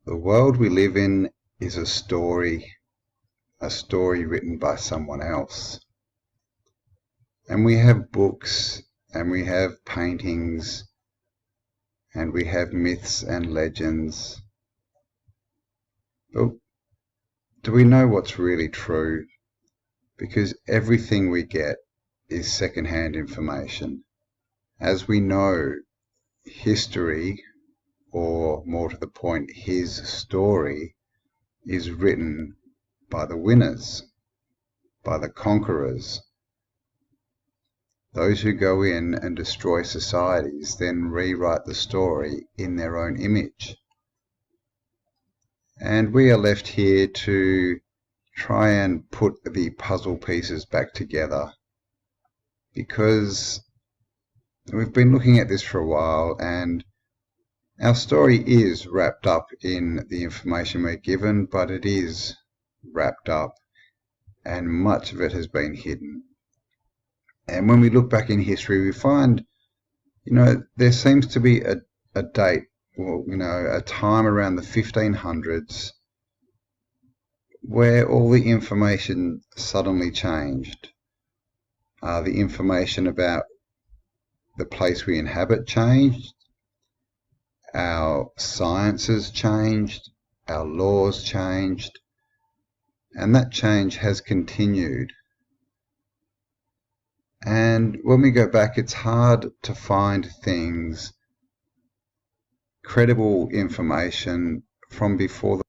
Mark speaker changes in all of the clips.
Speaker 1: The world we live in is a story written by someone else. And we have books, and we have paintings, and we have myths and legends. But do we know what's really true? Because everything we get is second-hand information. As we know, history, or more to the point, his story, is written by the winners, by the conquerors. Those who go in and destroy societies then rewrite the story in their own image. And we are left here to try and put the puzzle pieces back together, because we've been looking at this for a while, and our story is wrapped up in the information we're given, but it is wrapped up and much of it has been hidden. And when we look back in history, we find, there seems to be a date, or, a time around the 1500s where all the information suddenly changed. The information about the place we inhabit changed. Our sciences changed, our laws changed, and that change has continued. And when we go back, it's hard to find things, credible information from before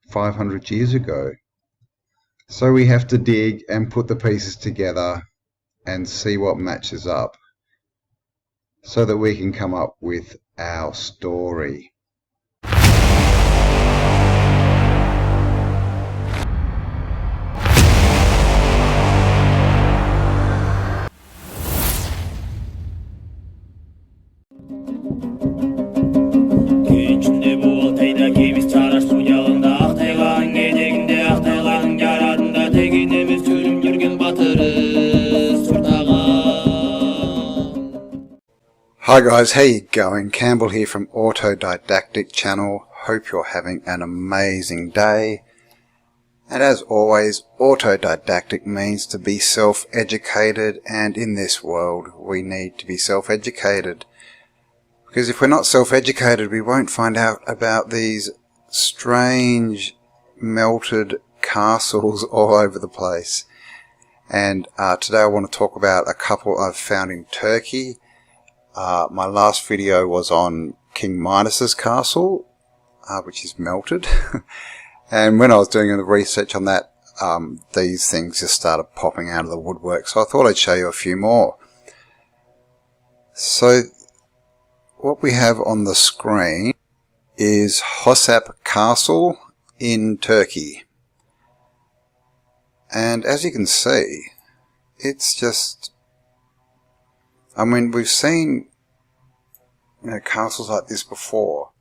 Speaker 1: 500 years ago. So we have to dig and put the pieces together and see what matches up, so that we can come up with our story. Hi guys, how you going? Campbell here from Autodidactic channel. Hope you're having an amazing day. And as always, autodidactic means to be self-educated, and in this world we need to be self-educated. Because if we're not self-educated, we won't find out about these strange melted castles all over the place. And today I want to talk about a couple I've found in Turkey. My last video was on King Midas's castle, which is melted. And when I was doing the research on that, these things just started popping out of the woodwork. So I thought I'd show you a few more. So what we have on the screen is Hoşap Castle in Turkey. And as you can see, it's just, we've seen, castles like this before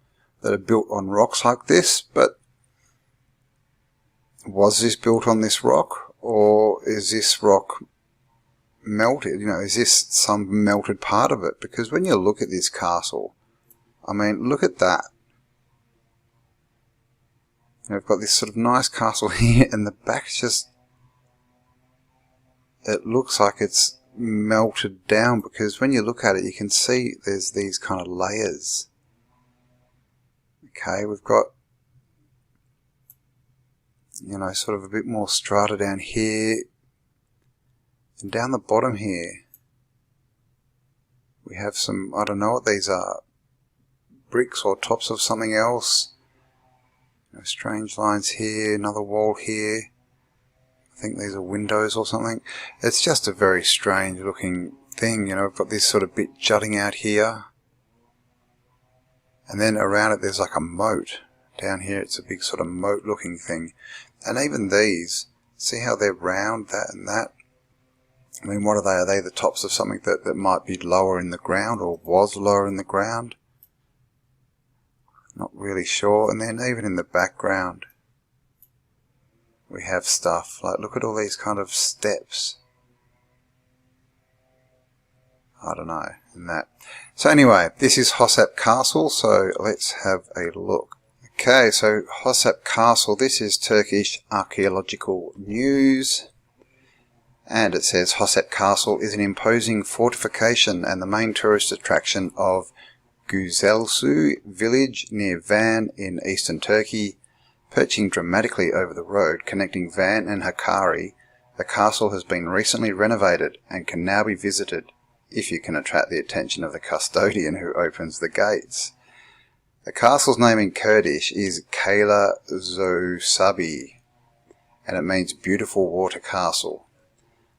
Speaker 1: that are built on rocks like this, but was this built on this rock, or is this rock melted? Is this some melted part of it? Because when you look at this castle, look at that. We've got this sort of nice castle here, and the back's just, it looks like it's melted down, because when you look at it you can see there's these kind of layers. Okay, we've got sort of a bit more strata down here, and down the bottom here we have some, I don't know what these are, bricks or tops of something else. Strange lines here, another wall here. I think these are windows or something. It's just a very strange looking thing. We've got this sort of bit jutting out here, and then around it there's like a moat. Down here it's a big sort of moat looking thing. And even these, see how they're round, that and that? What are they? Are they the tops of something that might be lower in the ground, or was lower in the ground? Not really sure. And then even in the background we have stuff like, look at all these kind of steps. I don't know, in that. So anyway, this is Hoşap Castle, so let's have a look. Okay, so Hoşap Castle, this is Turkish archaeological news, and it says Hoşap Castle is an imposing fortification and the main tourist attraction of Güzelsu village near Van in eastern Turkey. Perching dramatically over the road connecting Van and Hakkari, the castle has been recently renovated and can now be visited if you can attract the attention of the custodian who opens the gates. The castle's name in Kurdish is Kayla Zosabi, and it means beautiful water castle.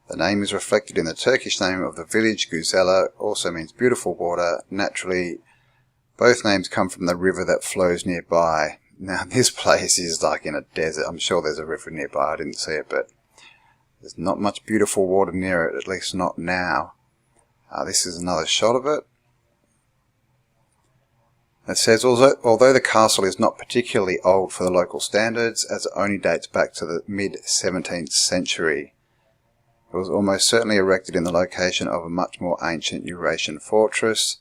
Speaker 1: The name is reflected in the Turkish name of the village. Güzela also means beautiful water. Naturally, both names come from the river that flows nearby. Now, this place is like in a desert. I'm sure there's a river nearby. I didn't see it, but there's not much beautiful water near it, at least not now. This is another shot of it. It says, although the castle is not particularly old for the local standards, as it only dates back to the mid-17th century, it was almost certainly erected in the location of a much more ancient Eurasian fortress.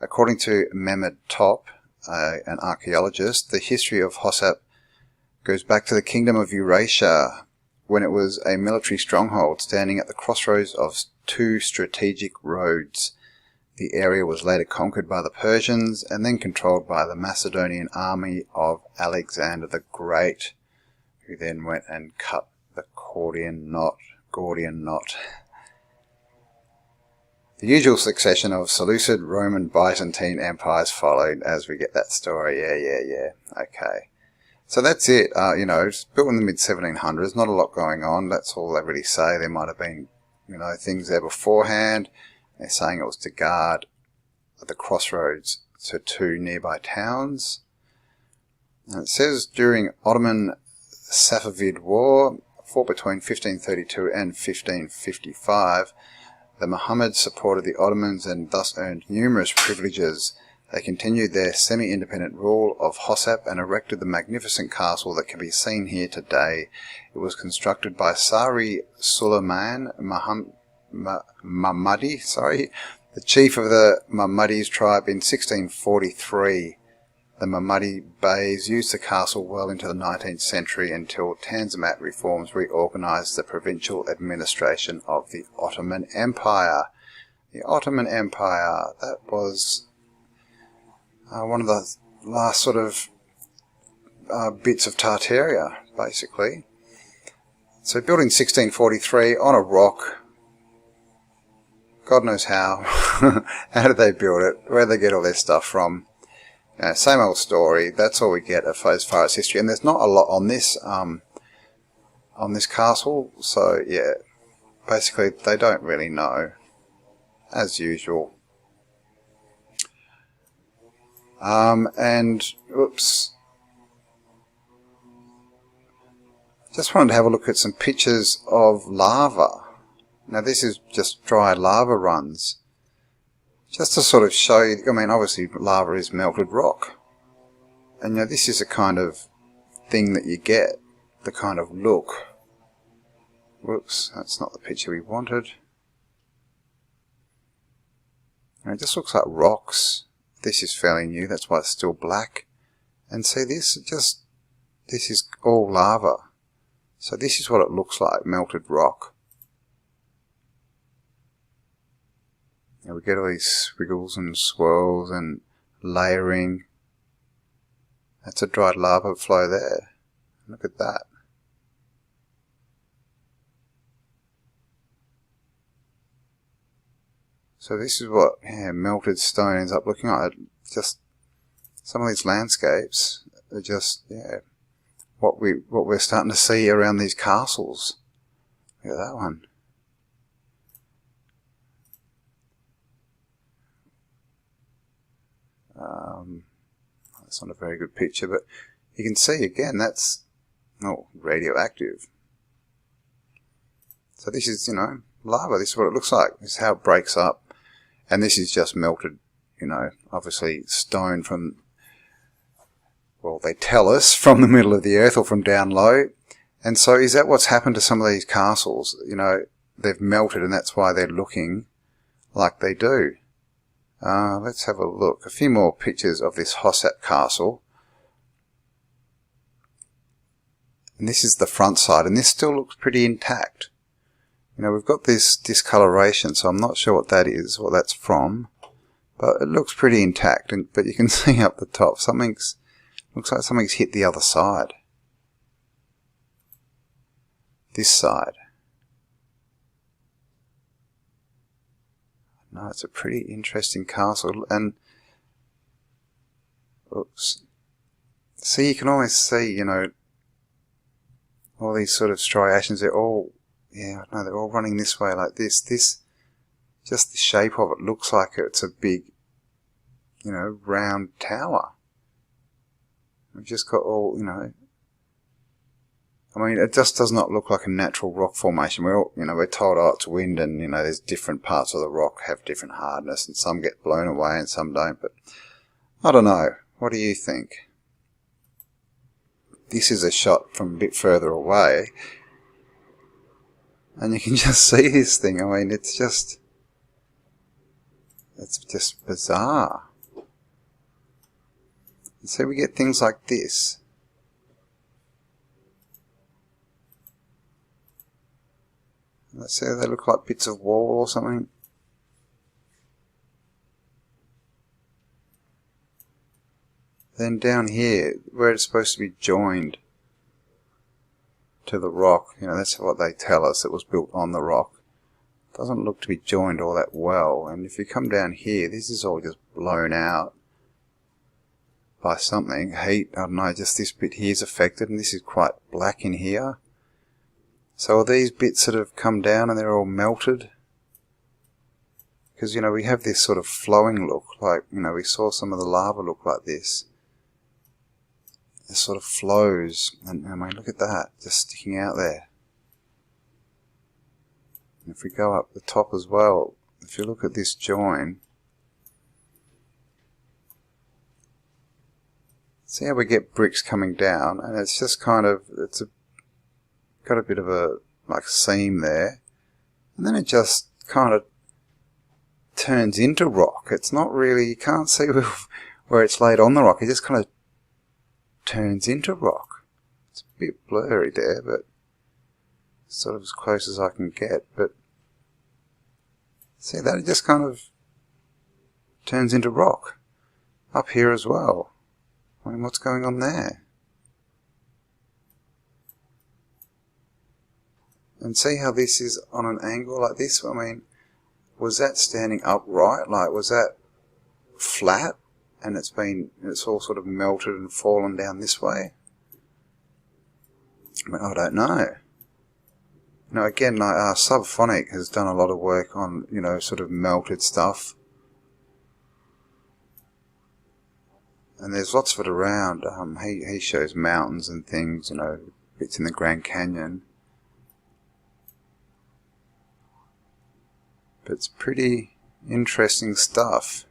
Speaker 1: According to Mehmed Top, an archaeologist, the history of Hoşap goes back to the Kingdom of Eurasia, when it was a military stronghold standing at the crossroads of two strategic roads. The area was later conquered by the Persians and then controlled by the Macedonian army of Alexander the Great, who then went and cut the Gordian knot. The usual succession of Seleucid, Roman, Byzantine empires followed as we get that story. Yeah. Okay. So that's it. It's built in the mid-1700s. Not a lot going on. That's all they really say. There might have been, things there beforehand. They're saying it was to guard the crossroads to two nearby towns. And it says during Ottoman Safavid War, fought between 1532 and 1555, the Muhammads supported the Ottomans and thus earned numerous privileges. They continued their semi-independent rule of Hoşap and erected the magnificent castle that can be seen here today. It was constructed by Sari Suleiman Mahmudi, the chief of the Mahmudis tribe in 1643. The Mahmudi Beys used the castle well into the 19th century until Tanzimat reforms reorganized the provincial administration of the Ottoman Empire. The Ottoman Empire, that was one of the last sort of bits of Tartaria, basically. So built in 1643 on a rock. God knows how. How did they build it? Where did they get all their stuff from? Same old story. That's all we get as far as history. And there's not a lot on this castle. So yeah, basically they don't really know, as usual. Just wanted to have a look at some pictures of lava. Now this is just dry lava runs. Just to sort of show you, obviously lava is melted rock. And this is the kind of thing that you get, the kind of look. Whoops, that's not the picture we wanted. It just looks like rocks. This is fairly new, that's why it's still black. And see this is all lava. So this is what it looks like, melted rock. And we get all these squiggles and swirls and layering. That's a dried lava flow there. Look at that. So this is what melted stone ends up looking like. Just some of these landscapes are just what we're starting to see around these castles. Look at that one. That's not a very good picture, but you can see again that's radioactive. So this is lava. This is what it looks like. This is how it breaks up, and this is just melted. Obviously stone from, well, they tell us from the middle of the earth or from down low. And so is that what's happened to some of these castles? They've melted, and that's why they're looking like they do. Let's have a look. A few more pictures of this Hoşap castle. And this is the front side, and this still looks pretty intact. You know, we've got this discoloration, so I'm not sure what that is, what that's from, but it looks pretty intact. But you can see up the top, looks like something's hit the other side. This side. No, it's a pretty interesting castle, and oops. See, you can always see, you know, all these sort of striations. They're all, yeah, no, they're all running this way like this. Just the shape of it looks like it's a big, you know, round tower. We've just got all, you know, I mean, it just does not look like a natural rock formation. We're told, oh, it's wind, and, you know, there's different parts of the rock have different hardness, and some get blown away and some don't, but I don't know. What do you think? This is a shot from a bit further away, and you can just see this thing. I mean, it's just bizarre. And so we get things like this. Let's say they look like bits of wall or something. Then down here, where it's supposed to be joined to the rock, you know, that's what they tell us, it was built on the rock. It doesn't look to be joined all that well. And if you come down here, this is all just blown out by something. Heat, I don't know, just this bit here is affected, and this is quite black in here. So are these bits that have come down and they're all melted? Because, you know, we have this sort of flowing look, like, you know, we saw some of the lava look like this. It sort of flows, and I mean, look at that, just sticking out there. And if we go up the top as well, if you look at this join, see how we get bricks coming down, and it's just kind of, got a bit of a like seam there, and then it just kind of turns into rock. It's not really, you can't see where it's laid on the rock, it just kind of turns into rock. It's a bit blurry there, but sort of as close as I can get. But see that, it just kind of turns into rock up here as well. I mean, what's going on there? And see how this is on an angle like this? I mean, was that standing upright? Like, was that flat? And it's all sort of melted and fallen down this way? I mean, I don't know. You know, again, like Subphonic has done a lot of work on, you know, sort of melted stuff. And there's lots of it around. He shows mountains and things, you know, bits in the Grand Canyon. But it's pretty interesting stuff.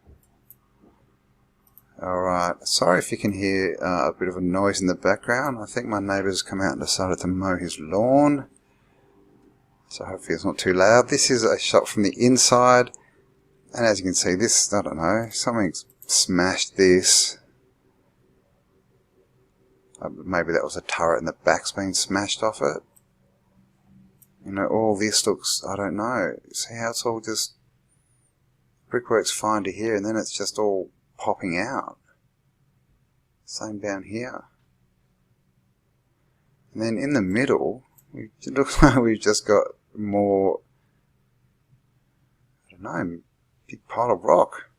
Speaker 1: Alright, sorry if you can hear a bit of a noise in the background. I think my neighbour's come out and decided to mow his lawn. So hopefully it's not too loud. This is a shot from the inside. And as you can see, this, I don't know, something's smashed this. Maybe that was a turret and the back's been smashed off it. You know, all this looks, I don't know. See how it's all just, brickwork's fine to here, and then it's just all popping out. Same down here. And then in the middle, it looks like we've just got more, I don't know, big pile of rock.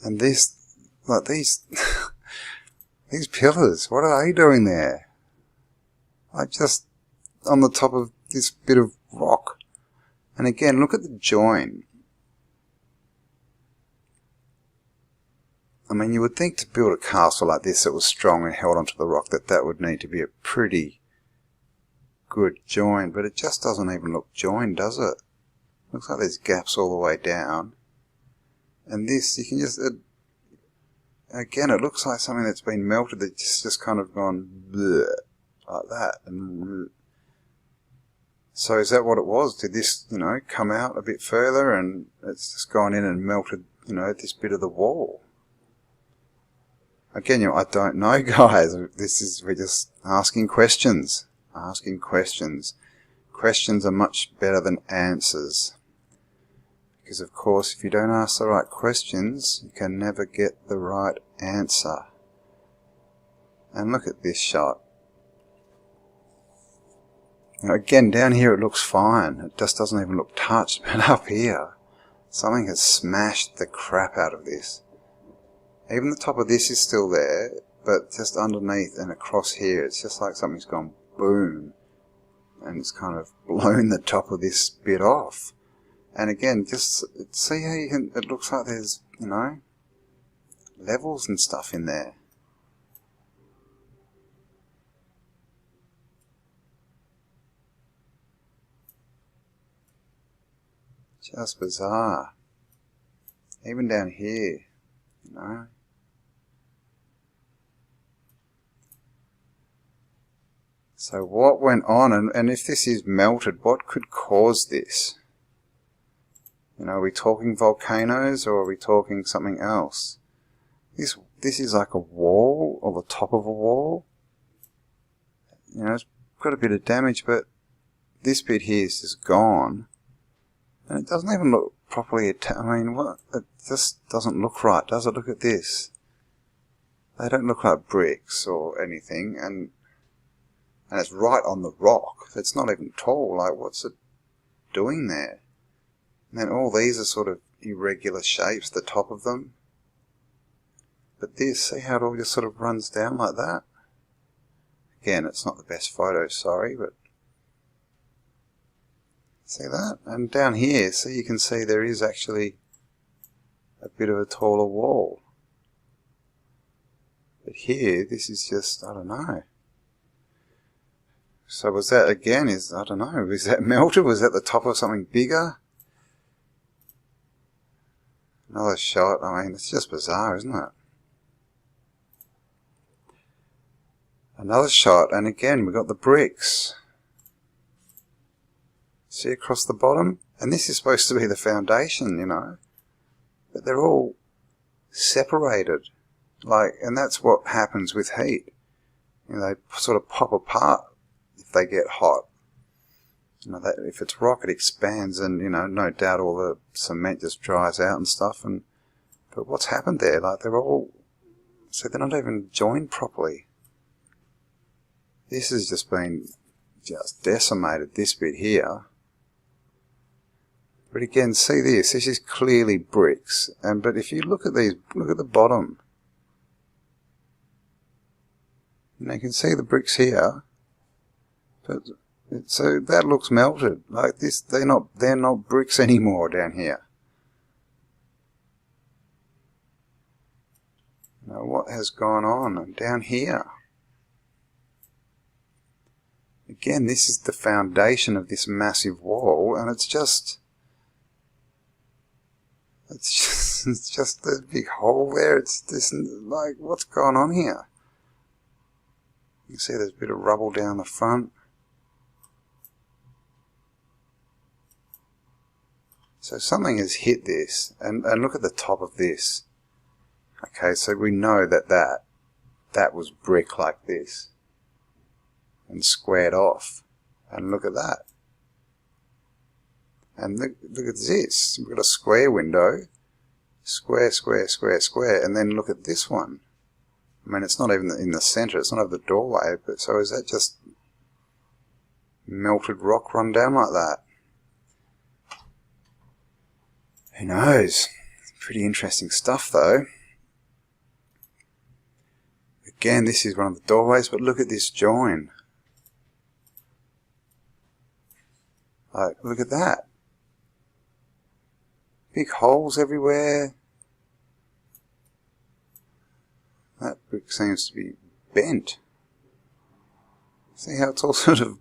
Speaker 1: And this, like these, these pillars, what are they doing there? Like just on the top of this bit of rock. And again, look at the join. I mean, you would think to build a castle like this that was strong and held onto the rock, that would need to be a pretty good join, but it just doesn't even look joined, does it? Looks like there's gaps all the way down. And this, you can just, again, it looks like something that's been melted that's just kind of gone bleh, like that. And so is that what it was? Did this, you know, come out a bit further and it's just gone in and melted, you know, this bit of the wall? Again, you know, I don't know, guys. We're just asking questions. Asking questions. Questions are much better than answers. Because, of course, if you don't ask the right questions, you can never get the right answer. And look at this shot. Now, again, down here it looks fine. It just doesn't even look touched. But up here, something has smashed the crap out of this. Even the top of this is still there, but just underneath and across here, it's just like something's gone boom. And it's kind of blown the top of this bit off. And again, just see how you can, it looks like there's, you know, levels and stuff in there. Just bizarre. Even down here, you know. So what went on, and if this is melted, what could cause this? You know, are we talking volcanoes or are we talking something else? This is like a wall, or the top of a wall. You know, it's got a bit of damage, but this bit here is just gone. And it doesn't even look properly I mean, what? It just doesn't look right, does it? Look at this. They don't look like bricks or anything, and it's right on the rock. It's not even tall. Like, what's it doing there? And then all these are sort of irregular shapes, the top of them. But this, see how it all just sort of runs down like that? Again, it's not the best photo, sorry, but see that? And down here, see, you can see there is actually a bit of a taller wall. But here, this is just, I don't know. So was that, again, I don't know, is that melted? Was that the top of something bigger? Another shot, I mean, it's just bizarre, isn't it? Another shot, and again, we've got the bricks. See across the bottom? And this is supposed to be the foundation, you know. But they're all separated. Like, and that's what happens with heat. You know, they sort of pop apart if they get hot. You know, if it's rock, it expands, and, you know, no doubt all the cement just dries out and stuff. But what's happened there? Like, they're all, so they're not even joined properly. This has just been decimated, this bit here. But again, see this is clearly bricks. But if you look at these, look at the bottom. You know, you can see the bricks here. But so that looks melted. Like this, they're not bricks anymore down here. Now what has gone on down here? Again, this is the foundation of this massive wall, and it's just the big hole there. It's this, like, what's going on here? You can see there's a bit of rubble down the front. So something has hit this, and look at the top of this. Okay, so we know that was brick like this, and squared off. And look at that. And look at this. We've got a square window. Square, square, square, square. And then look at this one. I mean, it's not even in the center. It's not over the doorway. But so is that just melted rock run down like that? Who knows? Pretty interesting stuff, though. Again, this is one of the doorways, but look at this join. Like, look at that. Big holes everywhere. That brick seems to be bent. See how it's all sort of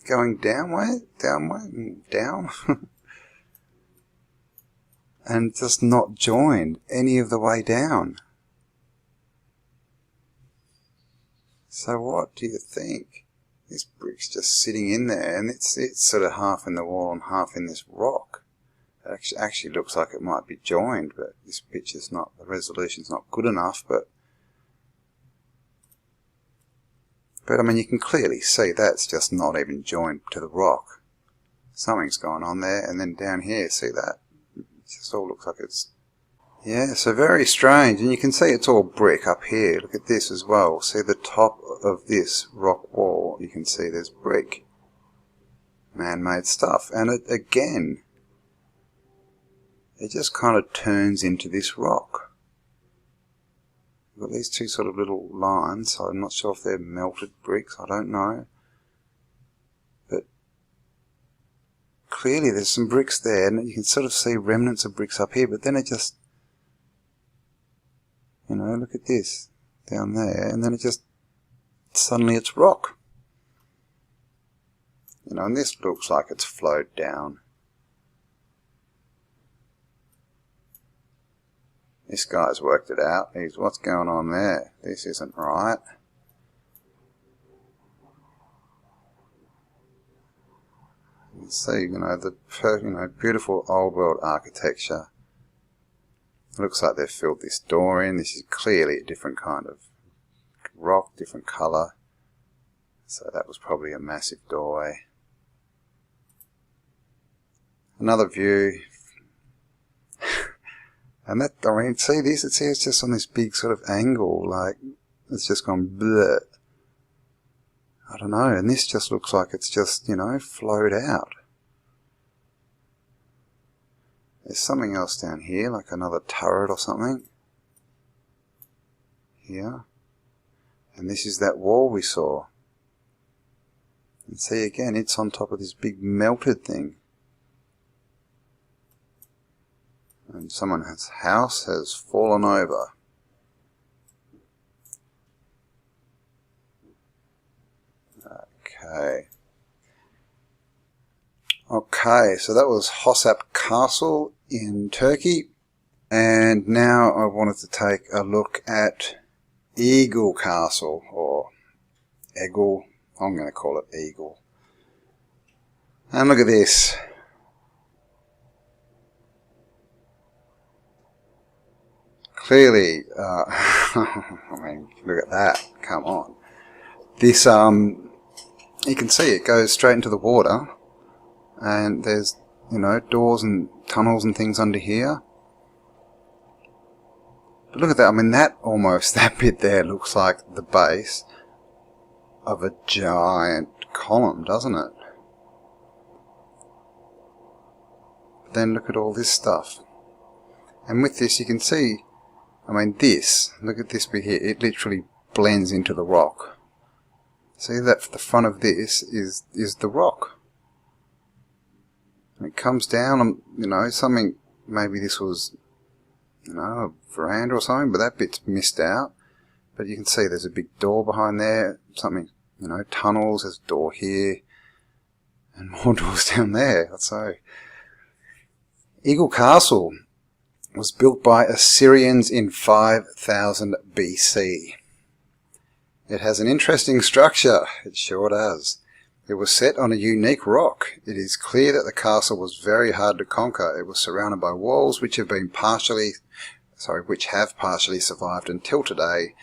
Speaker 1: going downward, and down? And just not joined any of the way down. So what do you think? This brick's just sitting in there, and it's sort of half in the wall and half in this rock. It actually looks like it might be joined, but this picture's not, the resolution's not good enough, but I mean, you can clearly see that's just not even joined to the rock. Something's going on there, and then down here, see that? It just all looks like it's... Yeah, so very strange, and you can see it's all brick up here. Look at this as well. See the top of this rock wall, you can see there's brick. Man-made stuff, and it, again, it just kind of turns into this rock. You've got these two sort of little lines, so I'm not sure if they're melted bricks, I don't know. But clearly there's some bricks there, and you can sort of see remnants of bricks up here, but then it just, you know, look at this, down there, and then it just, suddenly it's rock. You know, and this looks like it's flowed down. This guy's worked it out. He's, what's going on there? This isn't right. You can see, you know, the beautiful old world architecture. It looks like they've filled this door in. This is clearly a different kind of rock, different colour. So that was probably a massive doorway. Another view. And that, I mean, see this? It's just on this big sort of angle, like, it's just gone bleh. I don't know, and this just looks like it's just, you know, flowed out. There's something else down here, like another turret or something. Here. And this is that wall we saw. And see again, it's on top of this big melted thing. And someone's house has fallen over. Okay, so that was Hoşap Castle in Turkey. And now I wanted to take a look at Eğil Castle, or Eğil. I'm going to call it Eğil. And look at this. Clearly, I mean, look at that, come on. This, you can see it goes straight into the water, and there's, you know, doors and tunnels and things under here. But look at that, I mean, that almost, that bit there looks like the base of a giant column, doesn't it? But then look at all this stuff. And with this you can see, I mean, this, look at this bit here, it literally blends into the rock. See that the front of this is the rock. And it comes down, you know, something, maybe this was, you know, a veranda or something, but that bit's missed out. But you can see there's a big door behind there, something, you know, tunnels, there's a door here, and more doors down there. So, Eğil Castle was built by Assyrians in 5000 BC. It has an interesting structure, it sure does. It was set on a unique rock. It is clear that the castle was very hard to conquer. It was surrounded by walls which have partially survived until today.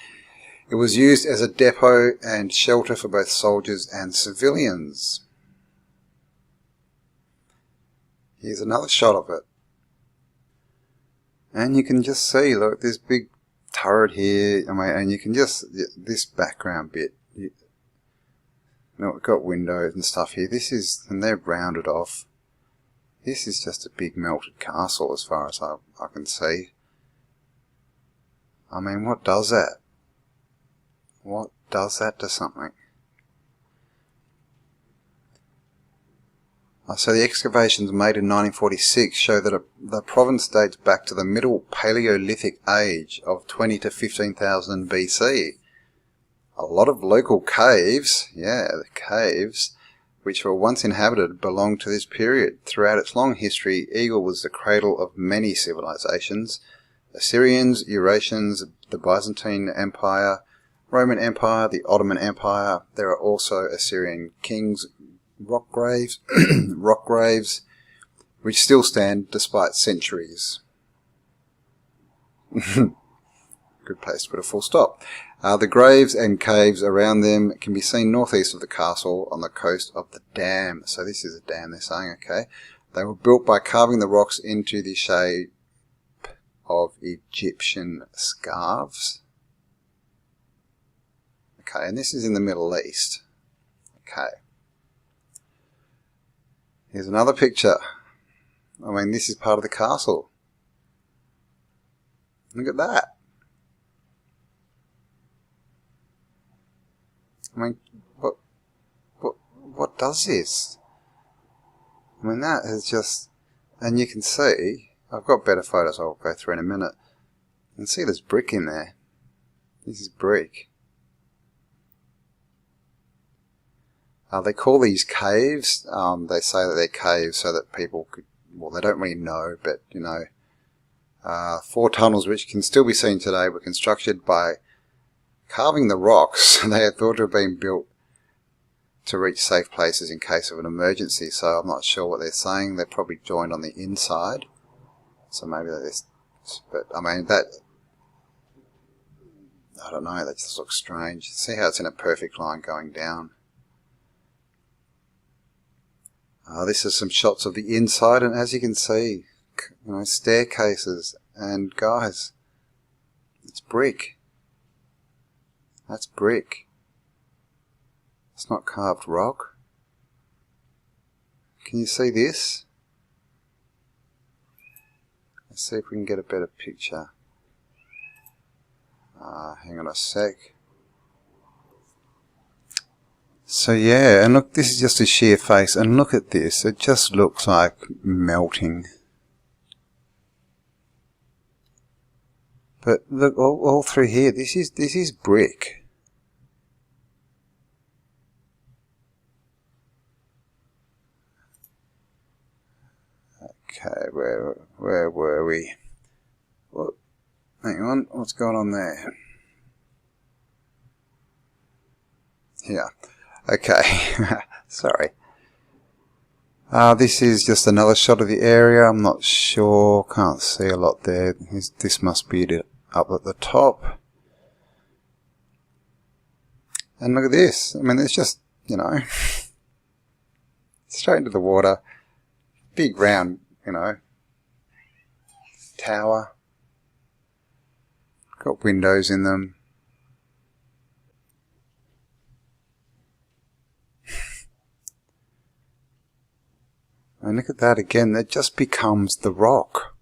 Speaker 1: It was used as a depot and shelter for both soldiers and civilians. Here's another shot of it. And you can just see, look, this big turret here, I mean, and you can just, this background bit, you know, we've got windows and stuff here. This is, and they're rounded off. This is just a big melted castle as far as I can see. I mean, what does that? What does that to something? So the excavations made in 1946 show that the province dates back to the Middle Paleolithic age of 20 to 15,000 BC. A lot of local caves, yeah, the caves, which were once inhabited, belong to this period. Throughout its long history, Eğil was the cradle of many civilizations. Assyrians, Eurasians, the Byzantine Empire, Roman Empire, the Ottoman Empire. There are also Assyrian kings' rock graves, which still stand despite centuries. Good place to put a full stop. The graves and caves around them can be seen northeast of the castle on the coast of the dam. So this is a dam, they're saying, okay. They were built by carving the rocks into the shape of Egyptian scarves. Okay, and this is in the Middle East. Okay. Here's another picture. I mean, this is part of the castle. Look at that. I mean, what does this? I mean, that is just, and you can see, I've got better photos I'll go through in a minute. You can see there's brick in there. This is brick. They call these caves. They say that they're caves so that people could, well, they don't really know, but, you know, 4 tunnels which can still be seen today were constructed by carving the rocks. They are thought to have been built to reach safe places in case of an emergency, so I'm not sure what they're saying. They're probably joined on the inside, so maybe they're just, but I mean, that, I don't know, that just looks strange. See how it's in a perfect line going down. This is some shots of the inside, and as you can see, you know, staircases, and guys, it's brick. That's brick. It's not carved rock. Can you see this? Let's see if we can get a better picture. Hang on a sec. So yeah, and look, this is just a sheer face, and look at this, it just looks like melting. But look, all through here, this is brick. Okay, where were we? Well, hang on, what's going on there? Yeah. Okay, sorry. This is just another shot of the area. I'm not sure, can't see a lot there. This must be it up at the top. And look at this. I mean, it's just, you know, straight into the water. Big round, you know, tower. Got windows in them. And look at that again, that just becomes the rock.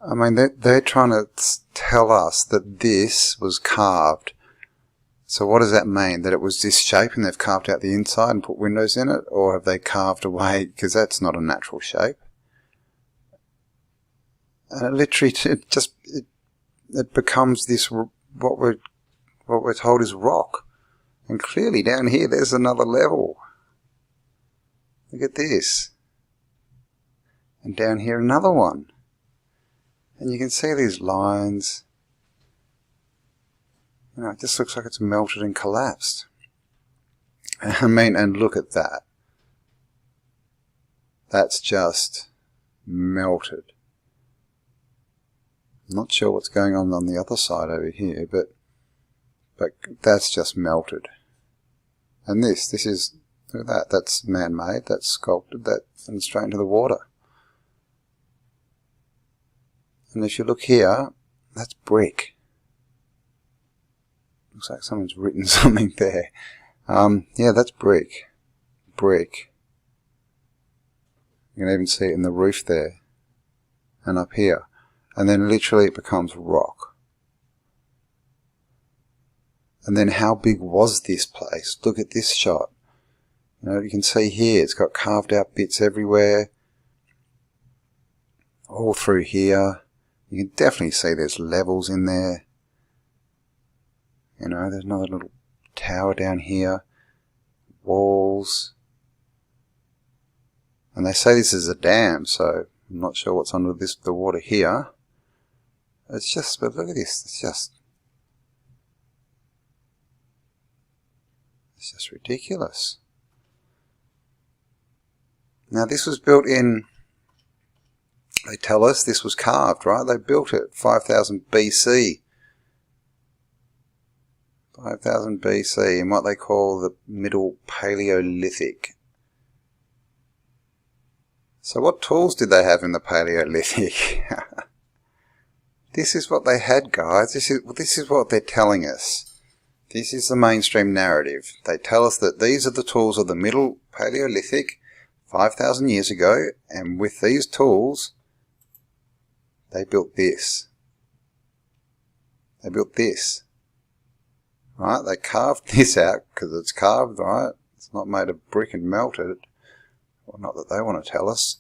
Speaker 1: I mean, they're trying to tell us that this was carved. So what does that mean? That it was this shape and they've carved out the inside and put windows in it? Or have they carved away, because that's not a natural shape. And it literally, it becomes this, what we're told is rock. And clearly down here there's another level. Look at this. And down here another one. And you can see these lines. You know, it just looks like it's melted and collapsed. I mean, and look at that. That's just melted. I'm not sure what's going on the other side over here, but that's just melted. And this is, look at that, that's man-made, that's sculpted, that, and straight into the water. And if you look here, that's brick. Looks like someone's written something there. Yeah, that's brick. Brick. You can even see it in the roof there. And up here. And then literally it becomes rock. And then how big was this place? Look at this shot. You know, you can see here, it's got carved out bits everywhere. All through here. You can definitely see there's levels in there. You know, there's another little tower down here. Walls. And they say this is a dam, so I'm not sure what's under the water here. It's just, but look at this, it's just ridiculous. Now this was built in, they tell us this was carved, right? They built it 5000 BC. 5000 BC in what they call the Middle Paleolithic. So what tools did they have in the Paleolithic? This is what they had, guys. This is what they're telling us. This is the mainstream narrative. They tell us that these are the tools of the Middle Paleolithic 5,000 years ago, and with these tools they built this. They built this. Right? They carved this out because it's carved, right? It's not made of brick and melted. Well, not that they want to tell us.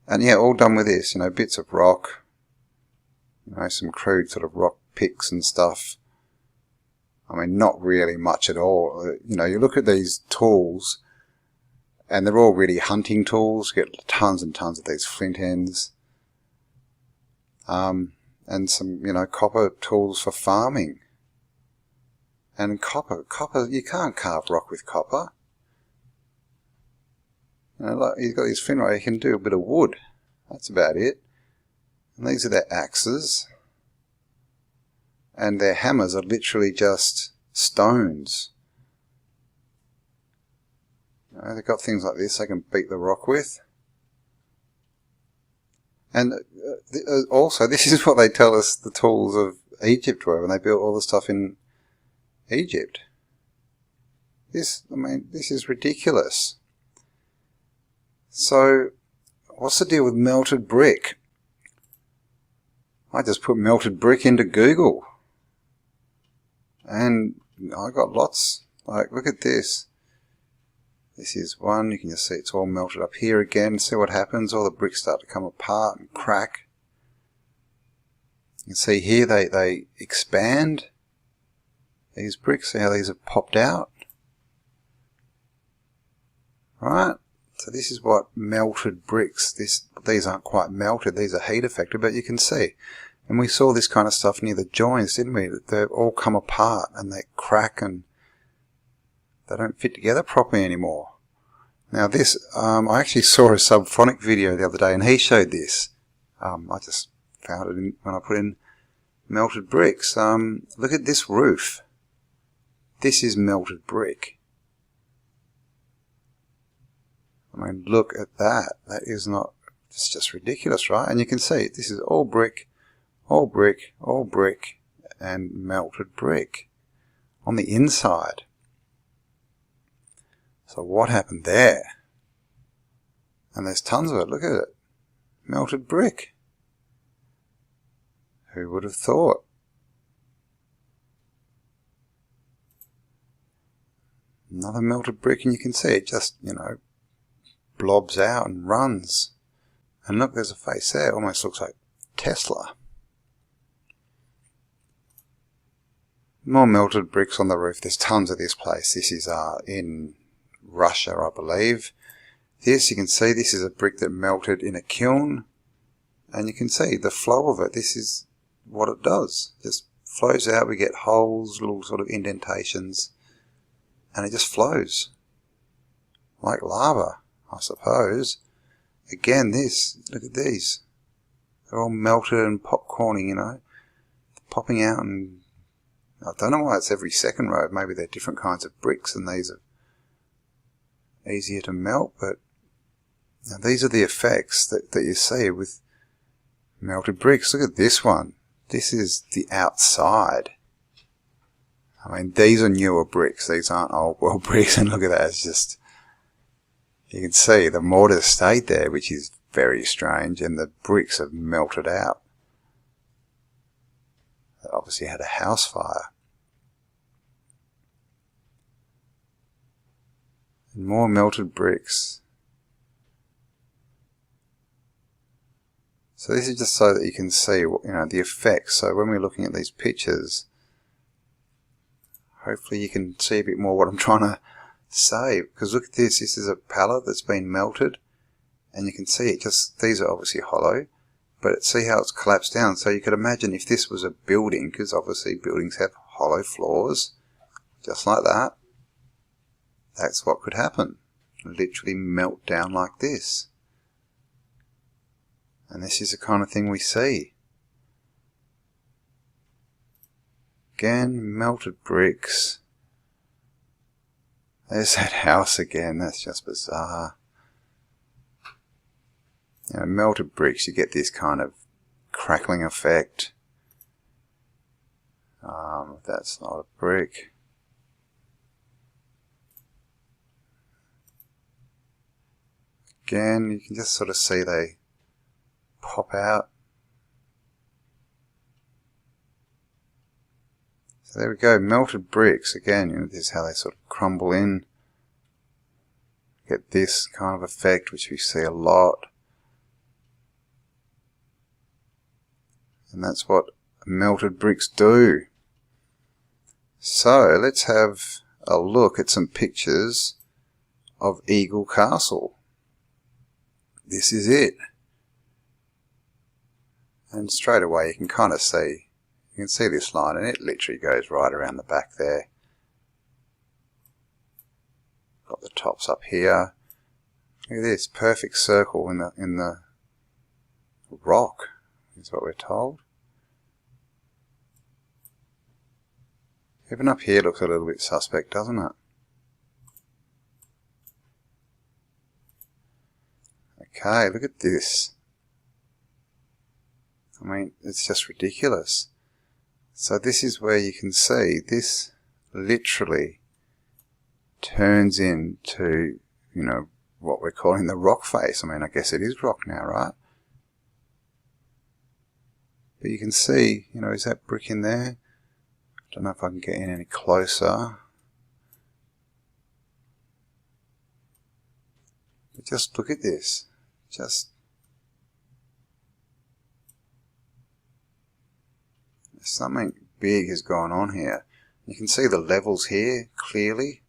Speaker 1: And yeah, all done with this, you know, bits of rock, you know, some crude sort of rock picks and stuff. I mean, not really much at all. You know, you look at these tools, and they're all really hunting tools. You get tons and tons of these flint ends. And some, you know, copper tools for farming. And copper, you can't carve rock with copper. You know, like you've got these flint rock, you can do a bit of wood. That's about it. And these are their axes. And their hammers are literally just stones. You know, they've got things like this they can beat the rock with. And also, this is what they tell us the tools of Egypt were when they built all the stuff in Egypt. I mean, this is ridiculous. So, what's the deal with melted brick? I just put melted brick into Google. And I got lots. Like, look at this. This is one. You can just see it's all melted up here again. See what happens? All the bricks start to come apart and crack. You can see here they expand. These bricks, see how these have popped out? Right? So this is what melted bricks, these aren't quite melted, these are heat affected, but you can see. And we saw this kind of stuff near the joints, didn't we? They've all come apart and they crack and they don't fit together properly anymore. Now this, I actually saw a Subphonic video the other day and he showed this. I just found it when I put in melted bricks. Look at this roof. This is melted brick. I mean, look at that. That is not, it's just ridiculous, right? And you can see, this is all brick, all brick, all brick, and melted brick on the inside. So what happened there? And there's tons of it, look at it. Melted brick. Who would have thought? Another melted brick, and you can see it just, you know, blobs out and runs. And look, there's a face there. It almost looks like Tesla. More melted bricks on the roof. There's tons of this place. This is in Russia, I believe. This, you can see, this is a brick that melted in a kiln. And you can see the flow of it. This is what it does. Just flows out. We get holes, little sort of indentations. And it just flows. Like lava, I suppose. Again, this, look at these. They're all melted and popcorning, you know. Popping out, and I don't know why it's every second row. Maybe they're different kinds of bricks and these are easier to melt, but now these are the effects that you see with melted bricks. Look at this one. This is the outside. I mean, these are newer bricks. These aren't old world bricks. And look at that. It's just, you can see the mortar stayed there, which is very strange, and the bricks have melted out. They obviously had a house fire. And more melted bricks. So this is just so that you can see, you know, the effects. So when we're looking at these pictures, hopefully you can see a bit more what I'm trying to say. Because look at this. This is a pallet that's been melted. And you can see it just, these are obviously hollow. But see how it's collapsed down. So you could imagine if this was a building, because obviously buildings have hollow floors, just like that. That's what could happen. literally melt down like this. And this is the kind of thing we see. Again, melted bricks. There's that house again, that's just bizarre. You know, melted bricks, you get this kind of crackling effect. That's not a brick. Again, you can just sort of see they pop out. So there we go, melted bricks. Again, you know, this is how they sort of crumble in. Get this kind of effect, which we see a lot. And that's what melted bricks do. So let's have a look at some pictures of Eğil Castle. This is it. And straight away you can kind of see, you can see this line, and it literally goes right around the back there. Got the tops up here. Look at this, perfect circle in the rock, is what we're told. Even up here looks a little bit suspect, doesn't it? Okay, look at this. I mean, it's just ridiculous. So this is where you can see this literally turns into, you know, what we're calling the rock face. I mean, I guess it is rock now, right? But you can see, you know, is that brick in there? I don't know if I can get in any closer. But just look at this. Just something big has gone on here. You can see the levels here clearly.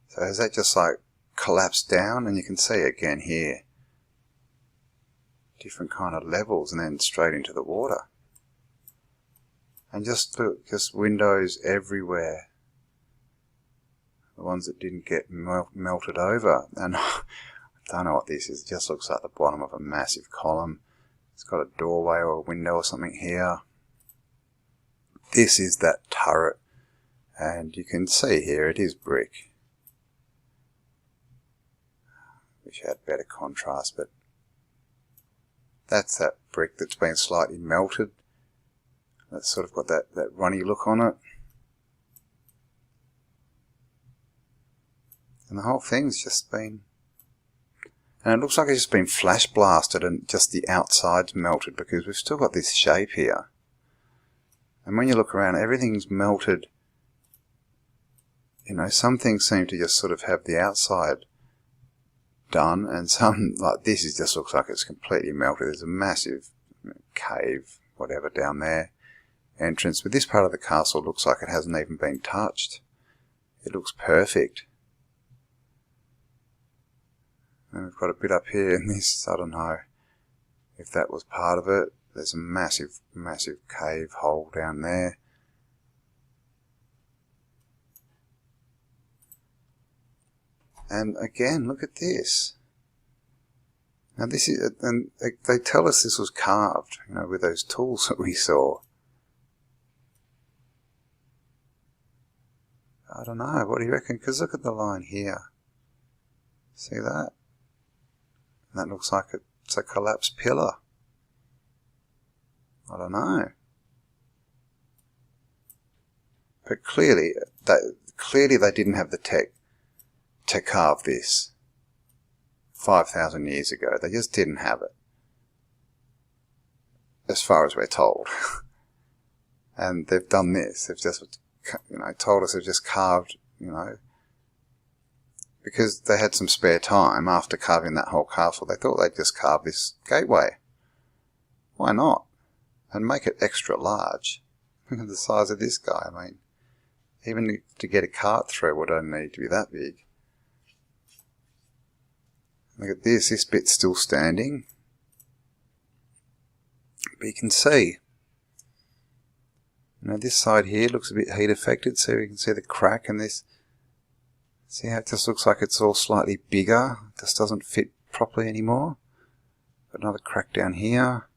Speaker 1: So has that just like collapsed down? And you can see again here. Different kind of levels and then straight into the water. And just look, just windows everywhere. The ones that didn't get melted over. And I don't know what this is. It just looks like the bottom of a massive column. It's got a doorway or a window or something here. This is that turret. And you can see here it is brick. Wish I had better contrast, but that's that brick that's been slightly melted. That's sort of got that runny look on it. And the whole thing's just been... And it looks like it's just been flash blasted and just the outside's melted, because we've still got this shape here. And when you look around, everything's melted. You know, some things seem to just sort of have the outside done, and some, like this, is just looks like it's completely melted. There's a massive cave, whatever, down there. Entrance, but this part of the castle looks like it hasn't even been touched. It looks perfect. And we've got a bit up here in this, I don't know if that was part of it. There's a massive, massive cave hole down there. And again, look at this. Now this is, and they tell us this was carved, you know, with those tools that we saw. I don't know, what do you reckon? Because look at the line here. See that? And that looks like it's a collapsed pillar. I don't know. But clearly they didn't have the tech to carve this 5,000 years ago. They just didn't have it. As far as we're told. And they've done this. They've just, you know, told us they've just carved, you know, because they had some spare time after carving that whole castle. They thought they'd just carve this gateway. Why not? And make it extra large. Look at the size of this guy. I mean, even to get a cart through would only need to be that big. Look at this. This bit's still standing. But you can see, you know, this side here looks a bit heat affected, so you can see the crack in this. See how it just looks like it's all slightly bigger? It just doesn't fit properly anymore. Got another crack down here.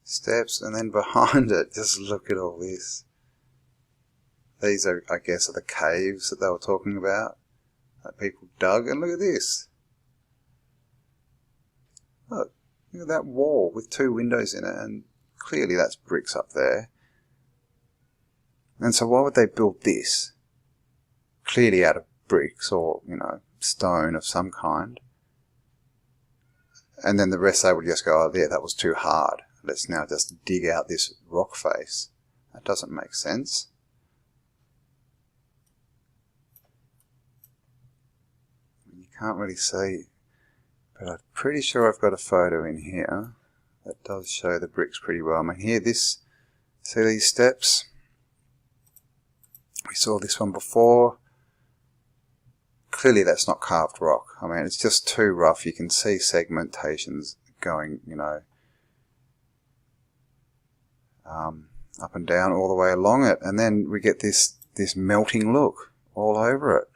Speaker 1: Steps, and then behind it, just look at all this. These are, I guess, are the caves that they were talking about that people dug. And look at this. Look at that wall with 2 windows in it, and clearly that's bricks up there. And so why would they build this? Clearly out of bricks or, you know, stone of some kind. And then the rest they would just go, oh yeah, that was too hard. Let's now just dig out this rock face. That doesn't make sense. You can't really see, but I'm pretty sure I've got a photo in here that does show the bricks pretty well. I mean, here, this, see these steps? We saw this one before. Clearly that's not carved rock. I mean, it's just too rough. You can see segmentations going, you know, up and down all the way along it. And then we get this melting look all over it.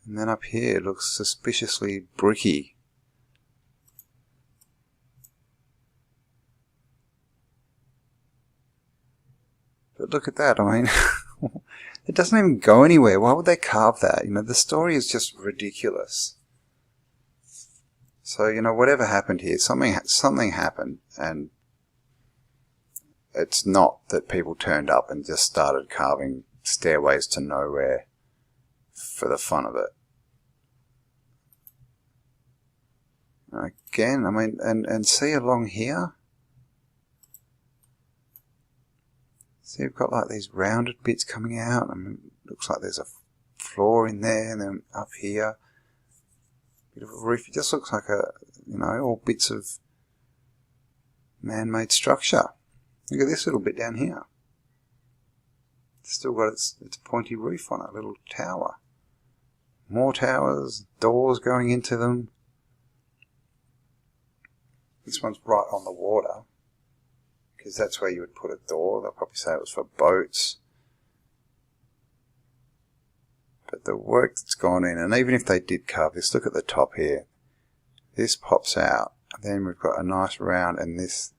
Speaker 1: And then up here it looks suspiciously bricky. But look at that, I mean, it doesn't even go anywhere. Why would they carve that? You know, the story is just ridiculous. So, you know, whatever happened here, something happened, and it's not that people turned up and just started carving stairways to nowhere for the fun of it. Again, I mean, and see along here? See, we've got like these rounded bits coming out. I mean, looks like there's a floor in there, and then up here, bit of a roof. It just looks like a, you know, all bits of man-made structure. Look at this little bit down here. It's still got its pointy roof on it, a little tower. More towers, doors going into them. This one's right on the water, because that's where you would put a door. They'll probably say it was for boats. But the work that's gone in, and even if they did carve this, look at the top here. This pops out, and then we've got a nice round, and this,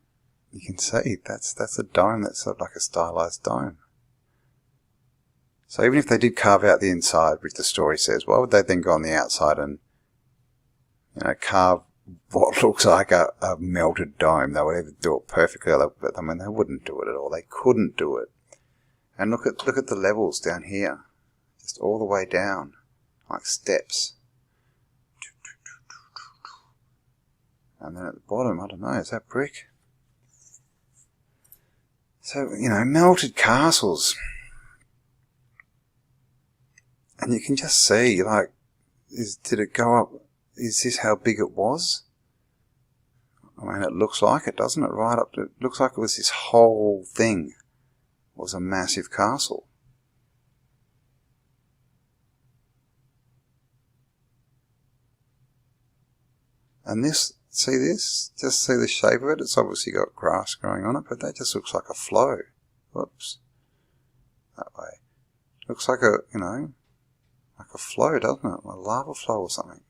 Speaker 1: you can see, that's a dome, that's sort of like a stylized dome. So even if they did carve out the inside, which the story says, why would they then go on the outside and, you know, carve what looks like a melted dome? They would either do it perfectly, but I mean, they wouldn't do it at all. They couldn't do it. And look at the levels down here, just all the way down, like steps. And then at the bottom, I don't know, is that brick? So, you know, melted castles. And you can just see, like, did it go up? Is this how big it was? I mean, it looks like it, doesn't it? Right up to, it looks like it was this whole thing was a massive castle. And this, see this? Just see the shape of it? It's obviously got grass growing on it, but that just looks like a flow. Whoops. That way. Looks like a, you know, like a flow, doesn't it? A lava flow or something.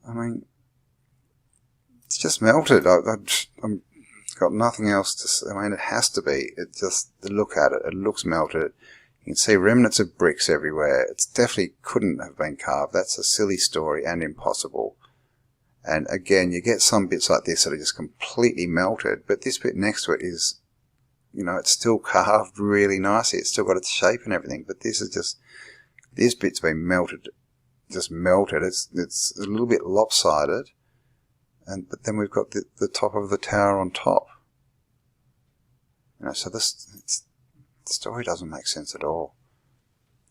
Speaker 1: I mean, it's just melted. I've got nothing else to say. I mean, it has to be. It just, look at it. It looks melted. You can see remnants of bricks everywhere. It definitely couldn't have been carved. That's a silly story and impossible. And again, you get some bits like this that are just completely melted, but this bit next to it is, you know, it's still carved really nicely. It's still got its shape and everything, but this is just, this bit's been melted, just melted. It's a little bit lopsided, but then we've got the top of the tower on top. You know, so the story doesn't make sense at all.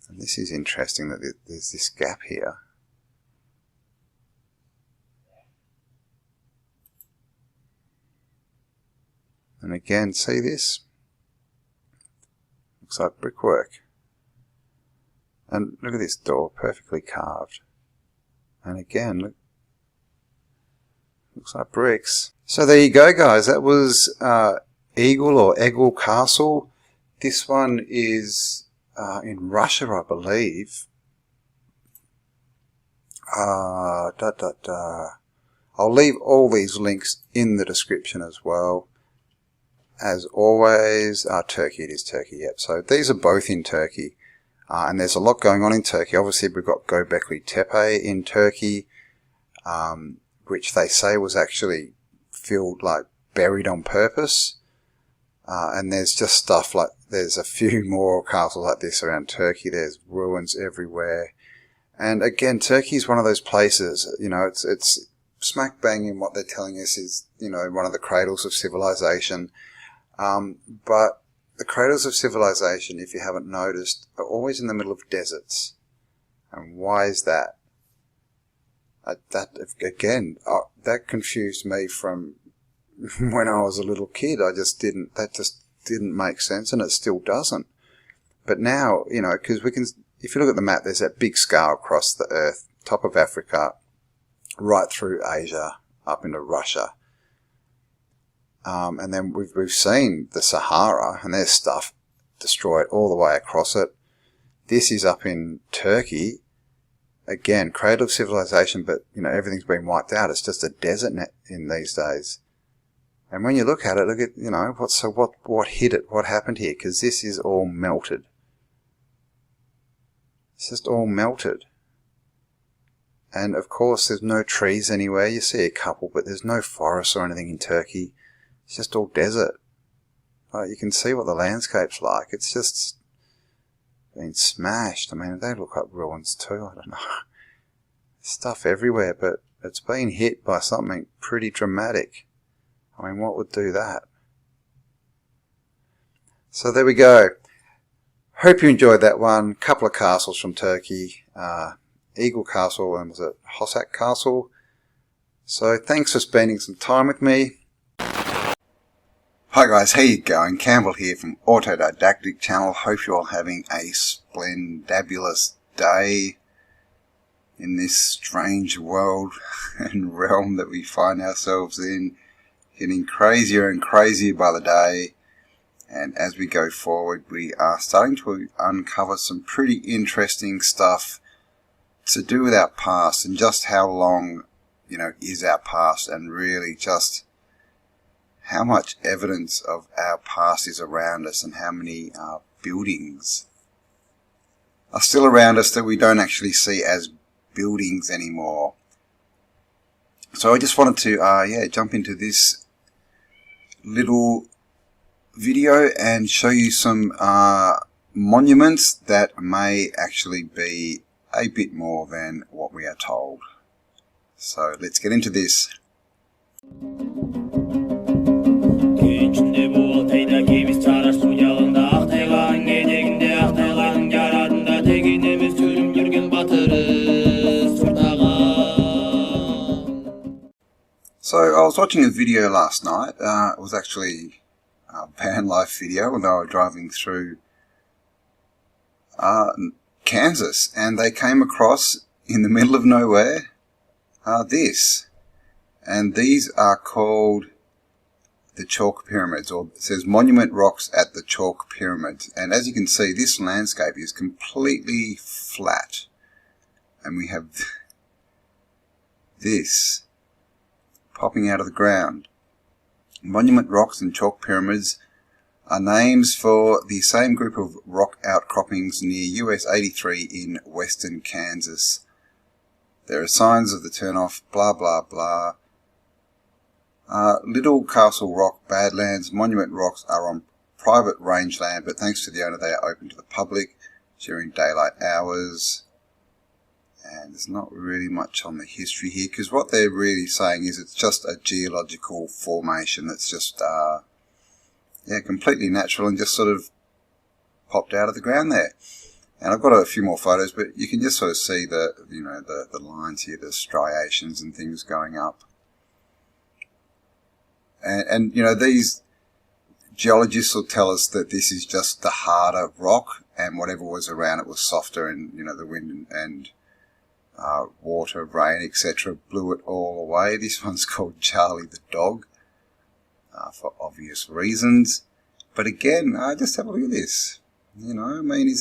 Speaker 1: And this is interesting that there's this gap here. And again, see this? Looks like brickwork. And look at this door, perfectly carved. And again, look, Looks like bricks. So there you go, guys. That was Eğil or Eğil Castle. This one is in Russia, I believe. I'll leave all these links in the description as well. As always, Turkey, it is Turkey, yep. So these are both in Turkey. And there's a lot going on in Turkey. Obviously, we've got Göbekli Tepe in Turkey, which they say was actually filled, like, buried on purpose. And there's just stuff like, there's a few more castles like this around Turkey. There's ruins everywhere. And again, Turkey is one of those places, you know, it's smack bang in what they're telling us is, you know, one of the cradles of civilization. But the cradles of civilization, if you haven't noticed, are always in the middle of deserts. And why is that? That confused me from when I was a little kid. That just didn't make sense, and it still doesn't. But now, you know, because we can, if you look at the map, there's that big scale across the earth, top of Africa, right through Asia, up into Russia. And then we've seen the Sahara, and there's stuff destroyed all the way across it. This is up in Turkey. Again, cradle of civilization, but, you know, everything's been wiped out. It's just a desert net in these days. And when you look at it, look at, you know, what hit it? What happened here? Because this is all melted. It's just all melted. And, of course, there's no trees anywhere. You see a couple, but there's no forests or anything in Turkey. It's just all desert. Like, you can see what the landscape's like. It's just been smashed. I mean, they look like ruins too. I don't know. Stuff everywhere, but it's been hit by something pretty dramatic. I mean, what would do that? So there we go. Hope you enjoyed that one. Couple of castles from Turkey. Eğil Castle, and was it Hoşap Castle? So thanks for spending some time with me. Hi guys, how you going? Campbell here from Autodidactic channel. Hope you're all having a splendabulous day in this strange world and realm that we find ourselves in. Getting crazier and crazier by the day. And as we go forward, we are starting to uncover some pretty interesting stuff to do with our past, and just how long, you know, is our past, and really just how much evidence of our past is around us, and how many buildings are still around us that we don't actually see as buildings anymore. So I just wanted to jump into this little video and show you some monuments that may actually be a bit more than what we are told. So let's get into this. So I was watching a video last night. It was actually a van life video when they were driving through Kansas, and they came across, in the middle of nowhere, this. And these are called the Chalk Pyramids, or it says Monument Rocks at the Chalk Pyramids. And as you can see, this landscape is completely flat. And we have this popping out of the ground. Monument Rocks and Chalk Pyramids are names for the same group of rock outcroppings near US 83 in western Kansas. There are signs of the turnoff, blah blah blah. Little Castle Rock, Badlands, Monument Rocks are on private rangeland, but thanks to the owner they are open to the public during daylight hours. And there's not really much on the history here, because what they're really saying is it's just a geological formation that's just completely natural and just sort of popped out of the ground there. And I've got a few more photos, but you can just sort of see the lines here, the striations and things going up. And you know, these geologists will tell us that this is just the harder rock, and whatever was around it was softer, and you know, the wind and water, rain, etc. blew it all away. This one's called Charlie the dog, for obvious reasons. But again, just have a look at this. You know, I mean,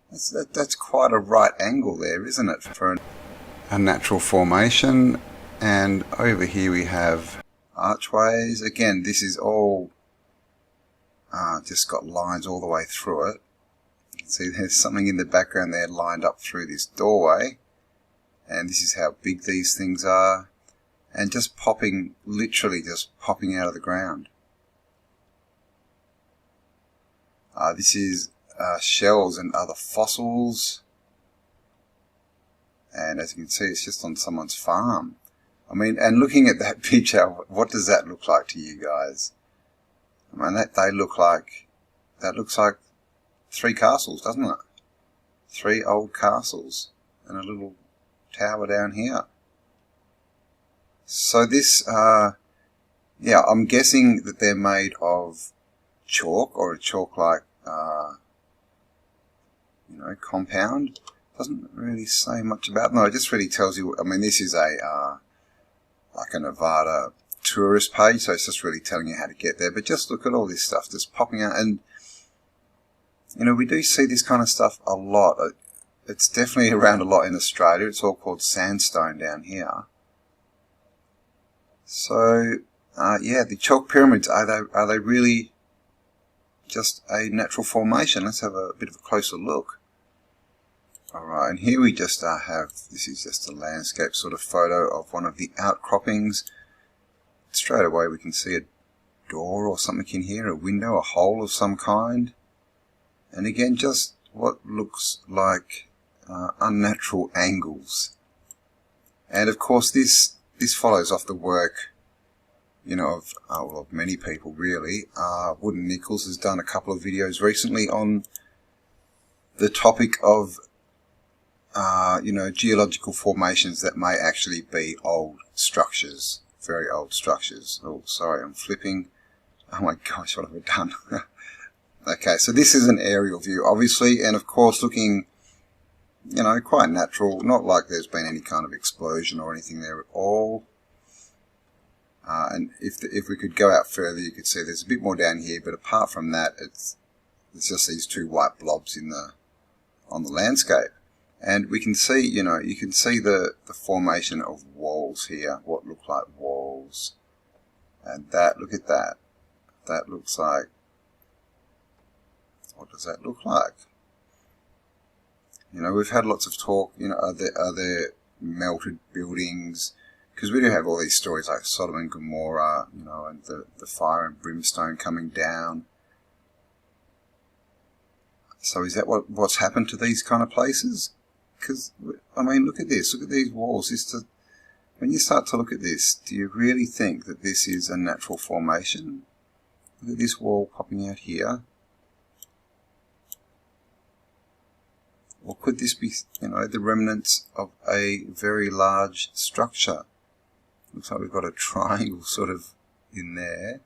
Speaker 1: that's quite a right angle there, isn't it, for a natural formation? And over here we have archways. Again, this is all just got lines all the way through it. You can see there's something in the background there lined up through this doorway. And this is how big these things are. And just popping, literally just popping out of the ground. This is shells and other fossils. And as you can see, it's just on someone's farm. I mean, and looking at that picture, what does that look like to you guys? I mean, that looks like 3 castles, doesn't it? 3 old castles and a little tower down here. So this, yeah, I'm guessing that they're made of chalk or a chalk-like, you know, compound. Doesn't really say much about them. No, it just really tells you. I mean, this is a like a Nevada tourist page, so it's just really telling you how to get there. But just look at all this stuff just popping out, and you know, we do see this kind of stuff a lot. It's definitely around a lot in Australia. It's all called sandstone down here. So yeah, the chalk pyramids, are they really just a natural formation? Let's have a bit of a closer look. Alright, and here we just have, this is just a landscape sort of photo of one of the outcroppings. Straight away we can see a door or something in here, a window, a hole of some kind. And again, just what looks like unnatural angles. And of course this follows off the work, you know, of many people really. Wooden Nichols has done a couple of videos recently on the topic of you know, geological formations that may actually be old structures, very old structures. Oh, sorry, I'm flipping. Oh my gosh, what have I done? Okay, so this is an aerial view, obviously, and of course looking, you know, quite natural. Not like there's been any kind of explosion or anything there at all. And if we could go out further, you could see there's a bit more down here, but apart from that, it's just these 2 white blobs on the landscape. And we can see, you know, you can see the formation of walls here, what look like walls. And that, look at that. That looks like, what does that look like? You know, we've had lots of talk, you know, are there melted buildings? Because we do have all these stories like Sodom and Gomorrah, you know, and the fire and brimstone coming down. So is that what's happened to these kind of places? Because, I mean, look at this. Look at these walls. When you start to look at this, do you really think that this is a natural formation? Look at this wall popping out here. Or could this be, you know, the remnants of a very large structure? Looks like we've got a triangle sort of in there.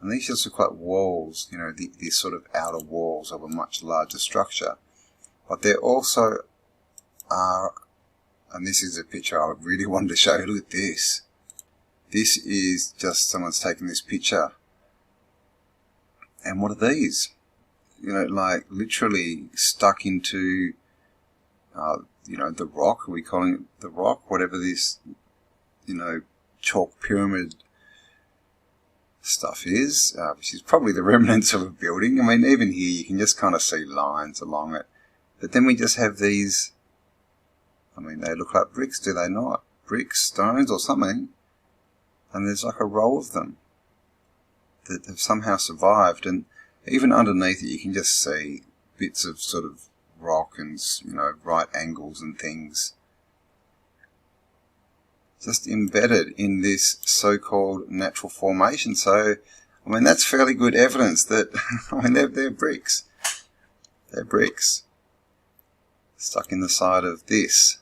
Speaker 1: And these just look like walls, you know, these sort of outer walls of a much larger structure. But there also are, and this is a picture I really wanted to show you. Look at this. This is just someone's taken this picture. And what are these? You know, like literally stuck into, you know, the rock. Are we calling it the rock? Whatever this, you know, chalk pyramid stuff is, which is probably the remnants of a building. I mean, even here you can just kind of see lines along it. But then we just have these, I mean, they look like bricks, do they not? Bricks, stones or something. And there's like a row of them that have somehow survived. And even underneath it you can just see bits of sort of rock and, you know, right angles and things just embedded in this so-called natural formation. So, I mean, that's fairly good evidence that, I mean, they're bricks. They're bricks stuck in the side of this.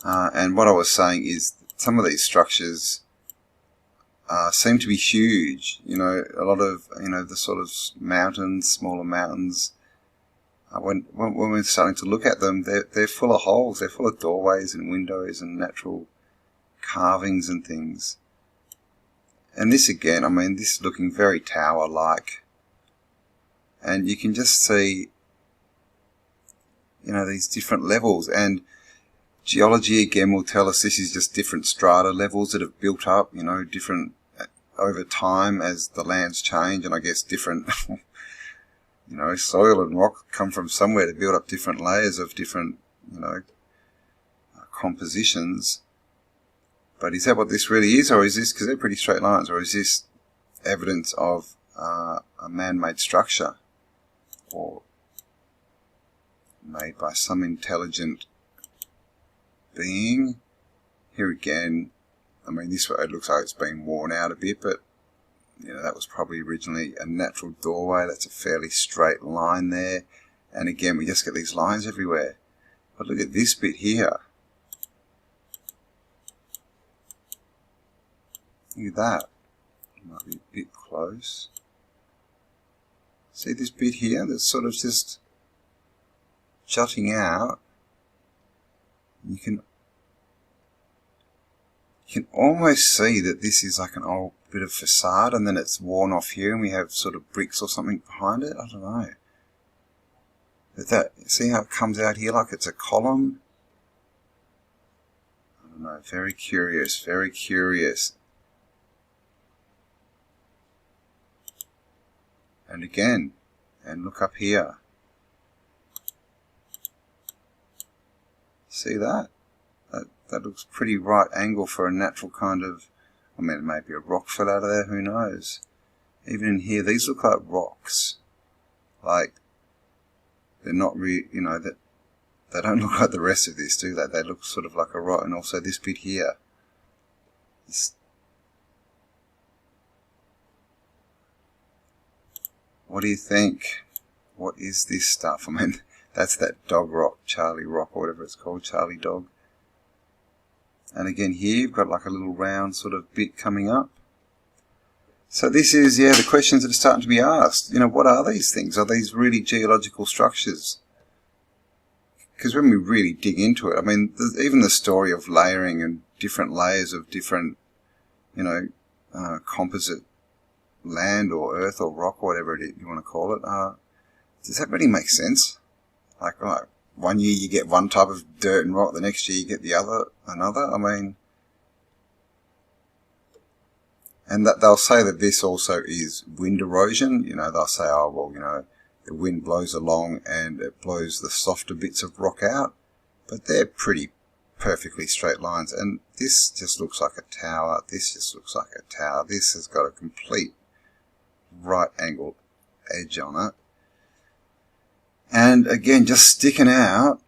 Speaker 1: And what I was saying is some of these structures seem to be huge. You know, a lot of, you know, the sort of mountains, smaller mountains, when we're starting to look at them, they're full of holes. They're full of doorways and windows and natural carvings and things. And this again, I mean, this is looking very tower-like. And you can just see, you know, these different levels. And geology again will tell us this is just different strata levels that have built up, you know, different over time as the lands change, and I guess different, you know, soil and rock come from somewhere to build up different layers of different, you know, compositions. But is that what this really is, or is this, because they're pretty straight lines, or is this evidence of a man-made structure, or made by some intelligent being? Here again, I mean, this way it looks like it's been worn out a bit, but you know, that was probably originally a natural doorway. That's a fairly straight line there, and again we just get these lines everywhere. But look at this bit here. Look at that. Might be a bit close. See this bit here that's sort of just jutting out. You can almost see that this is like an old bit of facade, and then it's worn off here and we have sort of bricks or something behind it. I don't know. But see how it comes out here like it's a column? I don't know. Very curious, very curious. And again, and look up here. See that? That looks pretty right angle for a natural kind of, I mean, it may be a rock fell out of there, who knows. Even in here, these look like rocks. Like, they're not you know, that they don't look like the rest of this, do they? They look sort of like a rock, and also this bit here. What do you think? What is this stuff? I mean, that's that dog rock, Charlie rock, or whatever it's called, Charlie dog. And again here, you've got like a little round sort of bit coming up. So this is, yeah, the questions that are starting to be asked. You know, what are these things? Are these really geological structures? Because when we really dig into it, I mean, even the story of layering and different layers of different, you know, composite land or earth or rock or whatever you want to call it, does that really make sense? Like, right, one year you get one type of dirt and rock, the next year you get another. I mean, and that they'll say that this also is wind erosion. You know, they'll say, oh well, you know, the wind blows along and it blows the softer bits of rock out, but they're pretty perfectly straight lines. And this just looks like a tower. This just looks like a tower. This has got a complete right angled edge on it. And again, just sticking out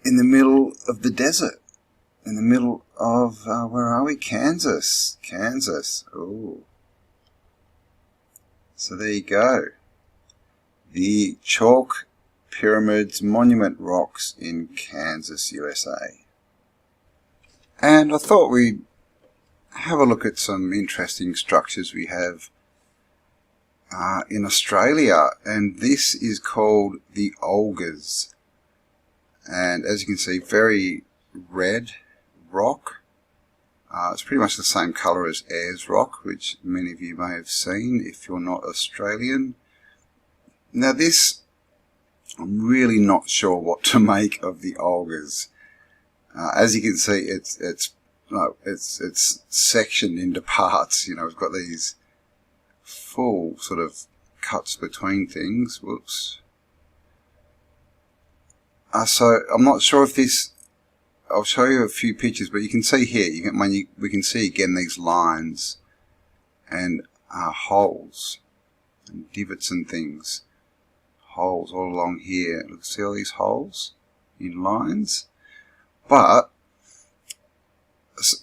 Speaker 1: in the middle of the desert, in the middle of, where are we? Kansas. Ooh. So there you go. The Chalk Pyramids Monument Rocks in Kansas, USA. And I thought we'd have a look at some interesting structures we have in Australia, and this is called the Olgas, and as you can see, very red rock. It's pretty much the same colour as Ayers rock, which many of you may have seen if you're not Australian. Now this, I'm really not sure what to make of the Olgas. As you can see, it's sectioned into parts. You know, we've got these full sort of cuts between things. Whoops. So I'm not sure if this, I'll show you a few pictures, but you can see here, we can see again these lines and holes and divots and things. Holes all along here. Look, see all these holes in lines? But,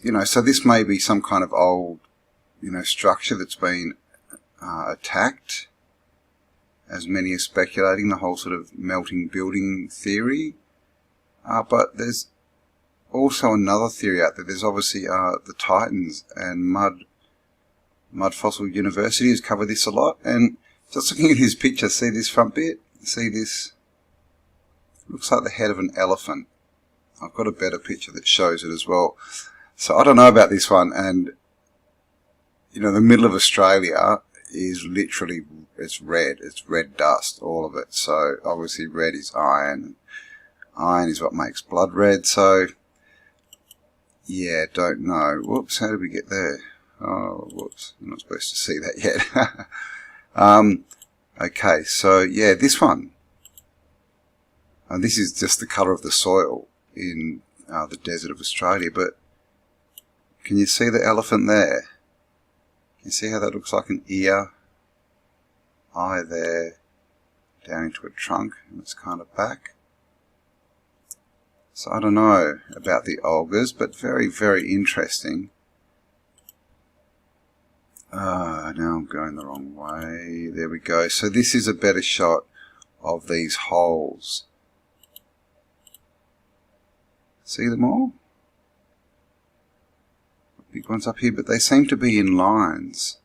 Speaker 1: you know, so this may be some kind of old, you know, structure that's been attacked, as many are speculating, the whole sort of melting building theory. But there's also another theory out there. There's obviously the Titans, and Mud Fossil University has covered this a lot, and Just looking at his picture, see this front bit? See this? Looks like the head of an elephant. I've got a better picture that shows it as well. So I don't know about this one, and you know, the middle of Australia is literally, it's red dust, all of it. So obviously red is iron. Iron is what makes blood red. So yeah, don't know. Whoops, how did we get there? Oh, whoops, I'm not supposed to see that yet. Okay, so yeah, this one. And this is just the colour of the soil in the desert of Australia, but can you see the elephant there? Can you see how that looks like an ear? Eye there, down into a trunk, and it's kind of back. So I don't know about the Olgas, but very, very interesting. Now I'm going the wrong way. There we go. So this is a better shot of these holes. See them all? Big ones up here, but they seem to be in lines.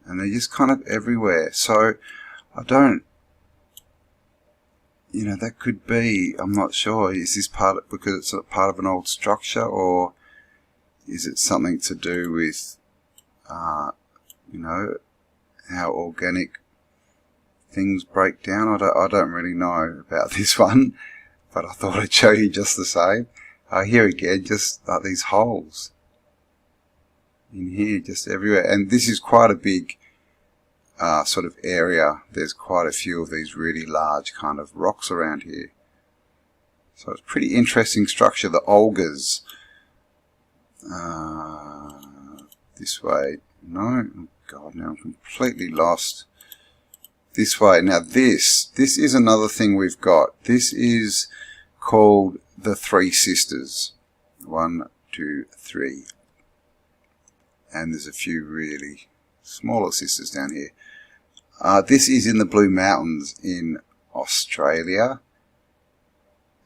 Speaker 1: And they're just kind of everywhere. So I don't, you know, that could be, I'm not sure, is this because it's a part of an old structure, or is it something to do with, you know, how organic things break down? I don't really know about this one, but I thought I'd show you just the same. Here again, just like these holes in here, just everywhere. And this is quite a big sort of area. There's quite a few of these really large kind of rocks around here. So it's a pretty interesting structure, the Olgas. This way. No, oh God, now I'm completely lost. This way. Now this is another thing we've got. This is called the Three Sisters. 1, 2, 3. And there's a few really smaller sisters down here. This is in the Blue Mountains in Australia.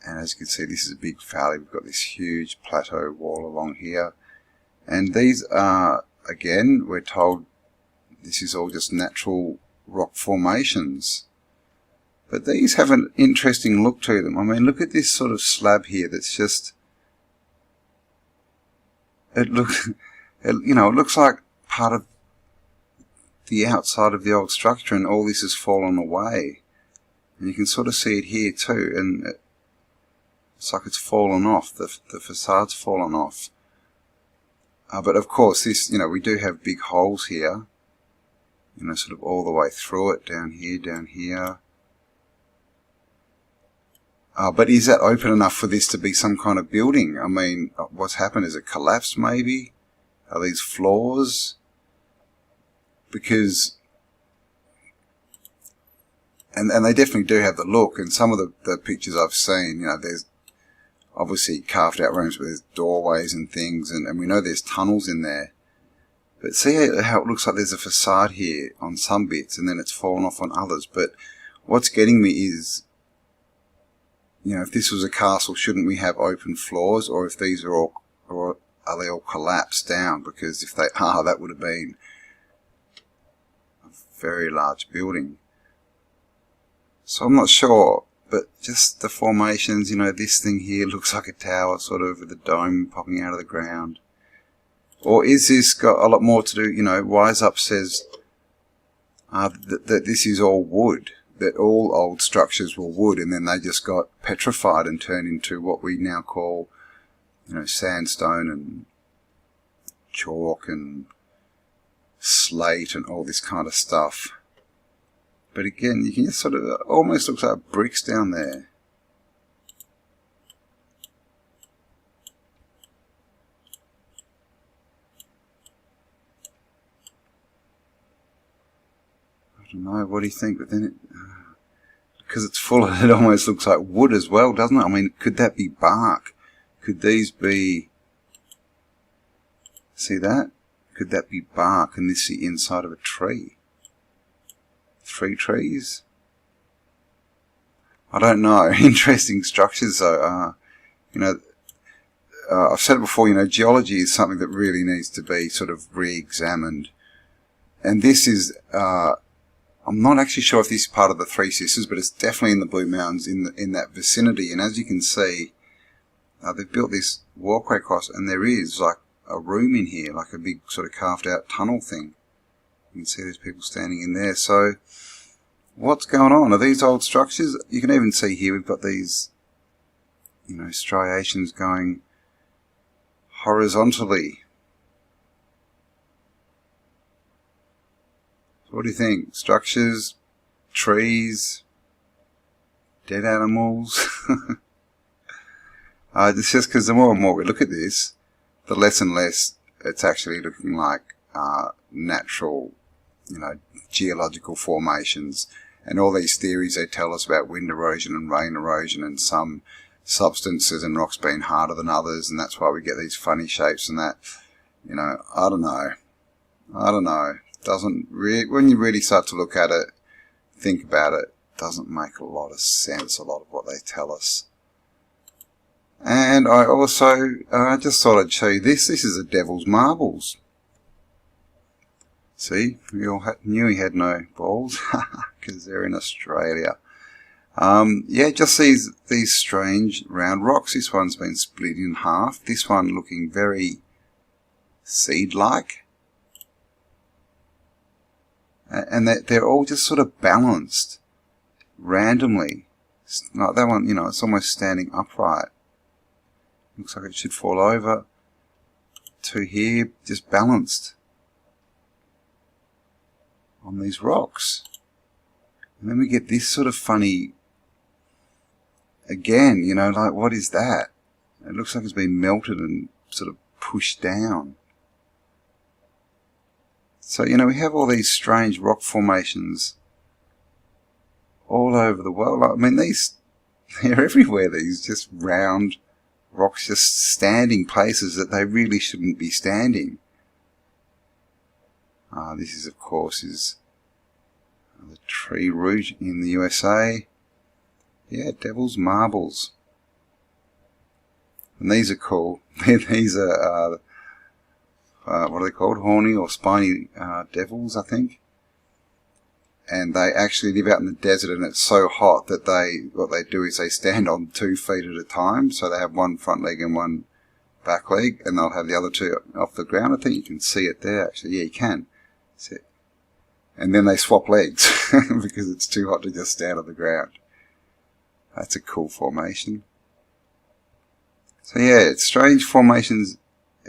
Speaker 1: And as you can see, this is a big valley. We've got this huge plateau wall along here. And these are, again, we're told this is all just natural rock formations. But these have an interesting look to them. I mean, look at this sort of slab here that's just, it looks, you know, it looks like part of the outside of the old structure, and all this has fallen away. And you can sort of see it here too, and it's like it's fallen off, the facade's fallen off. But of course this, you know, we do have big holes here, you know, sort of all the way through it, down here. But is that open enough for this to be some kind of building? I mean, what's happened? Is it collapsed maybe? Are these floors? Because, and they definitely do have the look, and some of the pictures I've seen, you know, there's obviously carved out rooms where there's doorways and things, and we know there's tunnels in there. But see how it looks like there's a facade here on some bits, and then it's fallen off on others. But what's getting me is, you know, if this was a castle, shouldn't we have open floors? Or if these are all, or are they all collapsed down? Because if they are, that would have been a very large building. So I'm not sure, but just the formations, you know, this thing here looks like a tower, sort of with a dome popping out of the ground. Or is this got a lot more to do, you know, Wise Up says that this is all wood, that all old structures were wood, and then they just got petrified and turned into what we now call, you know, sandstone and chalk and slate and all this kind of stuff. But again, you can just sort of, almost looks like bricks down there. I don't know, what do you think? But then because it's full of, it almost looks like wood as well, doesn't it? I mean, could that be bark? Could these be, see that? Could that be bark and this the inside of a tree? 3 trees? I don't know. Interesting structures though. You know, I've said it before, you know, geology is something that really needs to be sort of re-examined. And this is, I'm not actually sure if this is part of the Three Sisters, but it's definitely in the Blue Mountains, in that vicinity. And as you can see, they've built this walkway across, and there is like a room in here, like a big sort of carved out tunnel thing. You can see there's people standing in there. So what's going on? Are these old structures? You can even see here we've got these, you know, striations going horizontally. So what do you think? Structures, trees, dead animals? It's just because the more and more we look at this, the less and less it's actually looking like natural, you know, geological formations. And all these theories they tell us about wind erosion and rain erosion and some substances and rocks being harder than others, and that's why we get these funny shapes and that. You know, I don't know. Doesn't really, when you really start to look at it, think about it, doesn't make a lot of sense, a lot of what they tell us. And I also just thought I'd show you this. This is a devil's marbles. See, we all knew he had no balls because they're in Australia. Yeah, just these strange round rocks. This one's been split in half. This one looking very seed-like. And they're all just sort of balanced randomly. Like that one, you know, it's almost standing upright. Looks like it should fall over. To here, just balanced on these rocks. And then we get this sort of funny, again, you know, like what is that? It looks like it's been melted and sort of pushed down. So, you know, we have all these strange rock formations all over the world. I mean, they're everywhere, these just round rocks just standing places that they really shouldn't be standing. This is, of course, is the tree root in the USA. Yeah, devil's marbles. And these are cool. These are, what are they called? Horny or spiny devils, I think. And they actually live out in the desert, and it's so hot that what they do is they stand on 2 feet at a time. So they have one front leg and one back leg, and they'll have the other two off the ground. I think you can see it there, actually. Yeah, you can. See it. And then they swap legs because it's too hot to just stand on the ground. That's a cool formation. So yeah, it's strange formations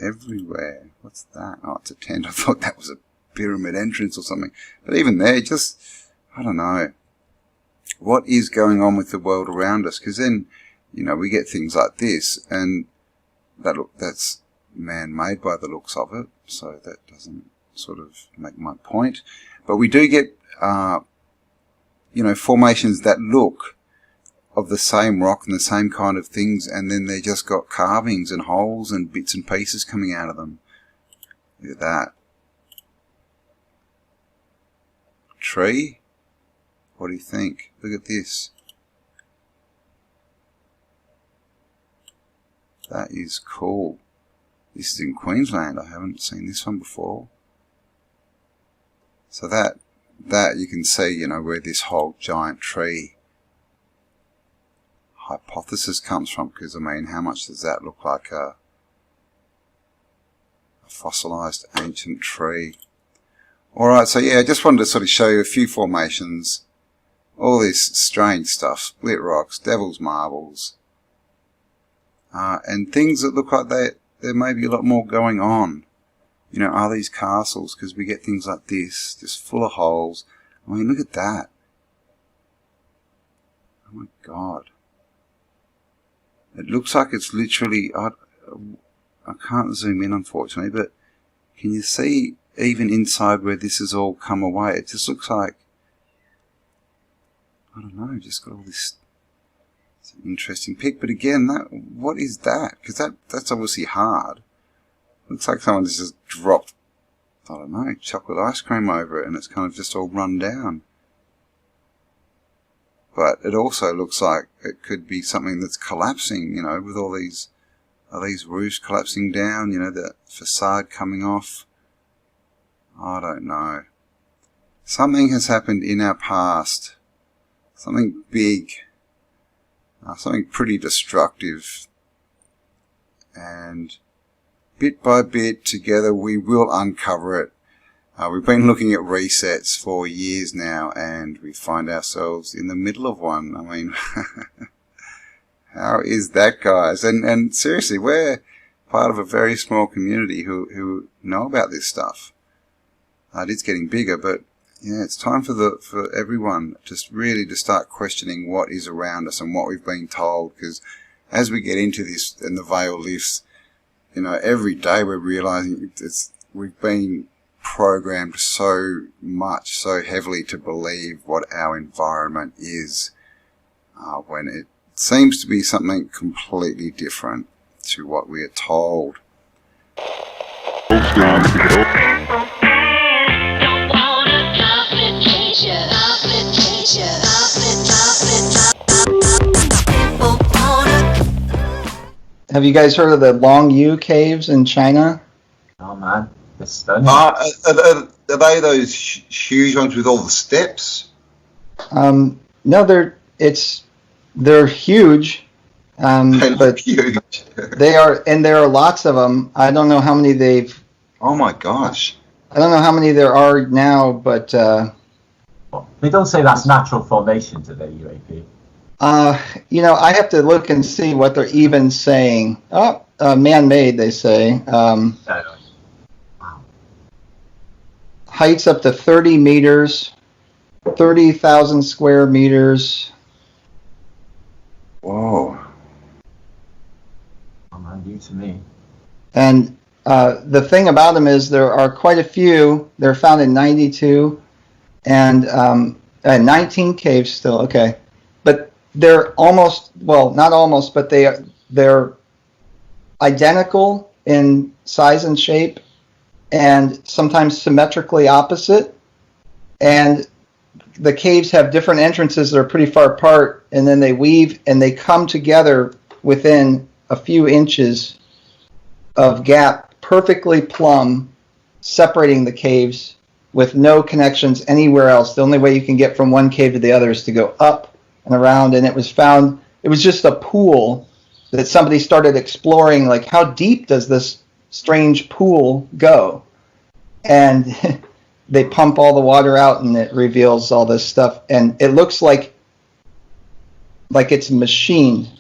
Speaker 1: everywhere. What's that? Oh, it's a tent. I thought that was a pyramid entrance or something. But even there, just, I don't know. What is going on with the world around us? Because then, you know, we get things like this, and that's man-made by the looks of it. So that doesn't sort of make my point. But we do get, you know, formations that look of the same rock and the same kind of things, and then they just got carvings and holes and bits and pieces coming out of them. Look at that. Tree? What do you think? Look at this. That is cool. This is in Queensland. I haven't seen this one before. So that you can see, you know, where this whole giant tree hypothesis comes from, because I mean, how much does that look like a fossilized ancient tree? Alright, so yeah, I just wanted to sort of show you a few formations, all this strange stuff, split rocks, devil's marbles, and things that look like there may be a lot more going on. You know, are these castles? Because we get things like this, just full of holes. I mean, look at that. Oh my God. It looks like it's literally, I can't zoom in unfortunately, but can you see even inside where this has all come away? It just looks like, I don't know, just got all this. It's an interesting pic, but again, what is that? Because that's obviously hard. Looks like someone just dropped, I don't know, chocolate ice cream over it, and it's kind of just all run down. But it also looks like it could be something that's collapsing, you know, with all these Are these roofs collapsing down? You know, the facade coming off? I don't know. Something has happened in our past. Something big. Something pretty destructive. And bit by bit, together, we will uncover it. We've been looking at resets for years now, and we find ourselves in the middle of one. I mean, how is that, guys? And seriously, we're part of a very small community who know about this stuff. It is getting bigger, but yeah, it's time for everyone just really to start questioning what is around us and what we've been told. Because as we get into this and the veil lifts, you know, every day we're realizing we've been programmed so much, so heavily to believe what our environment is, when it seems to be something completely different to what we are told.
Speaker 2: Have you guys heard of the Long U caves in China?
Speaker 3: Oh man, they're stunning.
Speaker 4: Are they those huge ones with all the steps?
Speaker 2: No, they're huge,
Speaker 4: They
Speaker 2: but
Speaker 4: look huge.
Speaker 2: they are, and there are lots of them. I don't know how many
Speaker 4: Oh my gosh!
Speaker 2: I don't know how many there are now, but
Speaker 3: They don't say that's natural formation to the UAP.
Speaker 2: you know, I have to look and see what they're even saying. Man-made, they say.
Speaker 3: Wow.
Speaker 2: Heights up to 30 meters, 30,000 square meters.
Speaker 4: Whoa!
Speaker 3: Oh man, new to me.
Speaker 2: And the thing about them is there are quite a few. They're found in 92 and 19 caves still. Okay, but they're almost, well, not almost, but they're identical in size and shape, and sometimes symmetrically opposite. And the caves have different entrances that are pretty far apart, and then they weave and they come together within a few inches of gap, perfectly plumb, separating the caves with no connections anywhere else. The only way you can get from one cave to the other is to go up and around. And it was found, it was just a pool that somebody started exploring, like, how deep does this strange pool go? And they pump all the water out and it reveals all this stuff. And it looks like it's machined.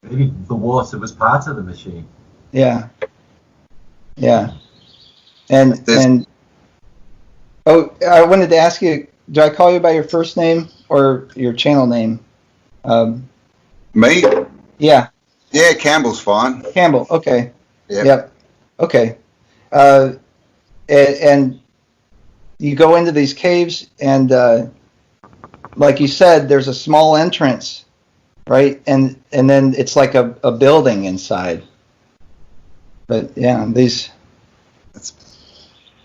Speaker 3: Maybe the water was part of the machine.
Speaker 2: Yeah. Yeah. And oh, I wanted to ask you, do I call you by your first name or your channel name?
Speaker 4: Me?
Speaker 2: Yeah.
Speaker 4: Yeah, Campbell's fine.
Speaker 2: Campbell. Okay.
Speaker 4: Yep.
Speaker 2: Okay. And you go into these caves and, like you said, there's a small entrance, right? And then it's like a building inside. But yeah, these.
Speaker 4: It's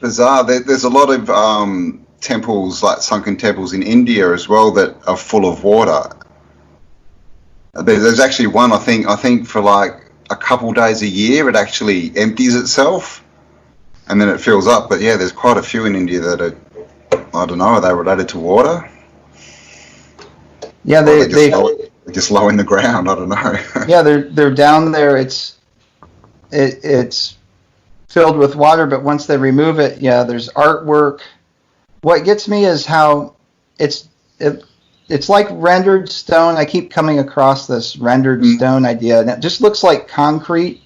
Speaker 4: bizarre. There's a lot of temples, like sunken temples in India as well, that are full of water. There's actually one, I think for like a couple days a year, it actually empties itself and then it fills up. But yeah, there's quite a few in India that are, I don't know, are they related to water?
Speaker 2: Yeah, they're
Speaker 4: just low in the ground. I don't know.
Speaker 2: Yeah, they're down there. It's filled with water, but once they remove it, yeah, there's artwork. What gets me is how it's like rendered stone. I keep coming across this rendered stone idea, and it just looks like concrete.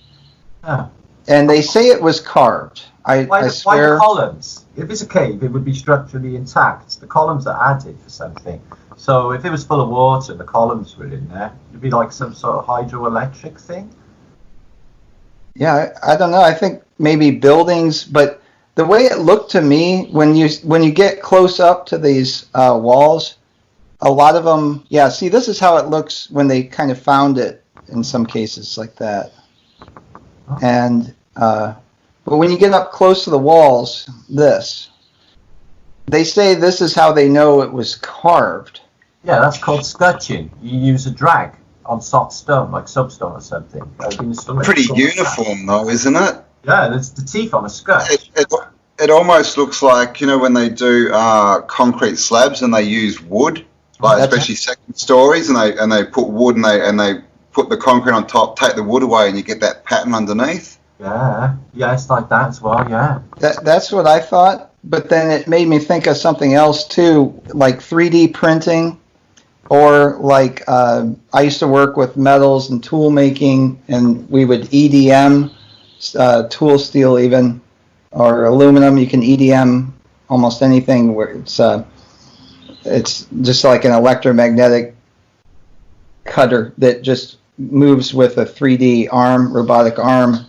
Speaker 3: Yeah.
Speaker 2: And they say it was carved. I swear.
Speaker 3: Why the columns? If it's a cave, it would be structurally intact. The columns are added for something. So if it was full of water, the columns were in there. It'd be like some sort of hydroelectric thing.
Speaker 2: Yeah, I don't know. I think maybe buildings, but the way it looked to me when you get close up to these walls, a lot of them. Yeah, see, this is how it looks when they kind of found it in some cases like that.
Speaker 3: Oh.
Speaker 2: And but when you get up close to the walls, they say this is how they know it was carved.
Speaker 3: Yeah, that's called scutching. You use a drag on soft stone, like soapstone or something.
Speaker 4: Pretty uniform though, isn't it?
Speaker 3: Yeah, there's the teeth on a skirt.
Speaker 4: It almost looks like, you know, when they do concrete slabs and they use wood, like especially second stories, and they put wood and they put the concrete on top, take the wood away, and you get that pattern underneath.
Speaker 3: Yeah, it's like that as well. Yeah,
Speaker 2: that's what I thought. But then it made me think of something else too, like 3D printing, or like I used to work with metals and tool making, and we would EDM tool steel even, or aluminum. You can EDM almost anything where it's just like an electromagnetic cutter that just moves with a 3D arm, robotic arm,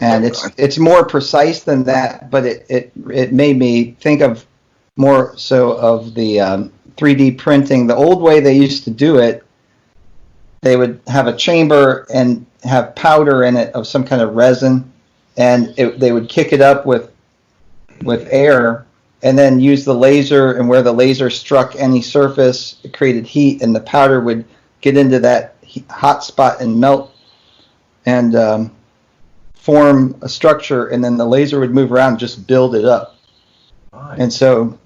Speaker 2: and it's more precise than that. But it made me think of more so of the 3D printing. The old way they used to do it, they would have a chamber and have powder in it of some kind of resin, and they would kick it up with air, and then use the laser, and where the laser struck any surface, it created heat, and the powder would get into that hot spot and melt and form a structure, and then the laser would move around and just build it up.
Speaker 3: Right.
Speaker 2: And so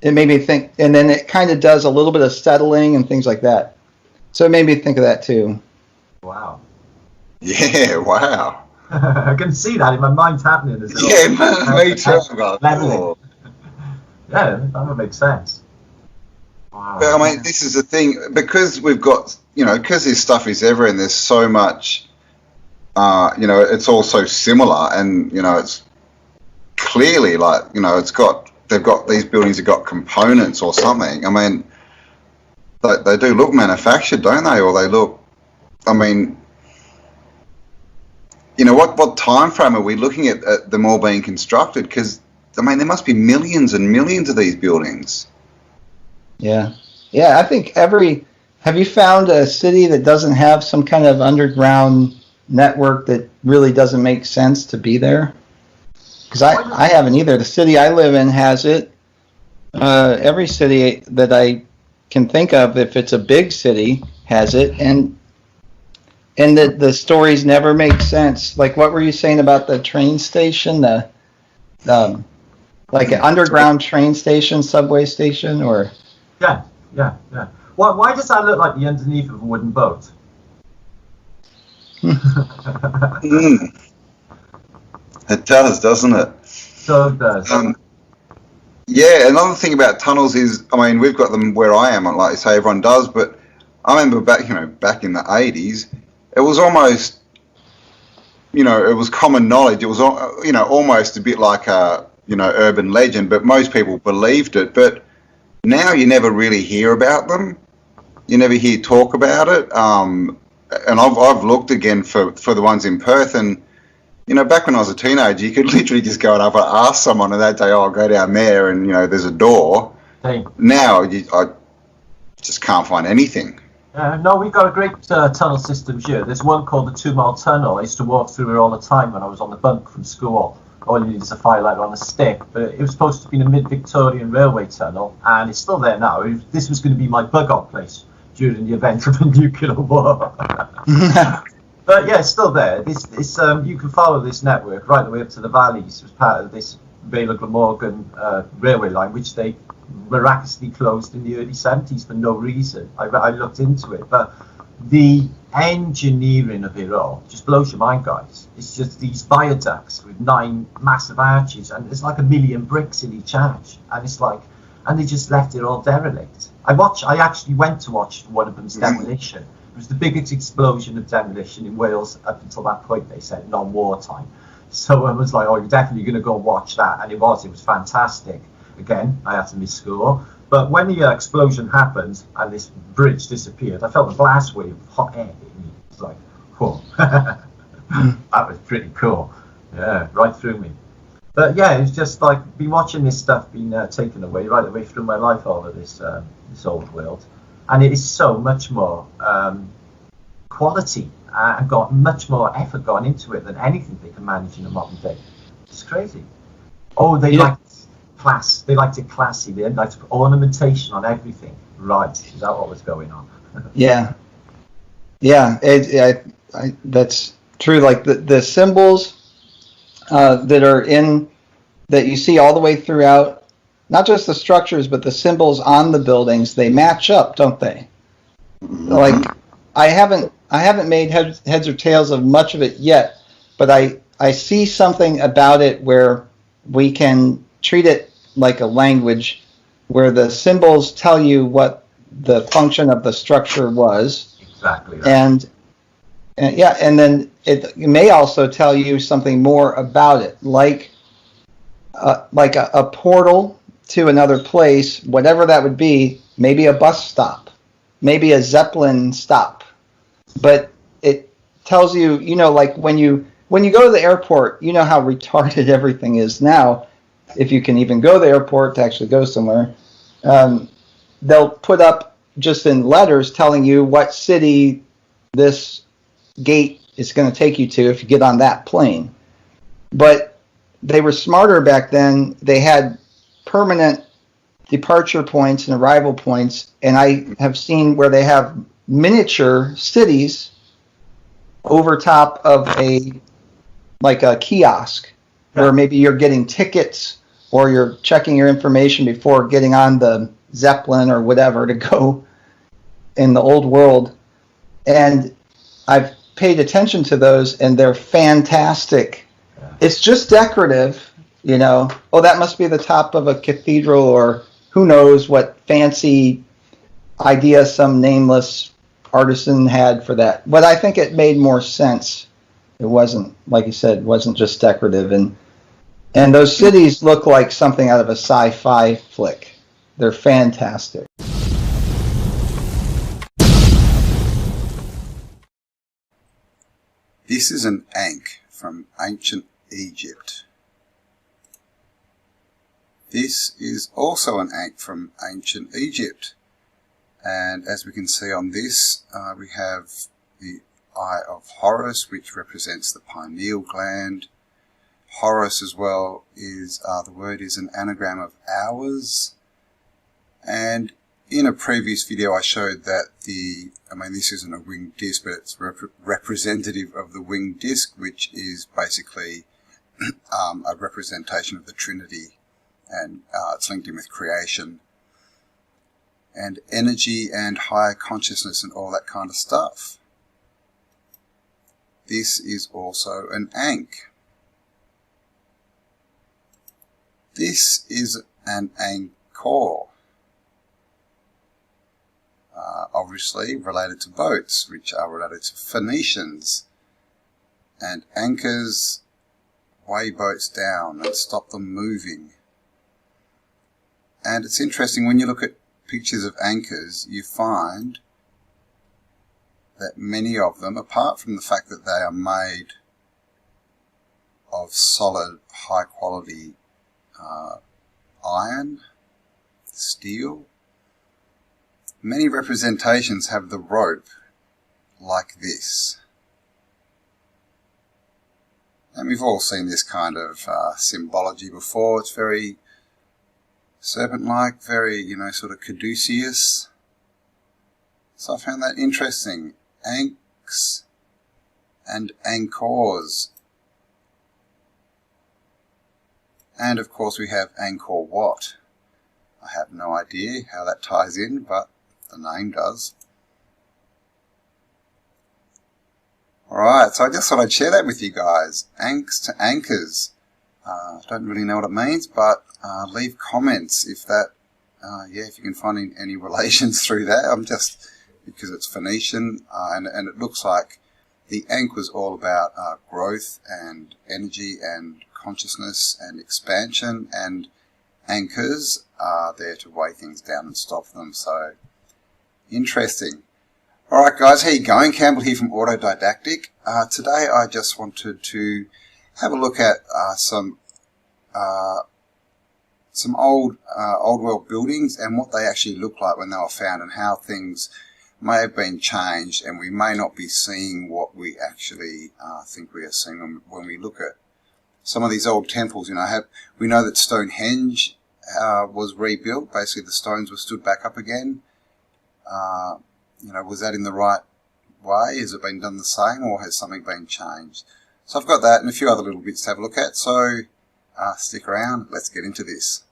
Speaker 2: it made me think, and then it kind of does a little bit of settling and things like that. So it made me think of that too.
Speaker 3: Wow.
Speaker 4: Yeah, wow.
Speaker 3: I can see that in my mind happening as well.
Speaker 4: Yeah, me too.
Speaker 3: Leveling. Yeah, that would make sense. Wow.
Speaker 4: But I mean, this is the thing, because we've got, you know, because this stuff is everywhere and there's so much, you know, it's all so similar, and, you know, it's clearly like, you know, they've got these buildings have got components or something. I mean, they do look manufactured, don't they? Or they look, I mean, you know, what time frame are we looking at them all being constructed? Because, I mean, there must be millions and millions of these buildings.
Speaker 2: Yeah. I think have you found a city that doesn't have some kind of underground network that really doesn't make sense to be there? Because I haven't either. The city I live in has it. Every city that I can think of, if it's a big city, has it. And the stories never make sense. Like, what were you saying about the train station? Like an underground train station, subway station, or?
Speaker 3: Yeah. Why does that look like the underneath of a wooden boat?
Speaker 4: It does, doesn't it?
Speaker 3: So it does.
Speaker 4: Yeah, another thing about tunnels is, I mean, we've got them where I am, like you say, everyone does, but I remember back in the 80s, it was almost, you know, it was common knowledge. It was, you know, almost a bit like a, you know, urban legend, but most people believed it. But now you never really hear about them. You never hear talk about it. And I've looked again for the ones in Perth, and, you know, back when I was a teenager, you could literally just go up and ask someone, and they'd say, "Oh, I'll go down there," and, you know, there's a door.
Speaker 3: Hey.
Speaker 4: Now I just can't find anything.
Speaker 3: No, we've got a great tunnel system here. There's one called the 2 Mile Tunnel. I used to walk through it all the time when I was on the bunk from school. All you need is a firelight on a stick. But it was supposed to be a mid-Victorian railway tunnel, and it's still there now. This was going to be my bug-out place during the event of a nuclear war. But yeah, it's still there. This you can follow this network right the way up to the valleys. It was part of this Vale-Glamorgan railway line, which they miraculously closed in the early 70s for no reason. I looked into it, but the engineering of it all just blows your mind, guys. It's just these viaducts with 9 massive arches, and there's like 1 million bricks in each arch, and it's like, and they just left it all derelict. I actually went to watch one of them's demolition. It was the biggest explosion of demolition in Wales up until that point, they said, non-wartime. So I was like, oh, you're definitely going to go watch that. And it was fantastic. Again, I had to miss school. But when the explosion happened and this bridge disappeared, I felt a blast wave of hot air hitting me. It was like, whoa. That was pretty cool. Yeah, right through me. But yeah, it's just like, been watching this stuff being taken away, right away through my life, all of this old world. And it is so much more quality and got much more effort gone into it than anything they can manage in the modern day. It's crazy. Oh, they liked class. They liked it classy. They liked to put ornamentation on everything. Right. Is that what was going on?
Speaker 2: Yeah. Yeah, that's true. Like the symbols that are in that you see all the way throughout, not just the structures, but the symbols on the buildings, they match up, don't they? Like I haven't made heads or tails of much of it yet, but I see something about it where we can treat it like a language, where the symbols tell you what the function of the structure was,
Speaker 3: Exactly. Right.
Speaker 2: and yeah, and then it may also tell you something more about it, like a portal to another place, whatever that would be, maybe a bus stop, maybe a Zeppelin stop. But it tells you, like when you go to the airport, you know how retarded everything is now. If you can even go to the airport to actually go somewhere, um, they'll put up just in letters telling you what city this gate is going to take you to if you get on that plane. But they were smarter back then. They had permanent departure points and arrival points, and I have seen where they have miniature cities over top of a kiosk, where maybe you're getting tickets or you're checking your information before getting on the Zeppelin or whatever to go in the old world. And I've paid attention to those, and they're fantastic. It's just decorative, Oh, that must be the top of a cathedral, or who knows what fancy idea some nameless artisan had for that. But I think it made more sense. It wasn't, like you said, it wasn't just decorative. And those cities look like something out of a sci-fi flick. They're fantastic.
Speaker 1: This is an ankh from ancient Egypt. This is also an ankh from ancient Egypt. And as we can see on this, we have the Eye of Horus, which represents the pineal gland. Horus as well is, the word is an anagram of hours. And in a previous video I showed that this isn't a winged disc, but it's representative of the winged disc, which is basically a representation of the Trinity, and it's linked in with creation and energy and higher consciousness and all that kind of stuff. This is also an ankh. This is an anchor. Obviously related to boats, which are related to Phoenicians. And anchors weigh boats down and stop them moving. And it's interesting, when you look at pictures of anchors, you find that many of them, apart from the fact that they are made of solid, high quality iron, steel, many representations have the rope like this. And we've all seen this kind of symbology before. It's very serpent-like, very, sort of caduceus. So I found that interesting. Ankhs and anchors. And of course we have Angkor Wat. I have no idea how that ties in, but the name does. Alright, so I just thought I'd share that with you guys. Ankhs to anchors. Don't really know what it means, but leave comments if that, if you can find any relations through that. I'm just, because it's Phoenician, and it looks like the ankh was all about growth and energy and consciousness and expansion, and anchors are there to weigh things down and stop them. So, interesting. Alright guys, how you going? Campbell here from Autodidactic. Today I just wanted to have a look at some old world buildings and what they actually look like when they were found, and how things may have been changed, and we may not be seeing what we actually think we are seeing when we look at some of these old temples. We know that Stonehenge was rebuilt. Basically the stones were stood back up again. Was that in the right way? Has it been done the same, or has something been changed? So I've got that and a few other little bits to have a look at, so stick around, let's get into this.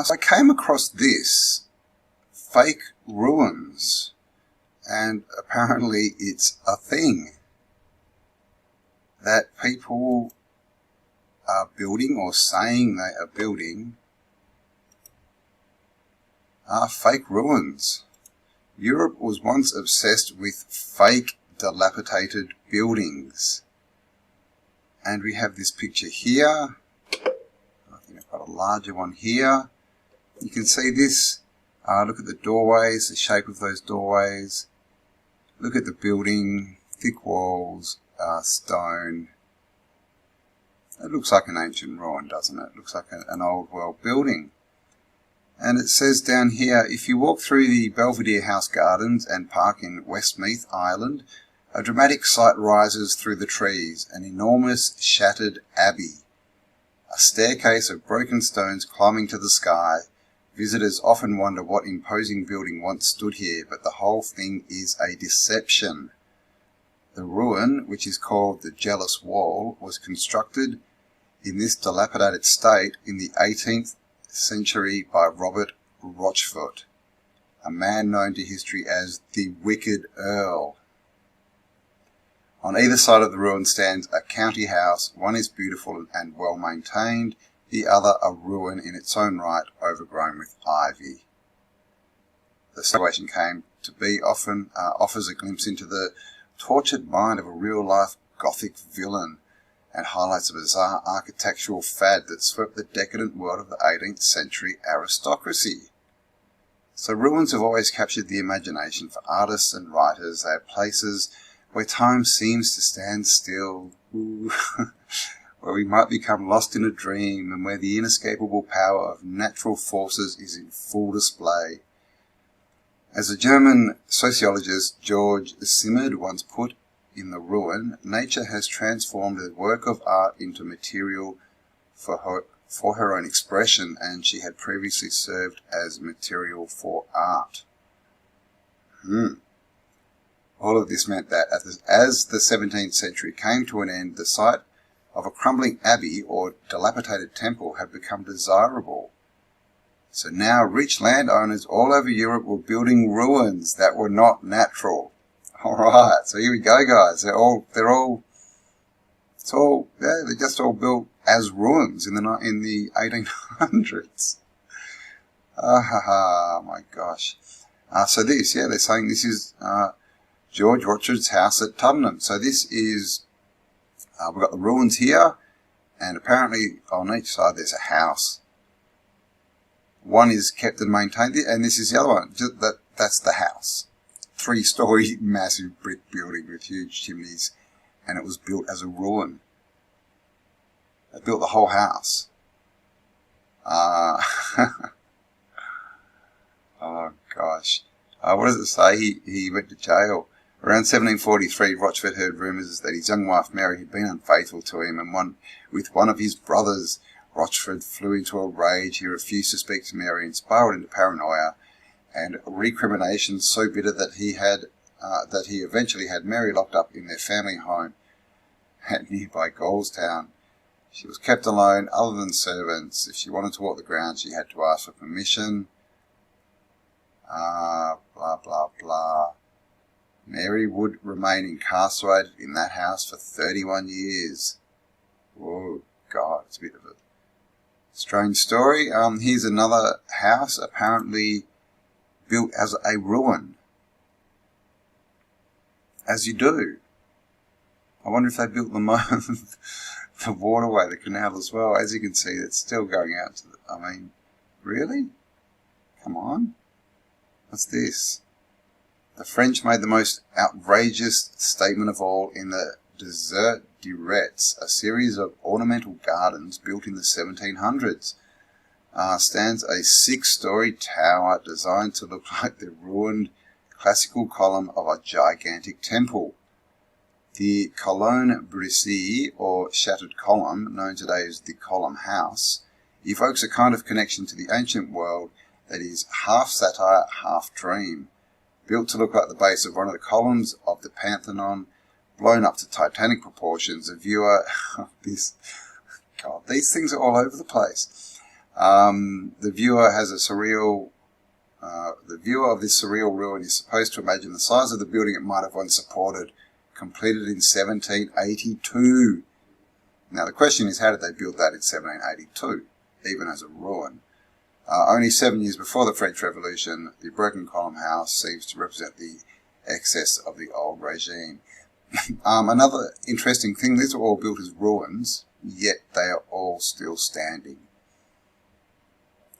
Speaker 1: So I came across this, fake ruins, and apparently it's a thing that people are building or saying they are building are fake ruins. Europe was once obsessed with fake, dilapidated buildings. And we have this picture here. I think I've got a larger one here. You can see this. Look at the doorways, the shape of those doorways. Look at the building, thick walls, stone. It looks like an ancient ruin, doesn't it? It looks like an old world building. And it says down here, if you walk through the Belvedere House Gardens and park in Westmeath, Ireland, a dramatic sight rises through the trees, an enormous shattered abbey. A staircase of broken stones climbing to the sky. Visitors often wonder what imposing building once stood here, but the whole thing is a deception. The ruin, which is called the Jealous Wall, was constructed in this dilapidated state in the 18th century by Robert Rochfort, a man known to history as the Wicked Earl. On either side of the ruin stands a county house. One is beautiful and well maintained, the other a ruin in its own right, overgrown with ivy. The situation came to be often offers a glimpse into the tortured mind of a real-life Gothic villain and highlights a bizarre architectural fad that swept the decadent world of the 18th century aristocracy. So ruins have always captured the imagination for artists and writers. They are places where time seems to stand still, where we might become lost in a dream, and where the inescapable power of natural forces is in full display. As the German sociologist George Simmerd once put in The Ruin, nature has transformed the work of art into material for her own expression, and she had previously served as material for art. All of this meant that as the 17th century came to an end, the sight of a crumbling abbey or dilapidated temple had become desirable. So now rich landowners all over Europe were building ruins that were not natural. Alright, so here we go, guys. They're just all built as ruins in the 1800s. My gosh. So this, they're saying this is George Rochford's house at Tuddenham. So this is, we've got the ruins here, and apparently on each side there's a house. One is kept and maintained, and this is the other one. That's the house. 3-story massive brick building with huge chimneys, and it was built as a ruin. They built the whole house. Oh gosh. What does it say? He went to jail. Around 1743, Rochford heard rumours that his young wife Mary had been unfaithful to him, and with one of his brothers. Rochford flew into a rage. He refused to speak to Mary and spiraled into paranoia and recrimination so bitter that he eventually had Mary locked up in their family home at nearby Gallstown. She was kept alone, other than servants. If she wanted to walk the grounds, she had to ask for permission. Blah, blah, blah. Mary would remain incarcerated in that house for 31 years. Whoa, God, it's a bit of a strange story. Here's another house, apparently built as a ruin. As you do. I wonder if they built the waterway, the canal as well. As you can see, it's still going out to really? Come on. What's this? The French made the most outrageous statement of all in the Desert de Retz, a series of ornamental gardens built in the 1700s. Stands a 6-story tower designed to look like the ruined classical column of a gigantic temple. The colonne brisée, or shattered column, known today as the column house, evokes a kind of connection to the ancient world that is half satire, half dream. Built to look like the base of one of the columns of the Parthenon, blown up to titanic proportions, the viewer... God, these things are all over the place. The viewer has a surreal... the viewer of this surreal ruin is supposed to imagine the size of the building it might have once supported, completed in 1782. Now the question is, how did they build that in 1782, even as a ruin? Only 7 years before the French Revolution, the broken column house seems to represent the excess of the old regime. Another interesting thing, these are all built as ruins, yet they are all still standing.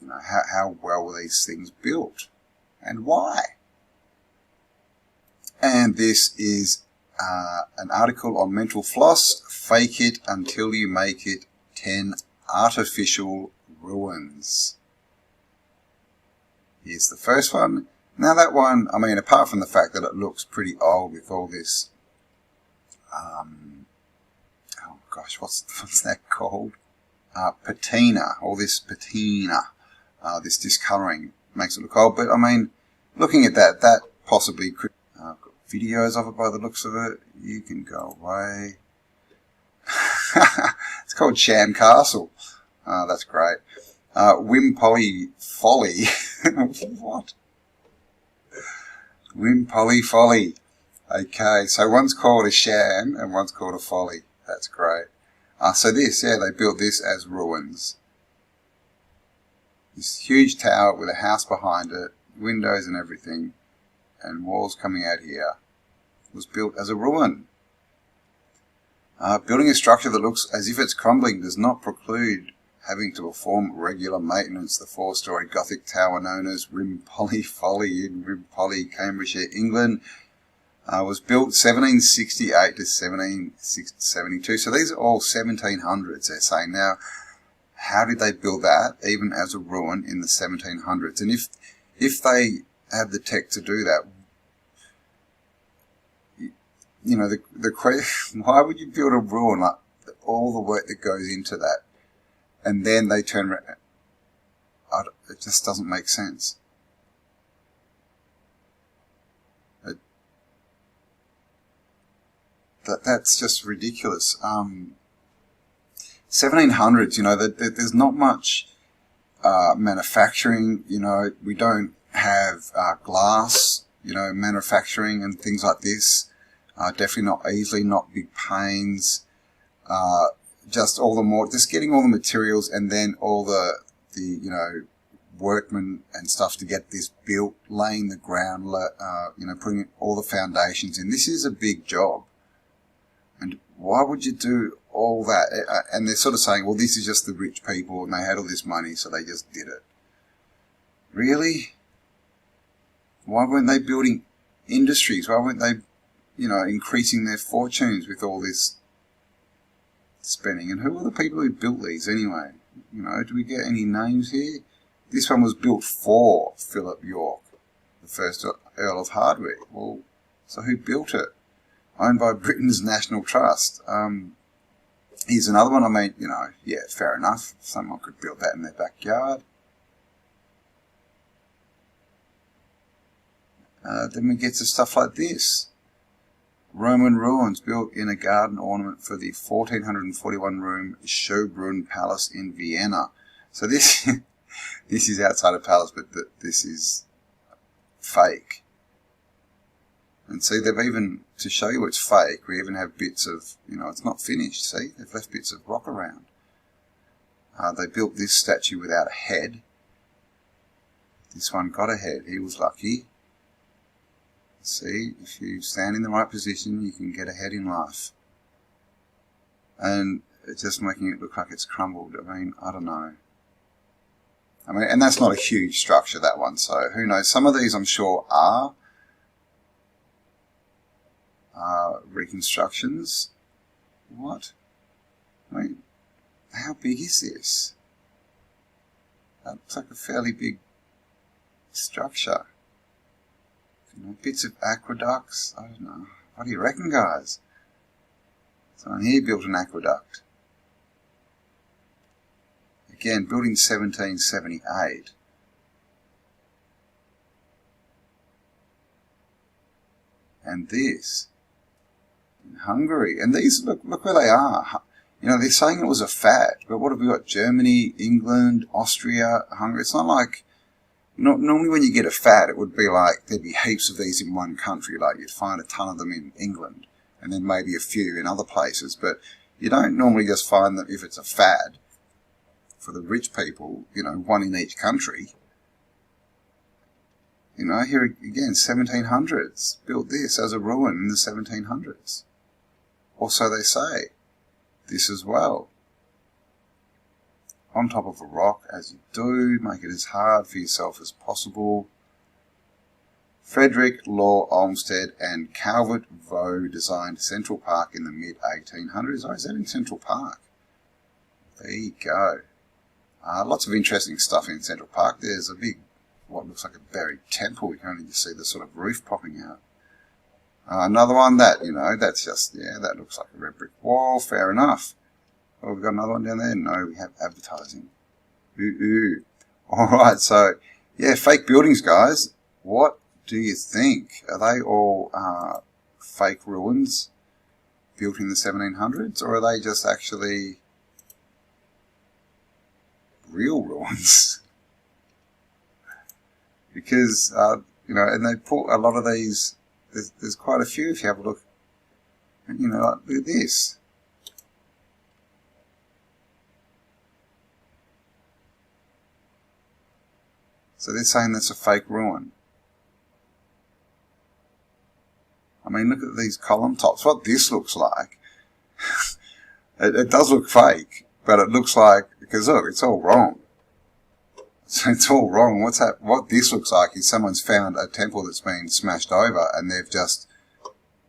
Speaker 1: You know, how well were these things built? And why? And this is an article on Mental Floss, Fake It Until You Make It, 10 Artificial Ruins. Here's the first one. Now that one, I mean, apart from the fact that it looks pretty old with all this, oh gosh, what's that called? Patina, all this patina, this discolouring makes it look old. But I mean, looking at that possibly could, videos of it by the looks of it, you can go away. It's called Sham Castle. That's great. Wimpole Folly. What? Wimpole Folly. Okay, so one's called a sham and one's called a folly. That's great. So this, yeah, they built this as ruins. This huge tower with a house behind it, windows and everything, and walls coming out here, was built as a ruin. Building a structure that looks as if it's crumbling does not preclude having to perform regular maintenance. The 4-storey Gothic tower known as Wimpole Folly in Wimpole, Cambridgeshire, England, was built 1768 to 1772. So these are all 1700s, they're saying. Now, how did they build that, even as a ruin in the 1700s? And if they have the tech to do that, you know, the question, why would you build a ruin, like all the work that goes into that, and then they turn around? It just doesn't make sense. That's just ridiculous. 1700s, you know, there's not much manufacturing. You know, we don't have glass, you know, manufacturing and things like this. Definitely not easily, not big pains. Just getting all the materials, and then all the you know, workmen and stuff to get this built, laying the ground, you know, putting all the foundations in. This is a big job. And why would you do all that? And they're sort of saying, well, this is just the rich people and they had all this money, so they just did it. Really? Why weren't they building industries? Why weren't they, you know, increasing their fortunes with all this spending? And who are the people who built these anyway? You know, do we get any names here? This one was built for Philip York, the first Earl of Hardwicke. Well, so who built it? Owned by Britain's National Trust. Here's another one. I mean, you know, yeah, fair enough. Someone could build that in their backyard. Then we get to stuff like this. Roman ruins built in a garden ornament for the 1441-room Schönbrunn Palace in Vienna. So this this is outside a palace, but this is fake. And see, they've even, to show you it's fake, we even have bits of, you know, it's not finished, see? They've left bits of rock around. They built this statue without a head. This one got a head. He was lucky. See, if you stand in the right position, you can get ahead in life. And it's just making it look like it's crumbled. I mean, I don't know. I mean, and that's not a huge structure, that one, so who knows? Some of these, I'm sure, are reconstructions. What? I mean, how big is this? That looks like a fairly big structure. You know, bits of aqueducts. I don't know. What do you reckon, guys? Someone here built an aqueduct. Again, built in 1778. And this in Hungary. And these, look where they are. You know, they're saying it was a fad, but what have we got? Germany, England, Austria, Hungary. It's not like, normally when you get a fad, it would be like there'd be heaps of these in one country. Like you'd find a ton of them in England and then maybe a few in other places. But you don't normally just find that if it's a fad for the rich people, you know, one in each country. You know, here again, 1700s, built this as a ruin in the 1700s. Or so they say. This as well. On top of a rock, as you do, make it as hard for yourself as possible. Frederick Law Olmsted and Calvert Vaux designed Central Park in the mid-1800s. Oh, is that in Central Park? There you go. Lots of interesting stuff in Central Park. There's a big, what looks like a buried temple. You can only just see the sort of roof popping out. Another one that, you know, that's just, yeah, that looks like a red brick wall. Fair enough. Oh, we've got another one down there? No, we have advertising. Ooh. Alright, so, yeah, fake buildings, guys. What do you think? Are they all fake ruins built in the 1700s? Or are they just actually real ruins? Because, you know, and they put a lot of these, there's quite a few if you have a look. And, you know, like, look at this. So they're saying that's a fake ruin. I mean, look at these column tops. What this looks like. It does look fake, but it looks like, because look, it's all wrong. So it's all wrong. What this looks like is someone's found a temple that's been smashed over and they've just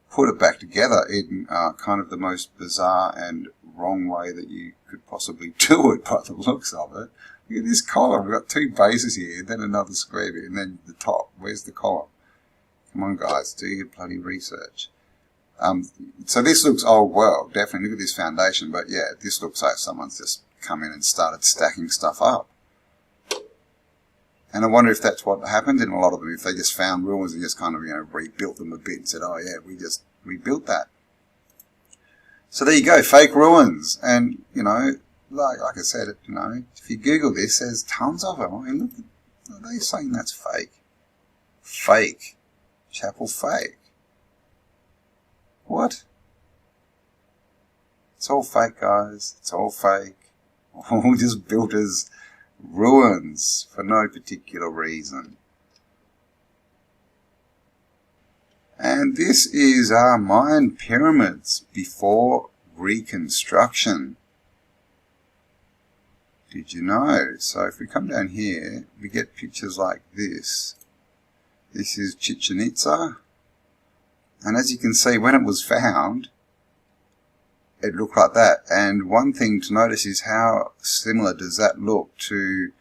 Speaker 1: put it back together in kind of the most bizarre and wrong way that you could possibly do it by the looks of it. Look at this column. We've got two bases here, then another square bit, and then the top. Where's the column? Come on, guys, do your bloody research. So this looks old world, definitely. Look at this foundation, but yeah, this looks like someone's just come in and started stacking stuff up. And I wonder if that's what happened in a lot of them, if they just found ruins and just kind of, you know, rebuilt them a bit and said, oh yeah, we just rebuilt that. So there you go, fake ruins. And, you know, like I said, you know, if you Google this, there's tons of them. I mean, look, are they saying that's fake? Fake. Chapel fake. What? It's all fake, guys. It's all fake. All just built as ruins for no particular reason. And this is our Mayan pyramids before reconstruction. Did you know? So if we come down here, we get pictures like this. This is Chichen Itza. And as you can see, when it was found, it looked like that. And one thing to notice is how similar does that look to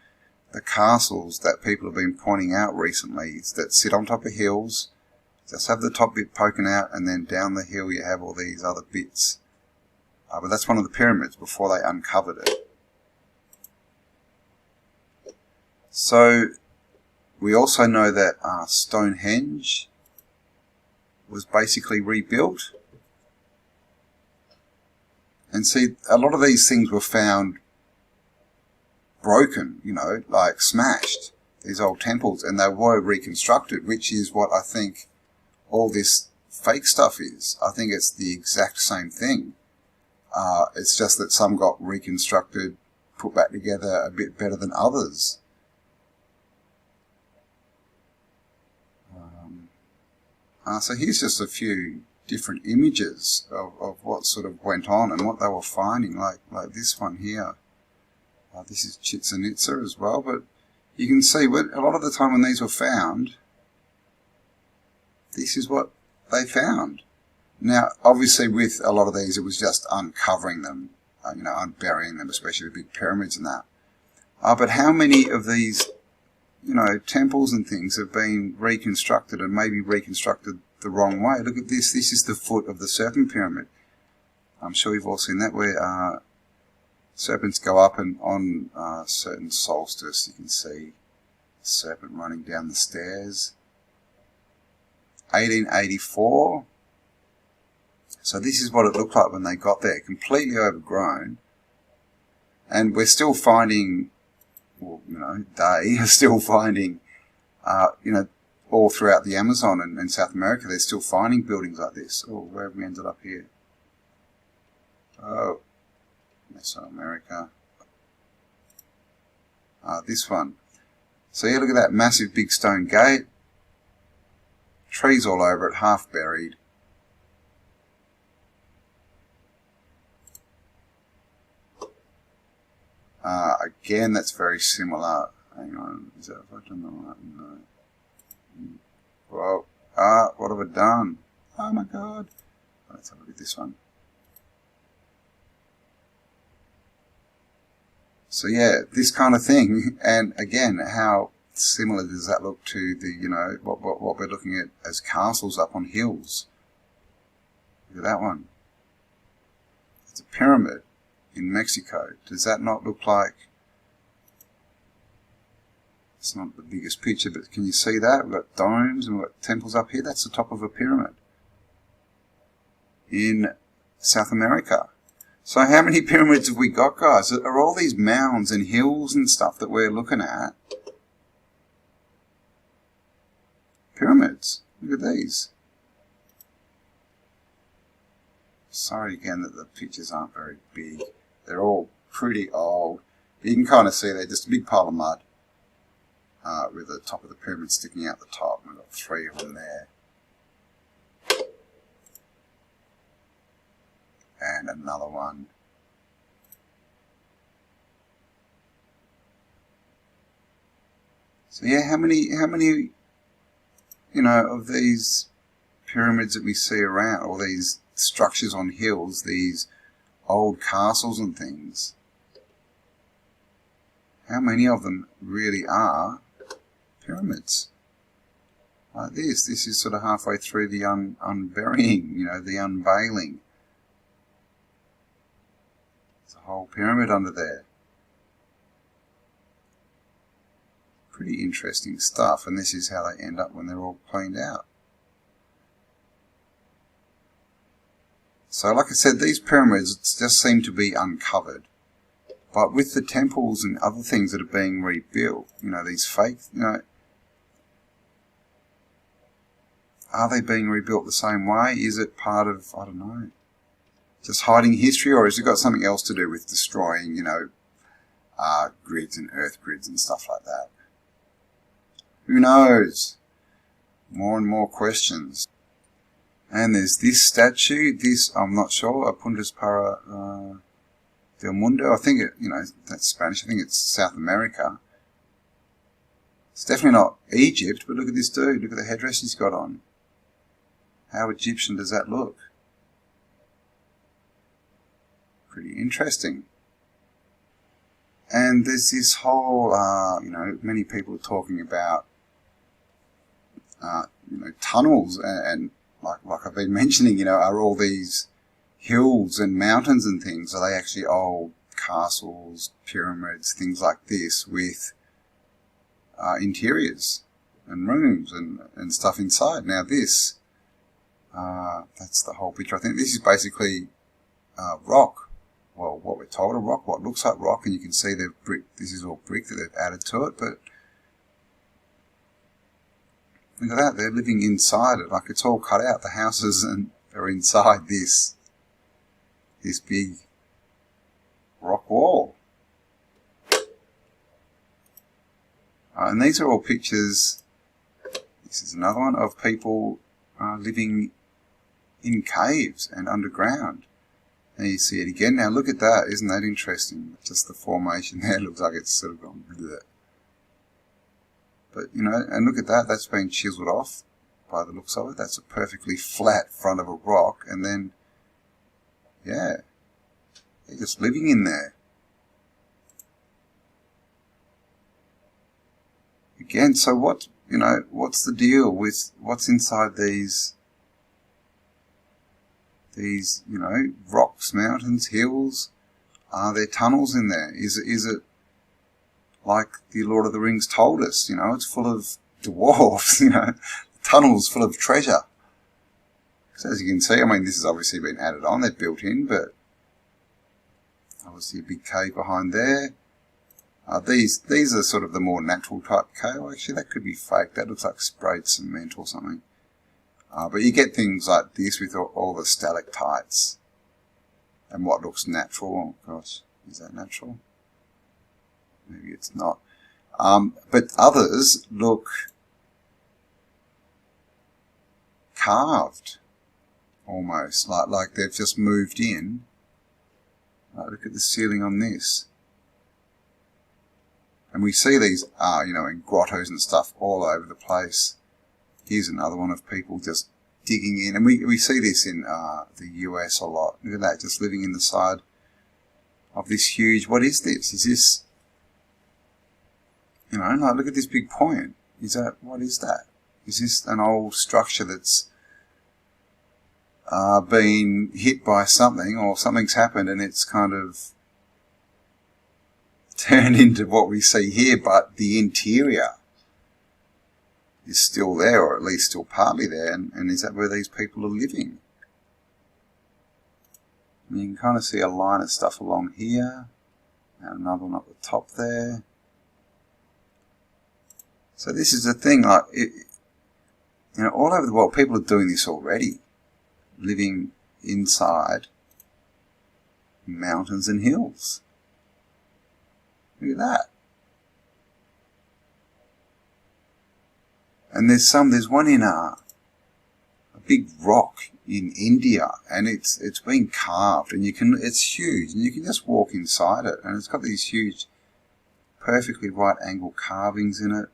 Speaker 1: the castles that people have been pointing out recently that sit on top of hills, just have the top bit poking out, and then down the hill you have all these other bits. But that's one of the pyramids before they uncovered it. So we also know that Stonehenge was basically rebuilt. And see, a lot of these things were found broken, you know, like smashed, these old temples, and they were reconstructed, which is what I think all this fake stuff is. I think it's the exact same thing. It's just that some got reconstructed, put back together a bit better than others. So here's just a few different images of what sort of went on and what they were finding, like this one here. This is Chichen Itza as well, but you can see a lot of the time when these were found, this is what they found. Now, obviously with a lot of these, it was just uncovering them, you know, unburying them, especially the big pyramids and that. But how many of these you know, temples and things have been reconstructed, and maybe reconstructed the wrong way. Look at this. This is the foot of the serpent pyramid. I'm sure you've all seen that, where serpents go up, and on certain solstice you can see a serpent running down the stairs. 1884. So this is what it looked like when they got there, completely overgrown. And we're still finding, well, you know, they are still finding, you know, all throughout the Amazon and South America, they're still finding buildings like this. Oh, where have we ended up here? Oh, Mesoamerica. This one. So yeah, look at that massive big stone gate. Trees all over it, half buried. Again, that's very similar. Hang on, is that if I've done the right? No. Whoa. What have I done? Oh my god. Let's have a look at this one. So yeah, this kind of thing, and again, how similar does that look to the, you know, what we're looking at as castles up on hills? Look at that one. It's a pyramid in Mexico. Does that not look like... It's not the biggest picture, but can you see that? We've got domes and we've got temples up here. That's the top of a pyramid in South America. So how many pyramids have we got, guys? Are all these mounds and hills and stuff that we're looking at pyramids? Look at these. Sorry again that the pictures aren't very big. They're all pretty old. You can kind of see they're just a big pile of mud with the top of the pyramid sticking out the top. We've got 3 of them there. And another one. So yeah, how many, you know, of these pyramids that we see around, or these structures on hills, these old castles and things, how many of them really are pyramids? Like this. This is sort of halfway through the unburying, you know, the unveiling. There's a whole pyramid under there. Pretty interesting stuff, and this is how they end up when they're all cleaned out. So like I said, these pyramids just seem to be uncovered. But with the temples and other things that are being rebuilt, you know, these fake, you know, are they being rebuilt the same way? Is it part of, I don't know, just hiding history, or has it got something else to do with destroying, you know, grids and earth grids and stuff like that? Who knows? More and more questions. And there's this statue, this, I'm not sure, Apuntes para del Mundo. I think it, you know, that's Spanish. I think it's South America. It's definitely not Egypt, but look at this dude. Look at the headdress he's got on. How Egyptian does that look? Pretty interesting. And there's this whole, you know, many people are talking about, you know, tunnels and like I've been mentioning, you know, are all these hills and mountains and things, are they actually old castles, pyramids, things like this with interiors and rooms and stuff inside? Now this, that's the whole picture. I think this is basically rock. Well, what we're told, a rock, what looks like rock, and you can see they've brick. This is all brick that they've added to it, but look at that, they're living inside it, like it's all cut out, the houses, and they're inside this big rock wall. And these are all pictures, this is another one, of people living in caves and underground. There you see it again. Now look at that, isn't that interesting? Just the formation there looks like it's sort of gone bleh. But, you know, and look at that, that's been chiseled off by the looks of it. That's a perfectly flat front of a rock, and then, yeah, they're just living in there. again, so what, you know, what's the deal with what's inside these, you know, rocks, mountains, hills? Are there tunnels in there? Is it like the Lord of the Rings told us, you know, it's full of dwarves, you know, tunnels full of treasure. So as you can see, I mean, this has obviously been added on, they're built in, but obviously a big cave behind there. These are sort of the more natural type cave. Actually, that could be fake. That looks like sprayed cement or something. But you get things like this with all the stalactites and what looks natural. Oh gosh, is that natural? Maybe it's not. But others look carved, almost like they've just moved in. Look at the ceiling on this. And we see these, you know, in grottos and stuff all over the place. Here's another one of people just digging in. And we see this in the US a lot. Look at that, just living in the side of this huge, what is this? Is this, you know, like, look at this big point. What is that? Is this an old structure that's been hit by something, or something's happened and it's kind of turned into what we see here, but the interior is still there, or at least still partly there, and is that where these people are living? And you can kind of see a line of stuff along here, and another one up the top there. So this is the thing, like, you know, all over the world, people are doing this already, living inside mountains and hills. Look at that. And there's one in a big rock in India, and it's been carved, and it's huge, and you can just walk inside it, and it's got these huge, perfectly right angle carvings in it.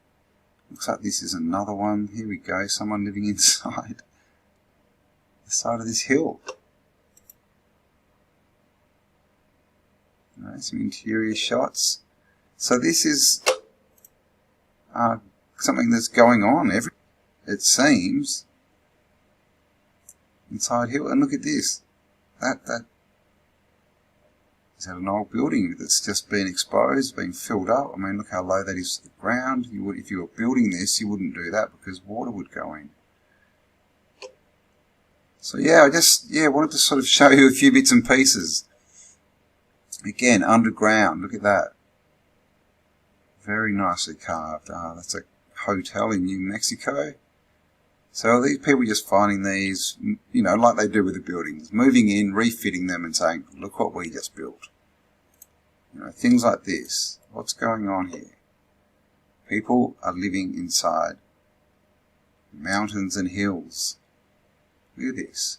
Speaker 1: Looks like this is another one. Here we go, someone living inside the side of this hill. You know, some interior shots. So this is something that's going on it seems, inside here. And look at this. That is that an old building that's just been exposed, been filled up. I mean, look how low that is to the ground. If you were building this, you wouldn't do that because water would go in. So yeah, I just wanted to sort of show you a few bits and pieces. Again, underground. Look at that. Very nicely carved. That's a hotel in New Mexico. So these people just finding these, you know, like they do with the buildings, moving in, refitting them and saying, look what we just built. You know, things like this. What's going on here? People are living inside mountains and hills. Look at this.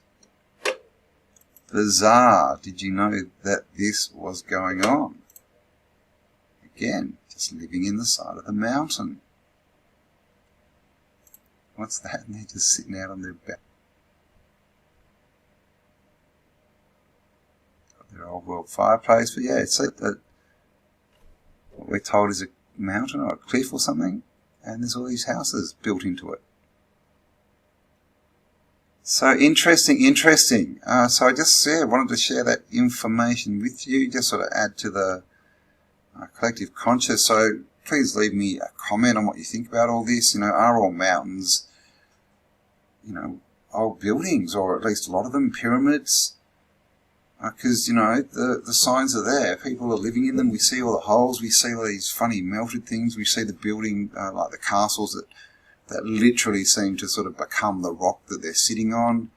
Speaker 1: Bizarre. Did you know that this was going on? Again, just living in the side of the mountain. What's that? And they're just sitting out on their back. Got their old world fireplace. But yeah, it's like that. What we're told is a mountain or a cliff or something. And there's all these houses built into it. So interesting. So I just wanted to share that information with you, just sort of add to the collective conscious. So please leave me a comment on what you think about all this. You know, are all mountains, you know, old buildings, or at least a lot of them pyramids? Because, you know, the signs are there. People are living in them. We see all the holes. We see all these funny melted things. We see the building, like the castles that literally seem to sort of become the rock that they're sitting on.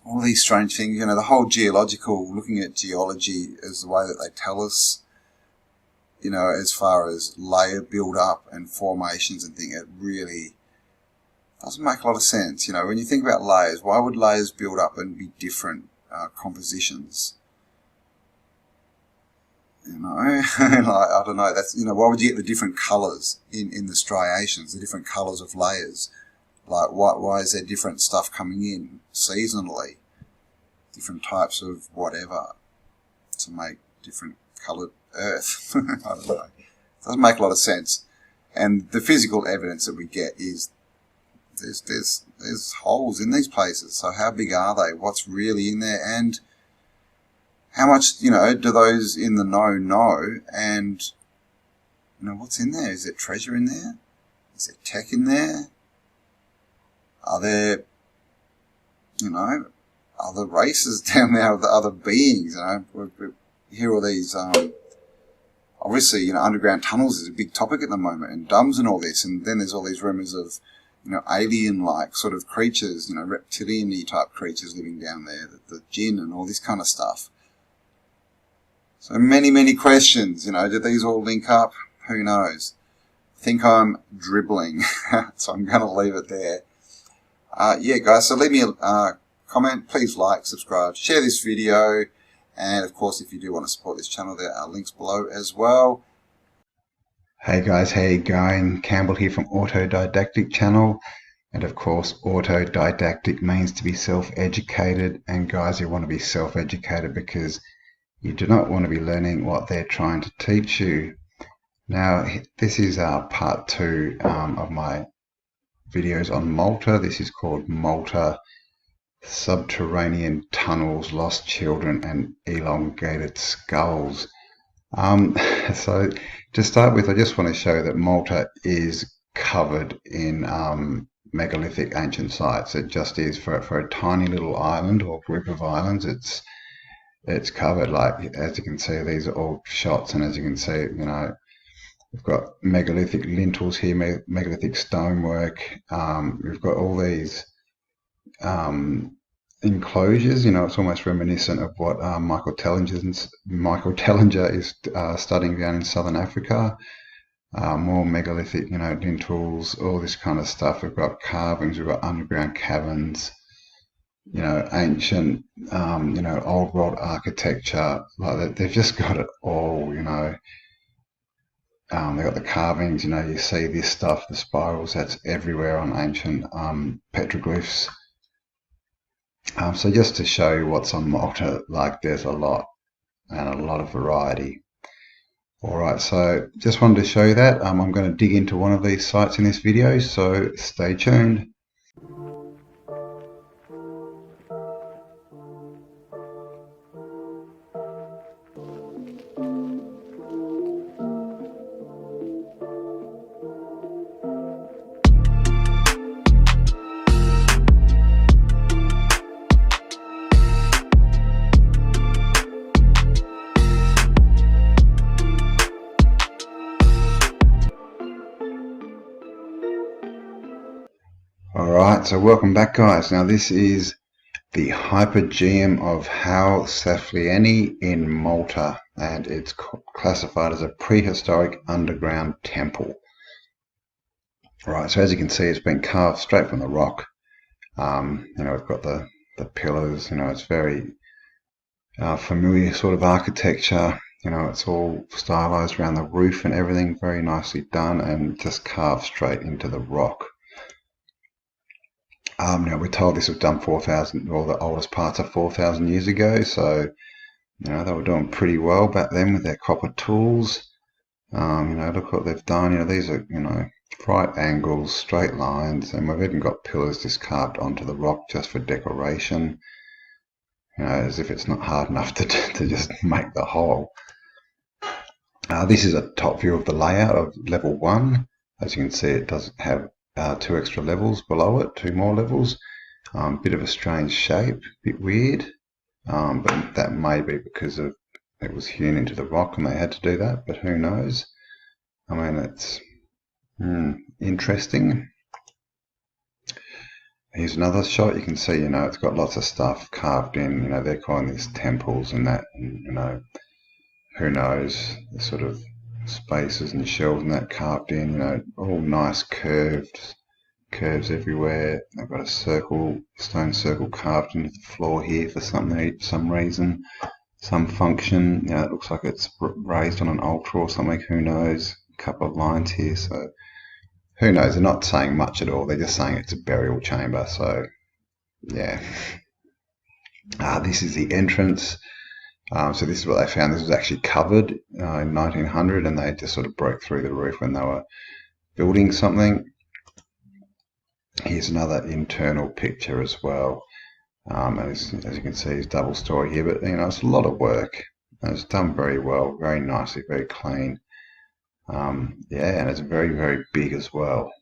Speaker 1: All these strange things, you know, the whole geological, looking at geology as the way that they tell us, you know, as far as layer build-up and formations and things, it really doesn't make a lot of sense. You know, when you think about layers, why would layers build up and be different compositions? You know, like, I don't know, that's, you know, why would you get the different colours in the striations, the different colours of layers? Like, why is there different stuff coming in seasonally? Different types of whatever to make different coloured earth. I don't know. It doesn't make a lot of sense. And the physical evidence that we get is there's holes in these places. So how big are they? What's really in there? And how much, do those in the know? And, what's in there? Is there treasure in there? Is there tech in there? Are there, other races down there, other beings? We hear all these, obviously, underground tunnels is a big topic at the moment, and dumbs and all this. And then there's all these rumours of, alien-like sort of creatures, reptilian-y type creatures living down there, the jinn and all this kind of stuff. So many, many questions, do these all link up? Who knows? I think I'm dribbling, so I'm going to leave it there. Yeah, guys, so leave me a comment. Please like, subscribe, share this video. And, of course, if you do want to support this channel, there are links below as well. Hey, guys, how you going? Campbell here from Autodidactic channel. And, of course, autodidactic means to be self-educated. And, guys, you want to be self-educated because you do not want to be learning what they're trying to teach you. Now, this is part 2 of my videos on Malta. This is called Malta Subterranean Tunnels, Lost Children and Elongated Skulls. So to start with, I just want to show that Malta is covered in megalithic ancient sites. It just is for a tiny little island or group of islands. It's covered, like, as you can see, these are all shots, and as you can see, we've got megalithic lintels here, megalithic stonework. We've got all these enclosures. It's almost reminiscent of what Michael Tellinger is studying down in southern Africa. More megalithic, lintels, all this kind of stuff. We've got carvings, we've got underground caverns, ancient, old world architecture. Like they've just got it all, They've got the carvings, you see this stuff, the spirals, that's everywhere on ancient petroglyphs. So just to show you what's on Malta, like there's a lot and a lot of variety. Alright, so just wanted to show you that. I'm going to dig into one of these sites in this video, so stay tuned. Alright, so welcome back, guys. Now this is the Hypogeum of Hoşap in Malta, and it's classified as a prehistoric underground temple. Right, so as you can see, it's been carved straight from the rock. We've got the pillars, it's very familiar sort of architecture. It's all stylized around the roof and everything, very nicely done, and just carved straight into the rock. Now we're told this was done 4,000, or the oldest parts are 4,000 years ago, so they were doing pretty well back then with their copper tools. Look what they've done. These are right angles, straight lines, and we've even got pillars just carved onto the rock just for decoration. As if it's not hard enough to just make the hole. This is a top view of the layout of level 1. As you can see, it does have 2 extra levels below it, 2 more levels. Bit of a strange shape, bit weird, but that may be because it was hewn into the rock and they had to do that, but who knows. I mean, it's interesting. Here's another shot. You can see, it's got lots of stuff carved in. They're calling these temples and that, and, who knows, the sort of spaces and shelves and that carved in, all nice curves everywhere. They've got a stone circle carved into the floor here for some reason, some function. It looks like it's raised on an altar or something, who knows. A couple of lines here, so who knows. They're not saying much at all, they're just saying it's a burial chamber, so yeah. This is the entrance. So this is what they found. This was actually covered in 1900, and they just sort of broke through the roof when they were building something. Here's another internal picture as well. As you can see, it's double story here, but you know, it's a lot of work. It's done very well, very nicely, very clean. Yeah, and it's very, very big as well.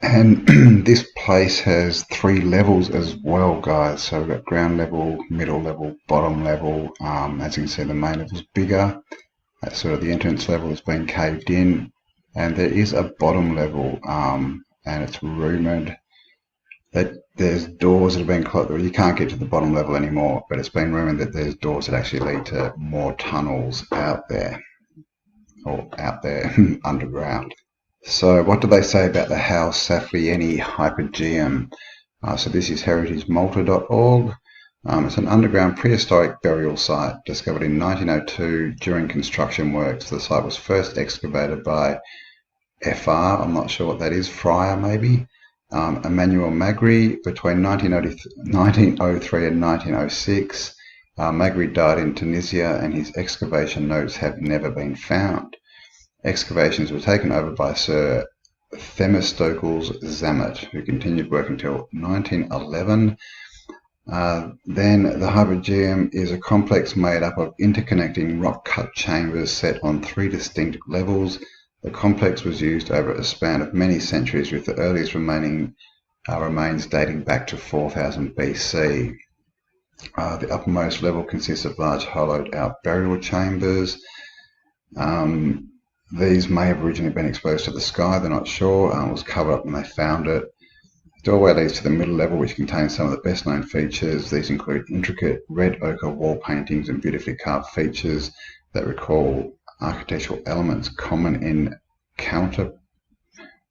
Speaker 1: And this place has 3 levels as well, guys. So we've got ground level, middle level, bottom level. As you can see, the main level is bigger. That's sort of the entrance level has been caved in, and there is a bottom level, and it's rumoured that there's doors that have been closed. You can't get to the bottom level anymore, but it's been rumoured that there's doors that actually lead to more tunnels out there, or out there underground. So what do they say about the Hoşap Hypogeum? So this is heritagemalta.org. It's an underground prehistoric burial site discovered in 1902 during construction works. The site was first excavated by FR, I'm not sure what that is, Friar maybe, Emmanuel Magri between 1903 and 1906. Magri died in Tunisia and his excavation notes have never been found. Excavations were taken over by Sir Themistocles Zammit, who continued work until 1911. Then the Hypogeum is a complex made up of interconnecting rock-cut chambers set on 3 distinct levels. The complex was used over a span of many centuries, with the earliest remains dating back to 4000 BC. The uppermost level consists of large hollowed-out burial chambers. These may have originally been exposed to the sky, they're not sure. It was covered up when they found it. The doorway leads to the middle level, which contains some of the best known features. These include intricate red ochre wall paintings and beautifully carved features that recall architectural elements common in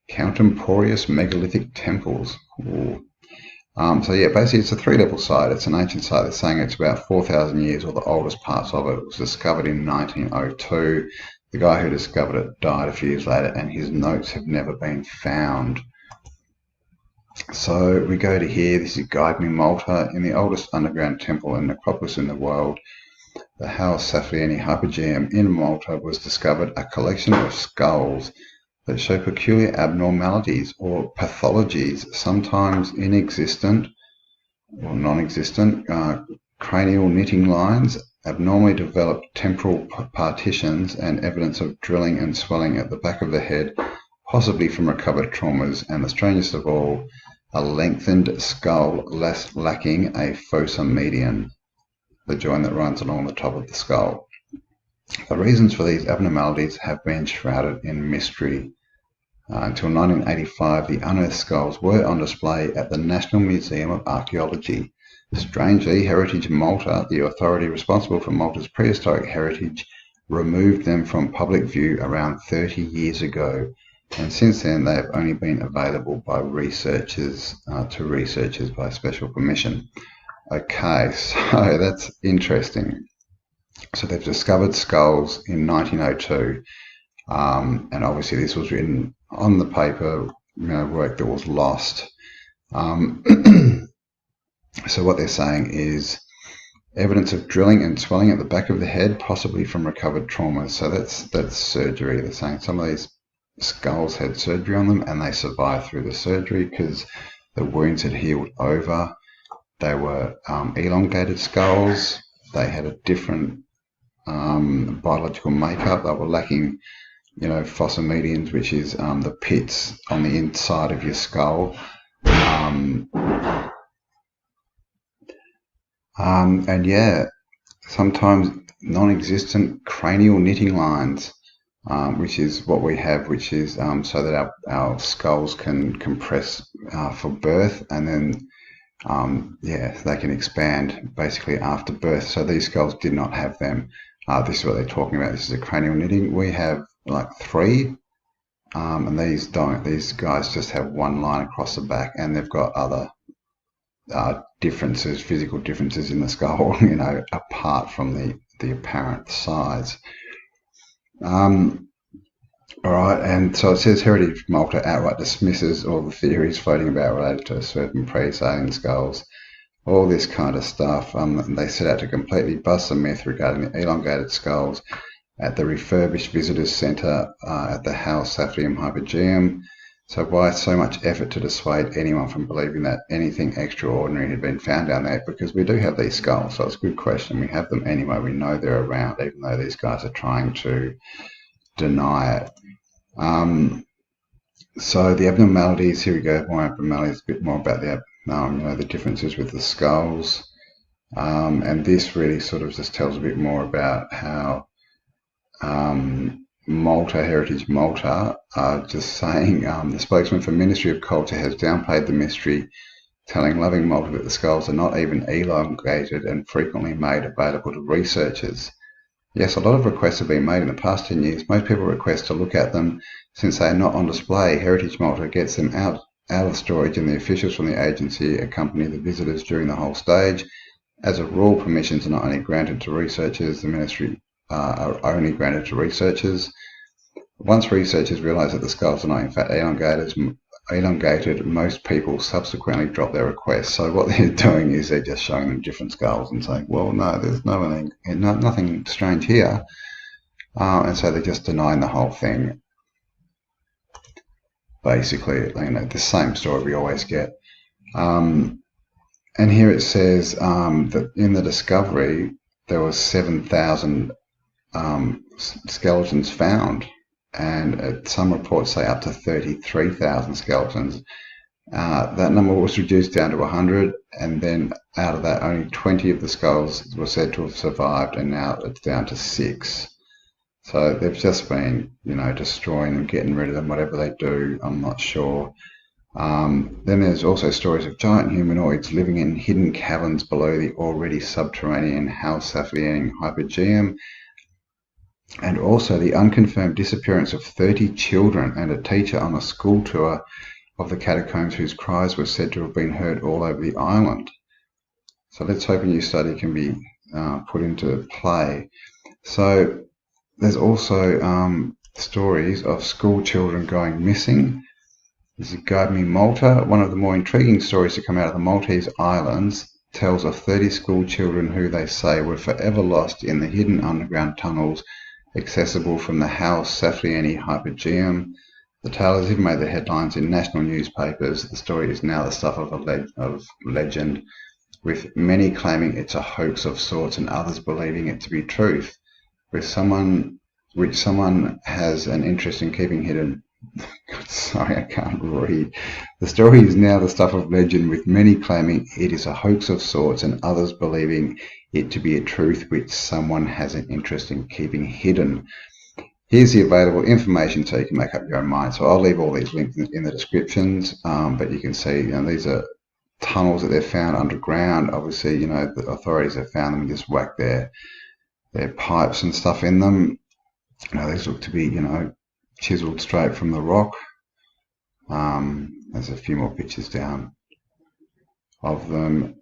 Speaker 1: contemporaneous megalithic temples. So yeah, basically it's a 3-level site. It's an ancient site that's saying it's about 4,000 years, or the oldest parts of it was discovered in 1902. The guy who discovered it died a few years later, and his notes have never been found. So we go to here. This is Guide Me Malta. In the oldest underground temple and necropolis in the world, the Hoşap Hypogeum in Malta, was discovered a collection of skulls that show peculiar abnormalities or pathologies, sometimes inexistent or non-existent, cranial knitting lines, abnormally developed temporal partitions, and evidence of drilling and swelling at the back of the head, possibly from recovered traumas, and the strangest of all, a lengthened skull lacking a fossa median, the joint that runs along the top of the skull. The reasons for these abnormalities have been shrouded in mystery. Until 1985, the unearthed skulls were on display at the National Museum of Archaeology. Strangely, Heritage Malta, the authority responsible for Malta's prehistoric heritage, removed them from public view around 30 years ago, and since then they have only been available by researchers to researchers by special permission. Okay, so that's interesting. So they've discovered skulls in 1902, and obviously this was written on the paper, work that was lost. So what they're saying is evidence of drilling and swelling at the back of the head, possibly from recovered trauma. So that's surgery. They're saying some of these skulls had surgery on them and they survived through the surgery because the wounds had healed over. They were elongated skulls. They had a different biological makeup. They were lacking, fossa medians, which is the pits on the inside of your skull. And yeah, sometimes non-existent cranial knitting lines, which is what we have, which is so that our skulls can compress for birth, and then they can expand basically after birth. So these skulls did not have them. This is what they're talking about. This is a cranial knitting. We have like 3, and these don't. These guys just have 1 line across the back, and they've got other differences, physical differences in the skull, apart from the apparent size. All right, and so it says Heritage Malta outright dismisses all the theories floating about related to certain pre-alien skulls, all this kind of stuff. They set out to completely bust the myth regarding the elongated skulls at the refurbished visitors centre at the Hoşap Hypogeum. So why so much effort to dissuade anyone from believing that anything extraordinary had been found down there? Because we do have these skulls, so it's a good question. We have them anyway. We know they're around, even though these guys are trying to deny it. So the abnormalities, here we go, more abnormalities, a bit more about the the differences with the skulls. And this really sort of just tells a bit more about how Malta, Heritage Malta, are just saying the spokesman for Ministry of Culture has downplayed the mystery, telling Loving Malta that the skulls are not even elongated and frequently made available to researchers. Yes, a lot of requests have been made in the past 10 years. Most people request to look at them since they are not on display. Heritage Malta gets them out of storage, and the officials from the agency accompany the visitors during the whole stage. As a rule, permissions are not only granted to researchers, the ministry are only granted to researchers. Once researchers realise that the skulls are not in fact elongated, most people subsequently drop their requests. So what they're doing is they're just showing them different skulls and saying, well, no, there's nothing strange here. And so they're just denying the whole thing. Basically, the same story we always get. And here it says that in the discovery, there was 7,000 skeletons found, and some reports say up to 33,000 skeletons. That number was reduced down to 100, and then out of that, only 20 of the skulls were said to have survived, and now it's down to 6. So they've just been, destroying them, getting rid of them, whatever they do, I'm not sure. Then there's also stories of giant humanoids living in hidden caverns below the already subterranean Hoşap Hypogeum, and also the unconfirmed disappearance of 30 children and a teacher on a school tour of the catacombs whose cries were said to have been heard all over the island. So let's hope a new study can be put into play. So there's also stories of school children going missing. This is Guide Me Malta. One of the more intriguing stories to come out of the Maltese Islands tells of 30 school children who they say were forever lost in the hidden underground tunnels accessible from the Hoşap Hypogeum. The tale has even made the headlines in national newspapers. The story is now the stuff of legend, with many claiming it's a hoax of sorts and others believing it to be truth. Which someone has an interest in keeping hidden. Sorry, I can't read. The story is now the stuff of legend, with many claiming it is a hoax of sorts and others believing it to be a truth which someone has an interest in keeping hidden. Here's the available information so you can make up your own mind. So I'll leave all these links in the descriptions, but you can see these are tunnels that they've found underground. Obviously, the authorities have found them and just whacked their pipes and stuff in them. These look to be, chiseled straight from the rock. There's a few more pictures down of them.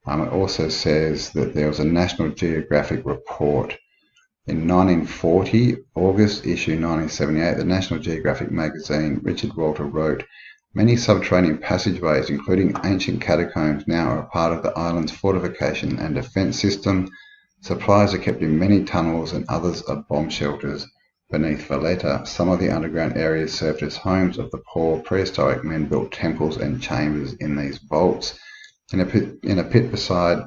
Speaker 1: It also says that there was a National Geographic report in 1940, August issue 1978. The National Geographic magazine, Richard Walter wrote, "Many subterranean passageways, including ancient catacombs, now are a part of the island's fortification and defence system. Supplies are kept in many tunnels and others are bomb shelters beneath Valletta. Some of the underground areas served as homes of the poor. Prehistoric men built temples and chambers in these vaults. In a pit beside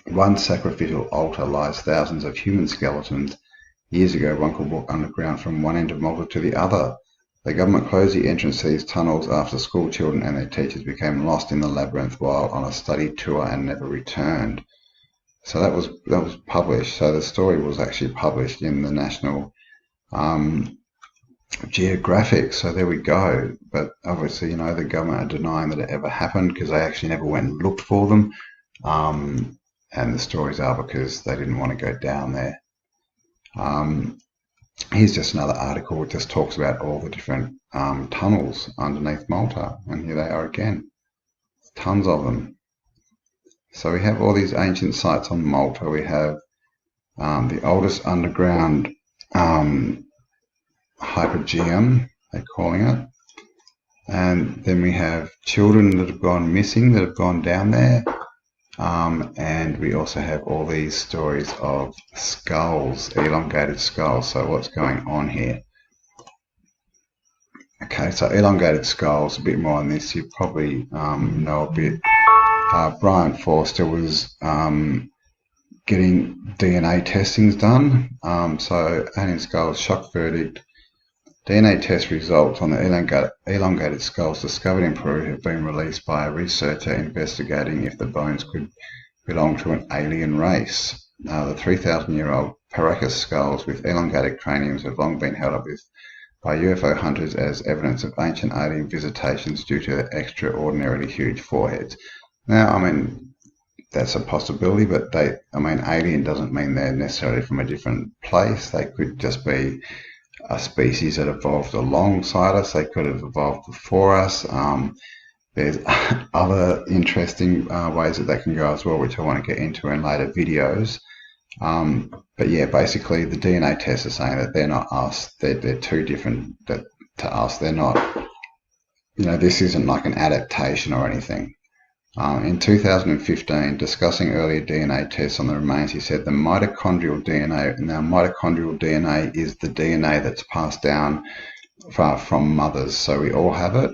Speaker 1: one sacrificial altar lies thousands of human skeletons. Years ago, one could walk underground from one end of Malta to the other. The government closed the entrance to these tunnels after school children and their teachers became lost in the labyrinth while on a study tour and never returned." So that was published. So the story was actually published in the National Geographic. So there we go. But obviously, the government are denying that it ever happened because they actually never went and looked for them. And the stories are because they didn't want to go down there. Here's just another article which just talks about all the different tunnels underneath Malta. And here they are again. Tons of them. So we have all these ancient sites on Malta. We have the oldest underground hypogeum, they're calling it. And then we have children that have gone missing, that have gone down there. And we also have all these stories of skulls, elongated skulls. So what's going on here? Okay, so elongated skulls, a bit more on this. You probably know a bit. Brian Forster was getting DNA testings done. So alien skulls, shock verdict. DNA test results on the elongated skulls discovered in Peru have been released by a researcher investigating if the bones could belong to an alien race. The 3,000-year-old Paracas skulls with elongated craniums have long been held up by UFO hunters as evidence of ancient alien visitations due to their extraordinarily huge foreheads. Now, I mean, that's a possibility, but alien doesn't mean they're necessarily from a different place. They could just be a species that evolved alongside us. They could have evolved before us. There's other interesting ways that they can go as well, which I want to get into in later videos. But yeah, basically the DNA tests are saying that they're not us. They're too different to us. They're not, this isn't like an adaptation or anything. In 2015, discussing earlier DNA tests on the remains, he said the mitochondrial DNA, now mitochondrial DNA is the DNA that's passed down from mothers, so we all have it.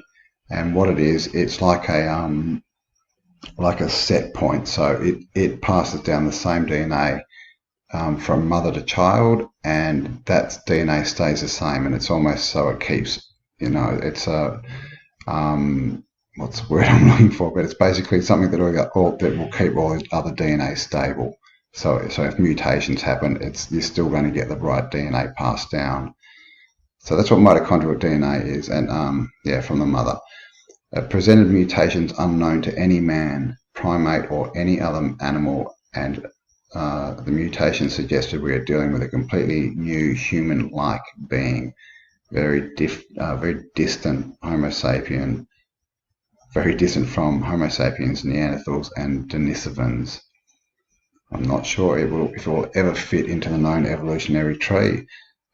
Speaker 1: And what it is, it's like a set point, so it passes down the same DNA from mother to child, and that DNA stays the same, and it's almost so it keeps, it's a what's the word I'm looking for? But it's basically something that will keep all the other DNA stable. So if mutations happen, you're still going to get the right DNA passed down. So that's what mitochondrial DNA is, and from the mother. Presented mutations unknown to any man, primate, or any other animal, and the mutation suggested we are dealing with a completely new human-like being, very distant Homo sapien. Very distant from Homo sapiens, Neanderthals, and Denisovans. I'm not sure if it will ever fit into the known evolutionary tree,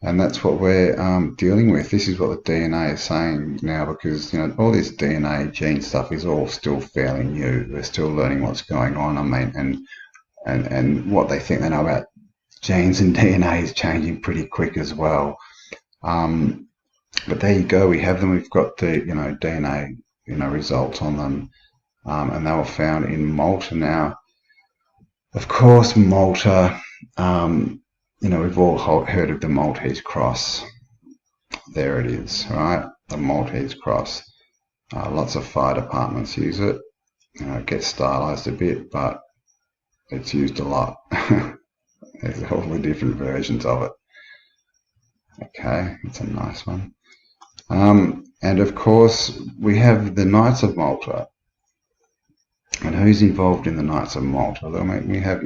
Speaker 1: and that's what we're dealing with. This is what the DNA is saying now, because all this DNA gene stuff is all still fairly new. We're still learning what's going on. I mean, and what they think they know about genes and DNA is changing pretty quick as well. But there you go. We have them. We've got the DNA. Results on them, and they were found in Malta. Now, of course, Malta, we've all heard of the Maltese cross. There it is, right? The Maltese cross. Lots of fire departments use it. It gets stylized a bit, but it's used a lot. There's all the different versions of it. Okay, it's a nice one. And of course, we have the Knights of Malta. And who's involved in the Knights of Malta? I mean, we have,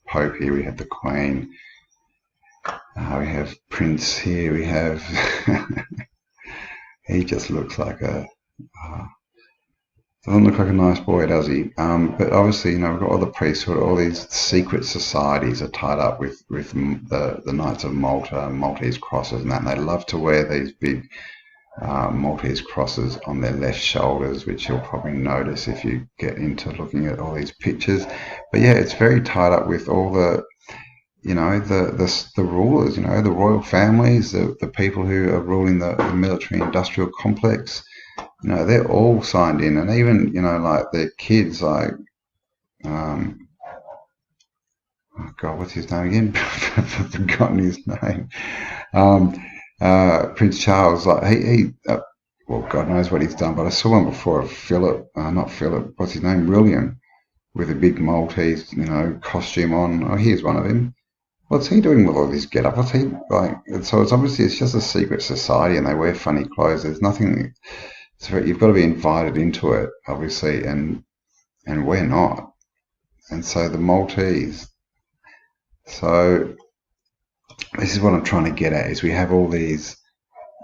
Speaker 1: Pope here, we have the Queen, we have Prince here, we have, he just looks like doesn't look like a nice boy, does he? But obviously, we've got all the priesthood, all these secret societies are tied up with the Knights of Malta, Maltese crosses and that, and they love to wear these big Maltese crosses on their left shoulders, which you'll probably notice if you get into looking at all these pictures. But yeah, it's very tied up with all the the rulers, the royal families, the people who are ruling the military industrial complex. They're all signed in, and even like their kids, like oh God, what's his name again? I've forgotten his name. Prince Charles, like he well, God knows what he's done, but I saw one before of not Philip, what's his name, William, with a big Maltese, costume on. Oh, here's one of him. What's he doing with all this get up? What's he like? So it's just a secret society, and they wear funny clothes. There's nothing. You've got to be invited into it, obviously, and we're not. And so the Maltese. So this is what I'm trying to get at, is we have all these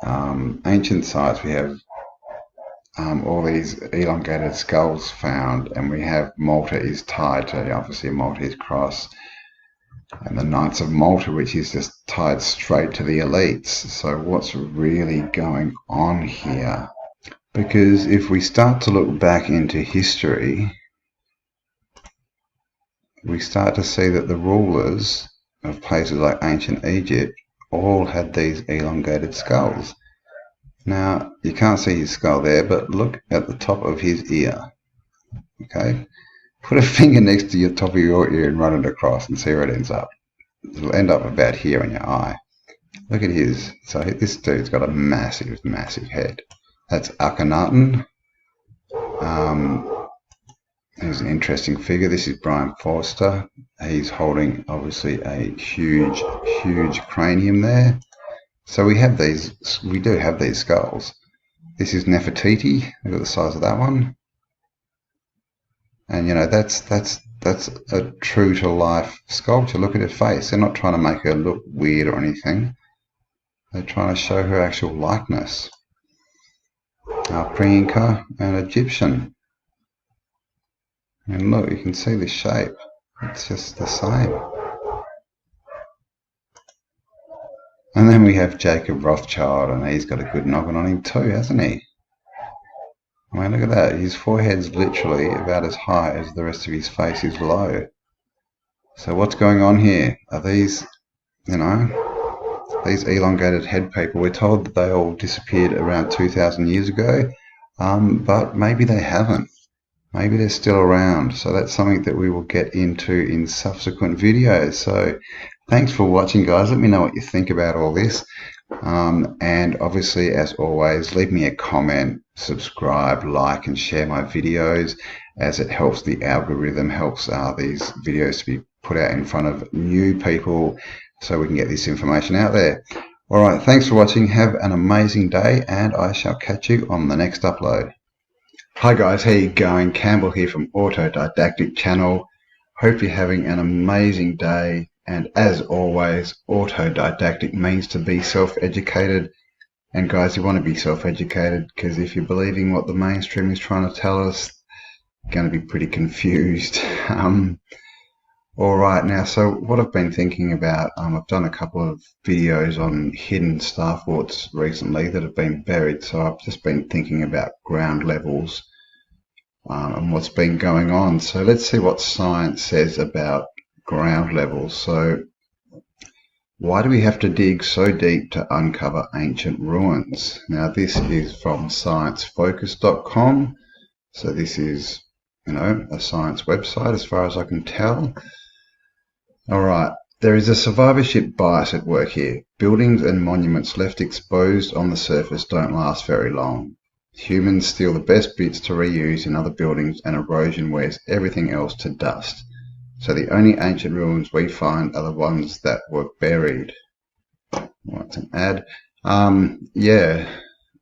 Speaker 1: ancient sites, we have all these elongated skulls found, and we have Malta is tied to obviously a Maltese cross, and the Knights of Malta, which is just tied straight to the elites. So what's really going on here? Because if we start to look back into history, we start to see that the rulers of places like ancient Egypt all had these elongated skulls. Now, you can't see his skull there, but look at the top of his ear. Okay? Put a finger next to your top of your ear and run it across and see where it ends up. It'll end up about here in your eye. Look at his. So this dude's got a massive, massive head. That's Akhenaten. He's an interesting figure. This is Brian Forster. He's holding, obviously, a huge, huge cranium there. So we have these. We do have these skulls. This is Nefertiti. Look at the size of that one. And you know that's a true to life sculpture. Look at her face. They're not trying to make her look weird or anything. They're trying to show her actual likeness. Pre-Inca and Egyptian. And look, you can see the shape. It's just the same. And then we have Jacob Rothschild, and he's got a good noggin on him too, hasn't he? I mean, look at that. His forehead's literally about as high as the rest of his face is low. So what's going on here? Are these, you know, these elongated head people? We're told that they all disappeared around 2,000 years ago, but maybe they haven't. Maybe they're still around. So that's something that we will get into in subsequent videos. So thanks for watching, guys. Let me know what you think about all this. And obviously, as always, leave me a comment, subscribe, like, and share my videos, as it helps the algorithm, helps these videos to be put out in front of new people so we can get this information out there. Alright, thanks for watching. Have an amazing day, and I shall catch you on the next upload. Hi guys, how you going? Campbell here from Autodidactic Channel. Hope you're having an amazing day. And as always, autodidactic means to be self-educated. And guys, you want to be self-educated, because if you're believing what the mainstream is trying to tell us, you're going to be pretty confused. Alright, now, so what I've been thinking about, I've done a couple of videos on hidden starports recently that have been buried. So I've just been thinking about ground levels and what's been going on. So let's see what science says about ground levels. So why do we have to dig so deep to uncover ancient ruins? Now this is from sciencefocus.com, so this is, you know, a science website as far as I can tell. Alright, there is a survivorship bias at work here. Buildings and monuments left exposed on the surface don't last very long. Humans steal the best bits to reuse in other buildings, and erosion wears everything else to dust. So the only ancient ruins we find are the ones that were buried. What's an ad? Yeah.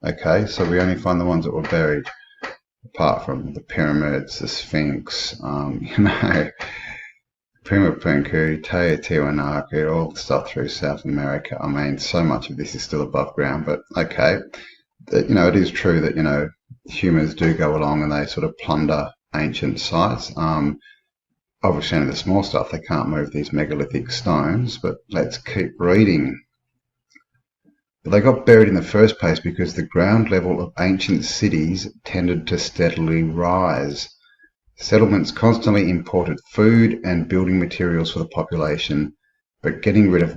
Speaker 1: Okay, so we only find the ones that were buried. Apart from the pyramids, the Sphinx, you know, Pumapunku, Teotihuacan, all the stuff through South America. I mean, so much of this is still above ground, but okay. You know, it is true that, you know, humans do go along and they sort of plunder ancient sites. Obviously, only the small stuff, they can't move these megalithic stones, but let's keep reading. But they got buried in the first place because the ground level of ancient cities tended to steadily rise. Settlements constantly imported food and building materials for the population, but getting rid of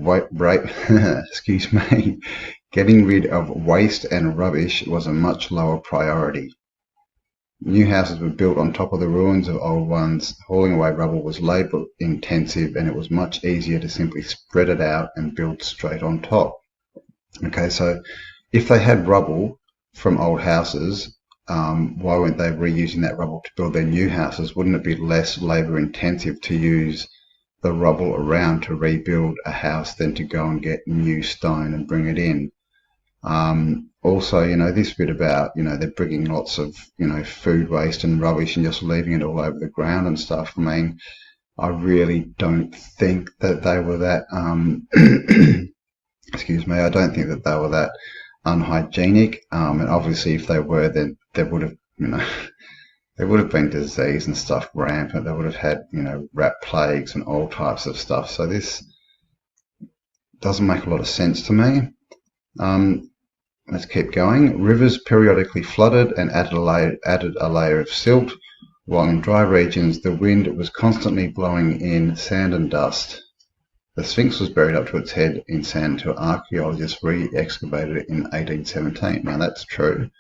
Speaker 1: getting rid of waste and rubbish was a much lower priority. New houses were built on top of the ruins of old ones. Hauling away rubble was labour intensive, and it was much easier to simply spread it out and build straight on top. Okay, so if they had rubble from old houses, why weren't they reusing that rubble to build their new houses? Wouldn't it be less labour intensive to use the rubble around to rebuild a house than to go and get new stone and bring it in? Also, you know, this bit about, you know, they're bringing lots of, you know, food waste and rubbish and just leaving it all over the ground and stuff. I mean, I really don't think that they were that, excuse me, I don't think that they were that unhygienic. And obviously if they were, then there would have, you know, there would have been disease and stuff rampant. They would have had, you know, rat plagues and all types of stuff. So this doesn't make a lot of sense to me. Let's keep going. Rivers periodically flooded and added a layer of silt. while in dry regions the wind was constantly blowing in sand and dust. The Sphinx was buried up to its head in sand until archaeologists re-excavated it in 1817. Now that's true.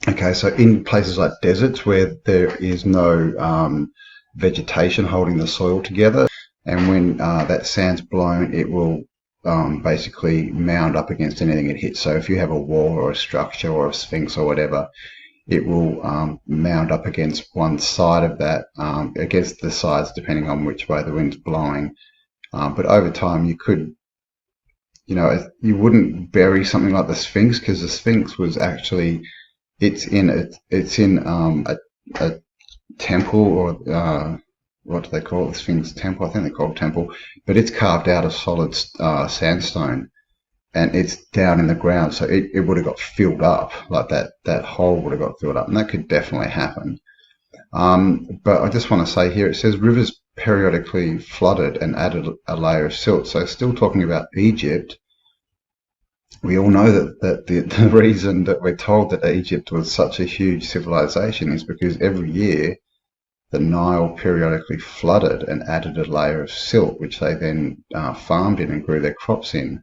Speaker 1: Okay, so in places like deserts where there is no vegetation holding the soil together, and when that sand's blown, it will basically mound up against anything it hits. So if you have a wall or a structure or a sphinx or whatever, it will mound up against one side of that, against the sides depending on which way the wind's blowing. But over time you could, you wouldn't bury something like the Sphinx, because the Sphinx was actually, it's in a temple, or what do they call it? The Sphinx temple, I think they call it temple, but it's carved out of solid sandstone, and it's down in the ground, so it would have got filled up, like that hole would have got filled up, and that could definitely happen. But I just want to say here, it says rivers periodically flooded and added a layer of silt. So still talking about Egypt, we all know that the reason that we're told that Egypt was such a huge civilization is because every year the Nile periodically flooded and added a layer of silt, which they then farmed in and grew their crops in.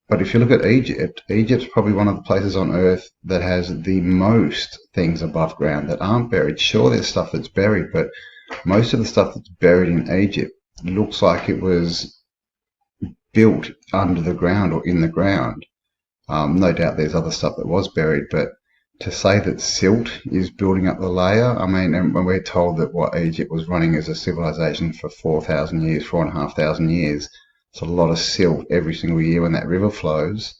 Speaker 1: But if you look at Egypt, Egypt's probably one of the places on Earth that has the most things above ground that aren't buried. Sure, there's stuff that's buried, but most of the stuff that's buried in Egypt looks like it was built under the ground or in the ground. No doubt there's other stuff that was buried, but to say that silt is building up the layer, I mean, and when we're told that what Egypt was running as a civilization for 4,000 years, 4,500 years, it's a lot of silt every single year when that river flows.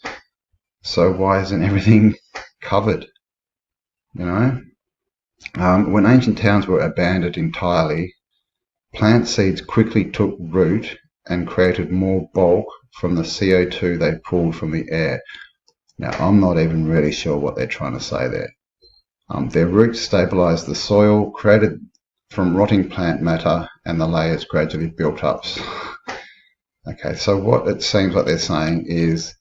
Speaker 1: So why isn't everything covered? When ancient towns were abandoned entirely, plant seeds quickly took root and created more bulk from the CO2 they pulled from the air. Now, I'm not even really sure what they're trying to say there. Their roots stabilized the soil, created from rotting plant matter, and the layers gradually built up. Okay, so what it seems like they're saying is,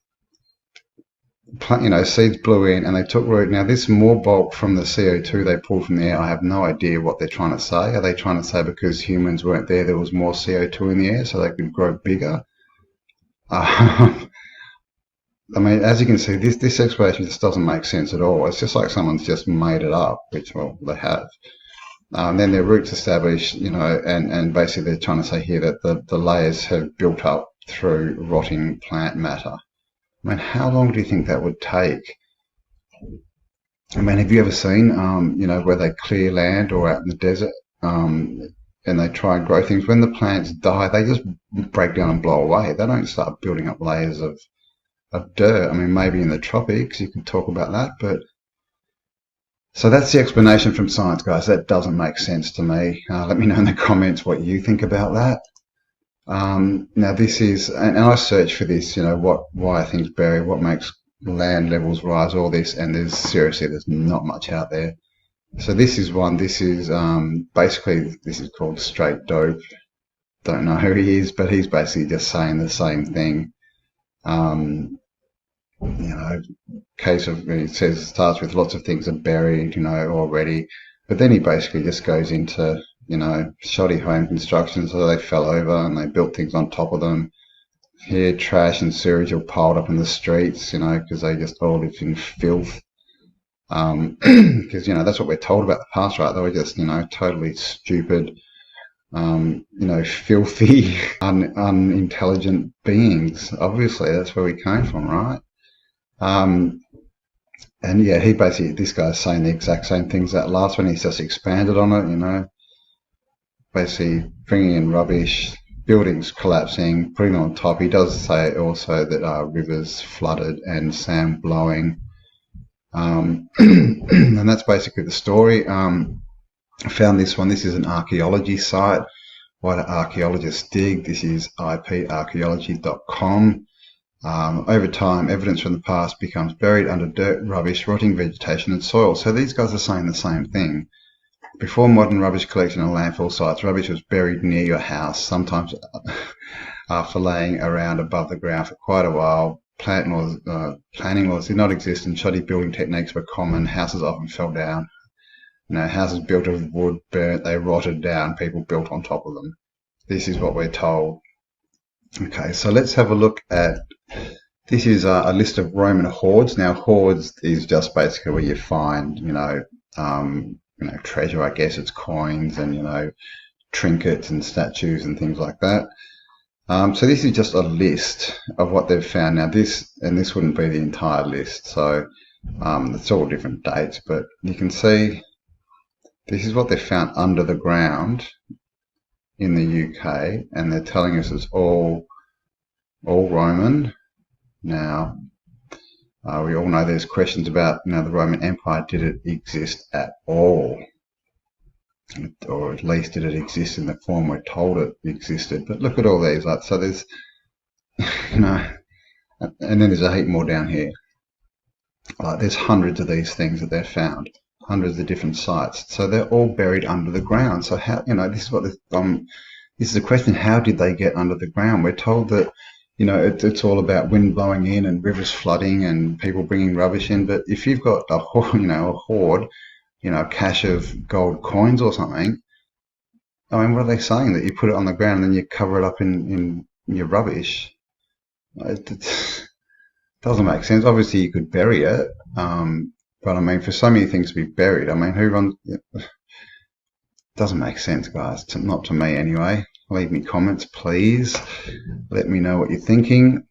Speaker 1: seeds blew in and they took root. Now, this more bulk from the CO2 they pulled from the air, I have no idea what they're trying to say. Are they trying to say because humans weren't there was more CO2 in the air so they could grow bigger? I mean, as you can see, this explanation just doesn't make sense at all. It's just like someone's just made it up, which, well, they have. Then their roots established, and basically they're trying to say here that the layers have built up through rotting plant matter. I mean, how long do you think that would take? I mean, have you ever seen, where they clear land or out in the desert, and they try and grow things? When the plants die, they just break down and blow away. They don't start building up layers of dirt. I mean, maybe in the tropics you can talk about that, but so that's the explanation from science, guys. That doesn't make sense to me. Let me know in the comments what you think about that. Now this is, and I searched for this, why are things buried, what makes land levels rise, all this, and there's not much out there. So this is one. This is basically, this is called Straight Dope. Don't know who he is, but he's basically just saying the same thing. Case of, it says, starts with lots of things are buried, already, but then he basically just goes into, shoddy home construction, so they fell over and they built things on top of them. Here, trash and sewage all piled up in the streets, because they just all lived in filth. Because, that's what we're told about the past, right? They were just, totally stupid, filthy, unintelligent beings. Obviously, that's where we came from, right? And yeah, he basically, this guy's saying the exact same things that last one. He's just expanded on it, basically bringing in rubbish, buildings collapsing, putting them on top. He does say also that rivers flooded and sand blowing. And that's basically the story. I found this one. This is an archaeology site. Why do archaeologists dig? This is iparchaeology.com. Over time, evidence from the past becomes buried under dirt, rubbish, rotting vegetation and soil. So these guys are saying the same thing. Before modern rubbish collection and landfill sites, rubbish was buried near your house, sometimes after laying around above the ground for quite a while. planning laws did not exist and shoddy building techniques were common. Houses often fell down. Houses built of wood, burnt, they rotted down, people built on top of them. This is what we're told. Okay, so let's have a look at, this is a list of Roman hoards. Now, hoards is just basically where you find, treasure, I guess it's coins and, trinkets and statues and things like that. So this is just a list of what they've found. Now this wouldn't be the entire list, so it's all different dates, but you can see this is what they found under the ground in the UK, and they're telling us it's all Roman. Now we all know there's questions about the Roman Empire. Did it exist at all? Or at least did it exist in the form we're told it existed? But look at all these, so there's, and then there's a heap more down here. There's hundreds of these things that they've found, hundreds of different sites. So they're all buried under the ground. So how, this is what this is the question: how did they get under the ground? We're told that, it's all about wind blowing in and rivers flooding and people bringing rubbish in. But if you've got a hoard, a cache of gold coins or something, I mean, what are they saying? That you put it on the ground and then you cover it up in your rubbish? It doesn't make sense. Obviously, you could bury it, but I mean, for so many things to be buried, I mean, who runs? It doesn't make sense, guys. Not to me, anyway. Leave me comments, please. Let me know what you're thinking.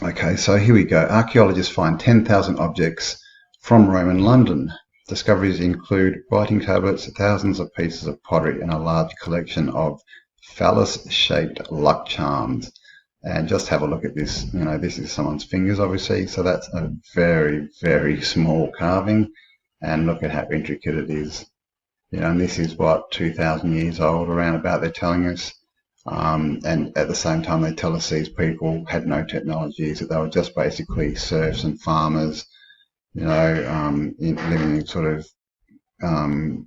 Speaker 1: Okay, so here we go. Archaeologists find 10,000 objects from Roman London. Discoveries include writing tablets, thousands of pieces of pottery, and a large collection of phallus-shaped luck charms. And just have a look at this. This is someone's fingers, obviously. So that's a very, very small carving. And look at how intricate it is. And this is, 2,000 years old, around about, they're telling us. And at the same time, they tell us these people had no technologies, that they were just basically serfs and farmers, living in sort of,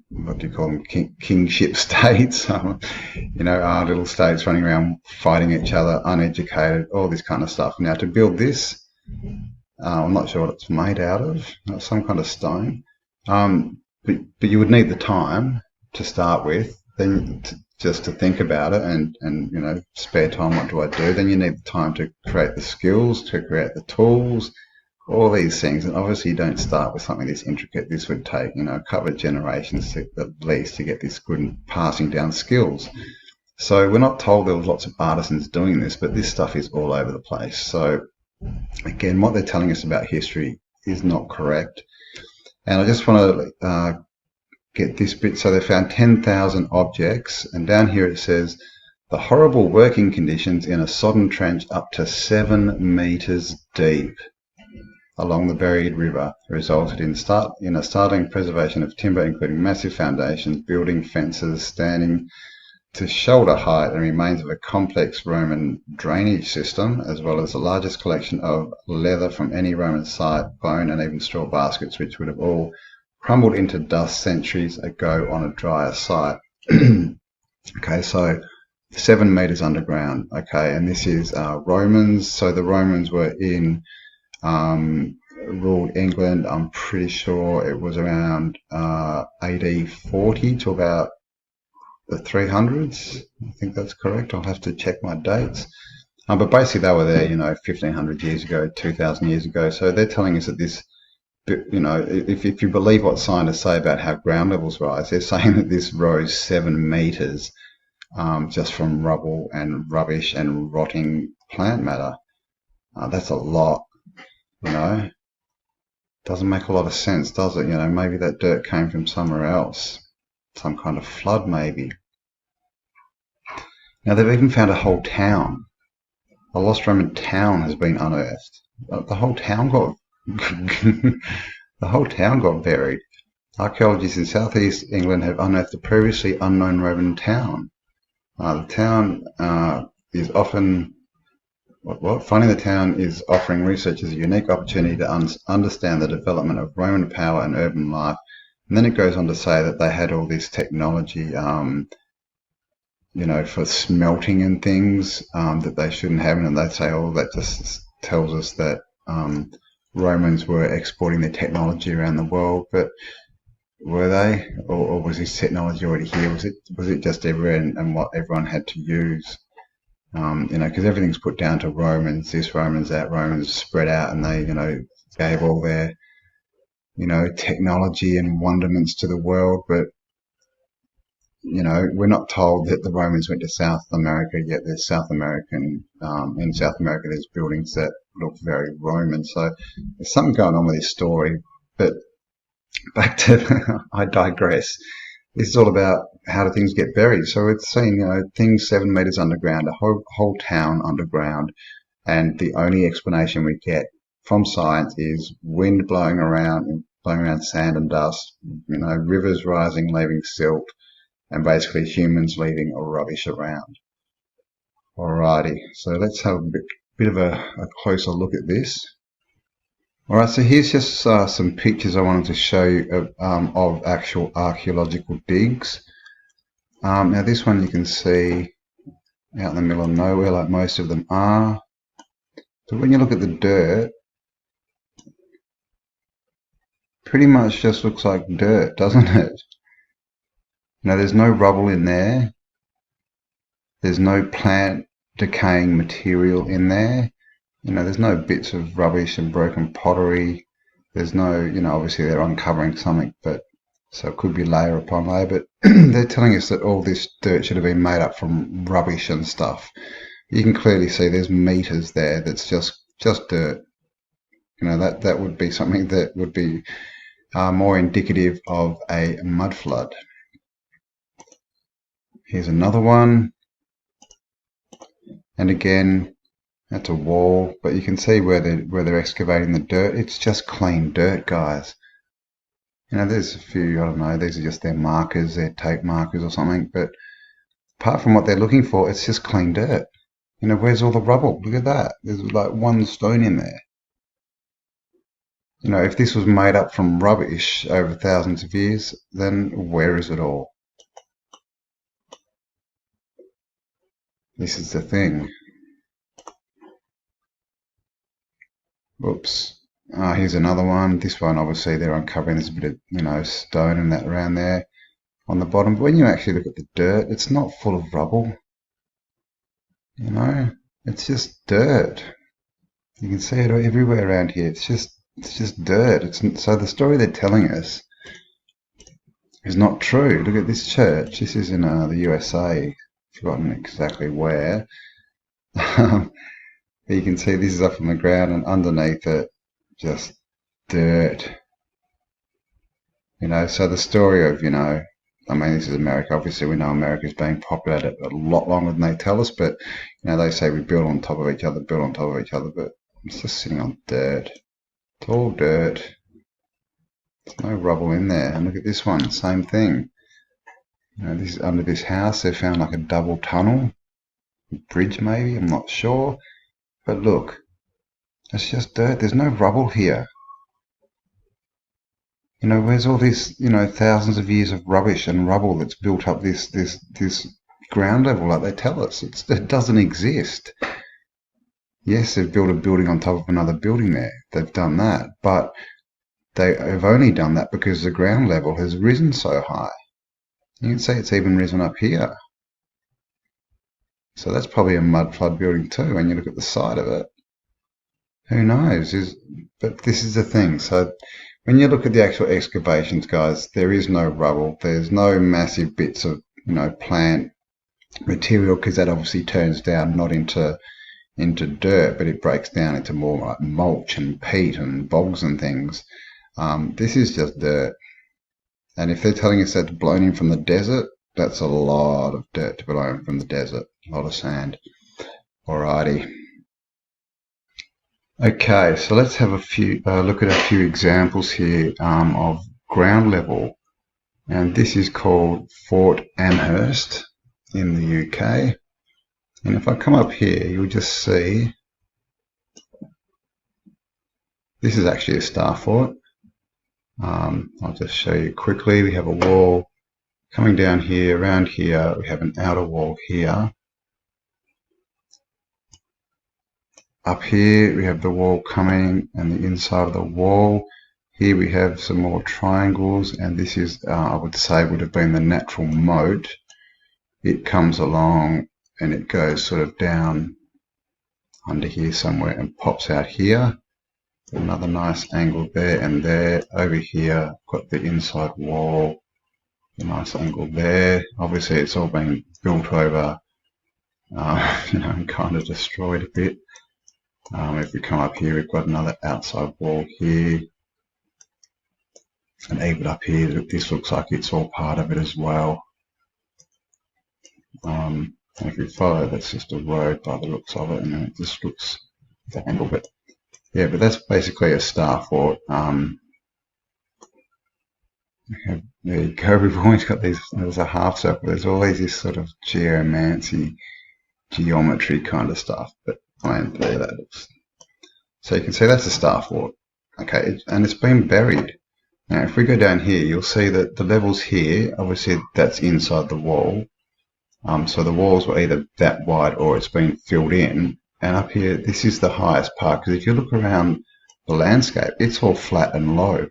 Speaker 1: what do you call them, kingship states, our little states running around fighting each other, uneducated, all this kind of stuff. Now, to build this, I'm not sure what it's made out of, some kind of stone, but you would need the time to start with, then just to think about it and spare time, what do I do? Then you need the time to create the skills, to create the tools, all these things. And obviously you don't start with something this intricate. This would take, a couple of generations at least to get this good and passing down skills. So we're not told there was lots of artisans doing this, but this stuff is all over the place. So again, what they're telling us about history is not correct. And I just want to get this bit. So they found 10,000 objects, and down here it says the horrible working conditions in a sodden trench up to 7 meters deep along the buried river resulted in a startling preservation of timber, including massive foundations, building fences standing to shoulder height, and remains of a complex Roman drainage system, as well as the largest collection of leather from any Roman site, bone, and even straw baskets, which would have all crumbled into dust centuries ago on a drier site. Okay, so 7 meters underground. Okay, and this is Romans. So the Romans were in ruled England. I'm pretty sure it was around AD 40 to about the 300s. I think that's correct. I'll have to check my dates. But basically they were there, 1,500 years ago, 2,000 years ago. So they're telling us that this, if you believe what scientists say about how ground levels rise, they're saying that this rose 7 meters just from rubble and rubbish and rotting plant matter. That's a lot, Doesn't make a lot of sense, does it? Maybe that dirt came from somewhere else. Some kind of flood, maybe. Now, they've even found a whole town. A lost Roman town has been unearthed. The whole town got the whole town got buried. Archaeologists in southeast England have unearthed a previously unknown Roman town. The town is often finding the town is offering researchers a unique opportunity to understand the development of Roman power and urban life. And then it goes on to say that they had all this technology, for smelting and things that they shouldn't have, and they say, that just tells us that Romans were exporting their technology around the world, but were they, or was this technology already here? Was it just everywhere and what everyone had to use? You know, because everything's put down to Romans, this Romans, that Romans, spread out, and they, you know, gave all their, you know, technology and wonderments to the world. But you know, we're not told that the Romans went to South America, yet there's South American, in South America there's buildings that look very Roman. So there's something going on with this story. But back to, I digress. This is all about how do things get buried. So it's saying, you know, things 7 meters underground, a whole town underground, and the only explanation we get from science is wind blowing around sand and dust, you know, rivers rising, leaving silt, and basically humans leaving rubbish around. Alrighty, so let's have a bit of a closer look at this. Alright, so here's just some pictures I wanted to show you of actual archaeological digs. Now this one you can see out in the middle of nowhere, like most of them are. But when you look at the dirt, pretty much just looks like dirt, doesn't it? Now there's no rubble in there. There's no plant decaying material in there. You know, there's no bits of rubbish and broken pottery. There's no, you know, obviously they're uncovering something, but so it could be layer upon layer. But they're telling us that all this dirt should have been made up from rubbish and stuff. You can clearly see there's meters there that's just dirt. You know, that would be something that would be more indicative of a mud flood. Here's another one, and again, that's a wall, but you can see where they're excavating the dirt. It's just clean dirt, guys. You know, there's a few, I don't know, these are just their markers, their tape markers or something, but apart from what they're looking for, it's just clean dirt. You know, where's all the rubble? Look at that. There's like one stone in there. You know, if this was made up from rubbish over thousands of years, then where is it all? This is the thing. Whoops. Here's another one. This one, obviously, they're uncovering this bit of, you know, stone and that around there on the bottom. But when you actually look at the dirt, it's not full of rubble. You know, it's just dirt. You can see it everywhere around here. It's just dirt. So the story they're telling us is not true. Look at this church. This is in the USA. Forgotten exactly where. You can see this is up on the ground, and underneath it, just dirt. You know, so the story of, you know, I mean, this is America. Obviously, we know America's been populated a lot longer than they tell us, but, you know, they say we build on top of each other, but it's just sitting on dirt. It's all dirt. There's no rubble in there. And look at this one, same thing. You know, this is under this house. They found like a double tunnel, bridge maybe, I'm not sure. But look, it's just dirt. There's no rubble here. You know, where's all this, you know, thousands of years of rubbish and rubble that's built up this ground level like they tell us? It doesn't exist. Yes, they've built a building on top of another building there. They've done that. But they have only done that because the ground level has risen so high. You can see it's even risen up here. So that's probably a mud flood building too when you look at the side of it. Who knows? But this is the thing. So when you look at the actual excavations, guys, there is no rubble. There's no massive bits of, you know, plant material, because that obviously turns down not into dirt, but it breaks down into more like mulch and peat and bogs and things. This is just dirt. And if they're telling us that's blown in from the desert, that's a lot of dirt to be blown from the desert. A lot of sand. Alrighty. Okay, so let's have a few look at a few examples here of ground level. And this is called Fort Amherst in the UK. And if I come up here, you'll just see this is actually a star fort. I'll just show you quickly. We have a wall coming down here, around here. We have an outer wall here. up here we have the wall coming and the inside of the wall. Here we have some more triangles, and this is, I would say, would have been the natural moat. It comes along and it goes sort of down under here somewhere and pops out here. Another nice angle there and there. Over here, got the inside wall, a nice angle there. Obviously, it's all been built over, and kind of destroyed a bit. If we come up here, we've got another outside wall here. And even up here, this looks like it's all part of it as well. And if we follow, that's just a road by the looks of it, and then it just looks the angle. But yeah, but that's basically a star fort. There you go. We've always got these. There's a half circle. There's always this sort of geomancy, geometry kind of stuff. But I mean, there that looks. So you can see that's a star fort. Okay, and it's been buried. Now, if we go down here, you'll see that the levels here, obviously that's inside the wall. So the walls were either that wide or it's been filled in. And up here, this is the highest part, because if you look around the landscape, it's all flat and low.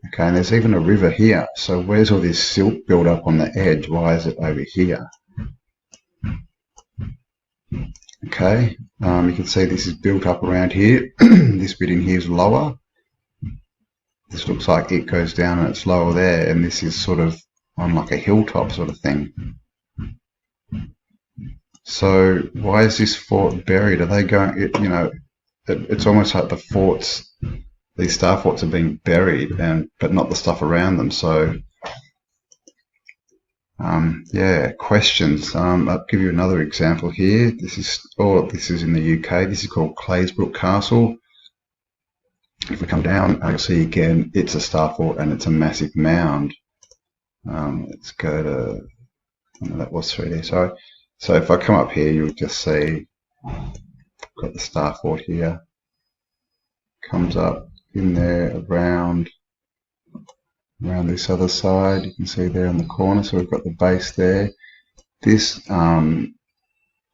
Speaker 1: Okay, and there's even a river here. So where's all this silt built up on the edge? Why is it over here? Okay, you can see this is built up around here. This bit in here is lower. This looks like it goes down and it's lower there, and this is sort of on like a hilltop sort of thing. So why is this fort buried? Are they going, it's almost like the forts, these star forts are being buried, but not the stuff around them. So yeah, questions. I'll give you another example here. This is in the UK. This is called Claysbrook Castle. If we come down, you'll see again, it's a star fort and it's a massive mound. Let's go to, that was 3D, sorry. So if I come up here, you'll just see, got the star fort here. Comes up in there around this other side. You can see there in the corner, so we've got the base there. This, I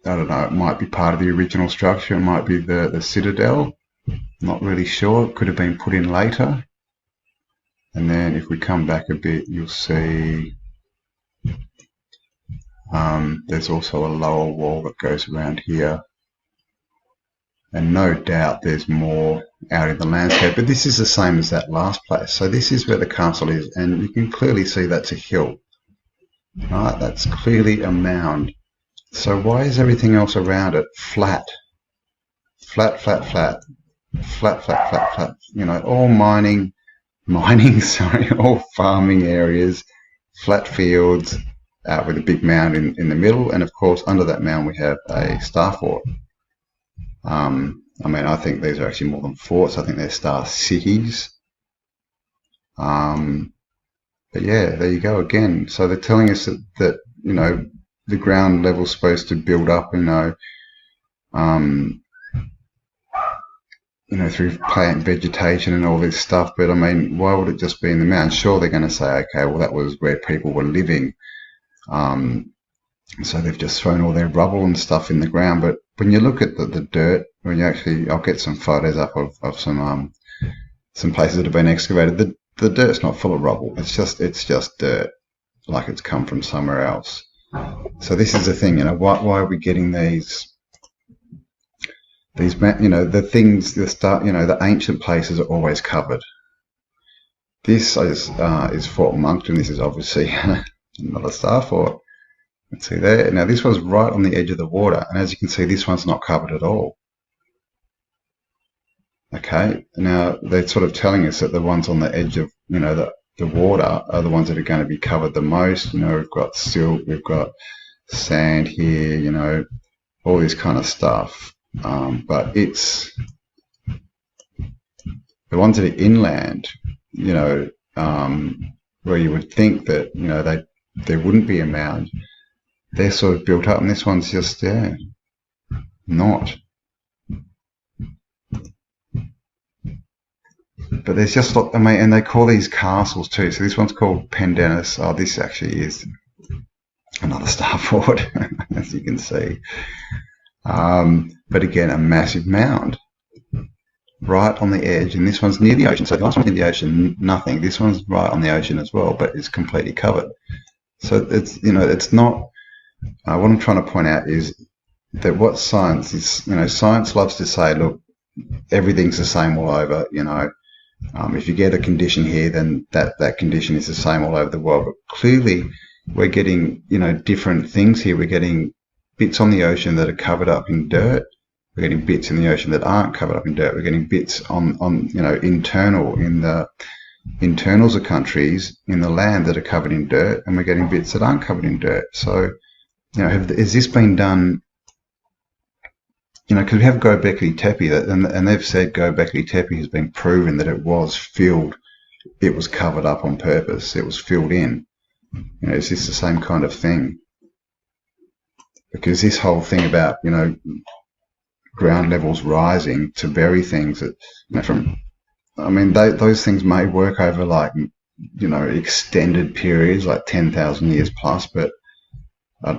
Speaker 1: don't know, it might be part of the original structure, it might be the citadel. Not really sure, it could have been put in later. And then if we come back a bit, you'll see there's also a lower wall that goes around here. And no doubt there's more out in the landscape, but this is the same as that last place. So this is where the castle is, and you can clearly see that's a hill. Right, that's clearly a mound. So why is everything else around it flat? Flat, flat, flat. Flat, flat, flat, flat. You know, all mining, sorry, all farming areas, flat fields, with a big mound in the middle, and of course under that mound we have a star fort. I mean, I think these are actually more than forts. I think they're star cities. But yeah, there you go again. So they're telling us that the ground level's supposed to build up, through plant vegetation and all this stuff. But I mean, why would it just be in the mountain? Sure, they're going to say, okay, well, that was where people were living. So they've just thrown all their rubble and stuff in the ground. But when you look at the dirt, when you actually, I'll get some photos up of some places that have been excavated. The dirt's not full of rubble. It's just dirt, like it's come from somewhere else. So this is the thing, why are we getting these, the things, the ancient places are always covered. This is Fort Monkton. This is obviously another star fort. Let's see there. Now this one's right on the edge of the water, and as you can see, this one's not covered at all. Okay, now they're sort of telling us that the ones on the edge of, the water are the ones that are going to be covered the most. We've got silt, we've got sand here, all this kind of stuff. But it's the ones that are inland, where you would think that, there wouldn't be a mound. They're sort of built up, and this one's just, not. But there's just, and they call these castles too. So this one's called Pendennis. Oh, this actually is another star fort, as you can see. but again, a massive mound right on the edge, and this one's near the ocean. So the last one's near the ocean, nothing. This one's right on the ocean as well, but it's completely covered. So it's, you know, it's not, what I'm trying to point out is that what science is, you know, science loves to say, look, everything's the same all over, you know. If you get a condition here, then that condition is the same all over the world. But clearly we're getting, you know, different things here. We're getting bits on the ocean that are covered up in dirt. We're getting bits in the ocean that aren't covered up in dirt. We're getting bits on you know, in the internals of countries in the land that are covered in dirt, and we're getting bits that aren't covered in dirt. So, you know, has this been done? You know, because we have Göbekli Tepe, and they've said Göbekli Tepe has been proven that it was filled, it was covered up on purpose, it was filled in. You know, is this the same kind of thing? Because this whole thing about, you know, ground levels rising to bury things that, you know, from, I mean, those things may work over, like, you know, extended periods, like 10,000 years plus, but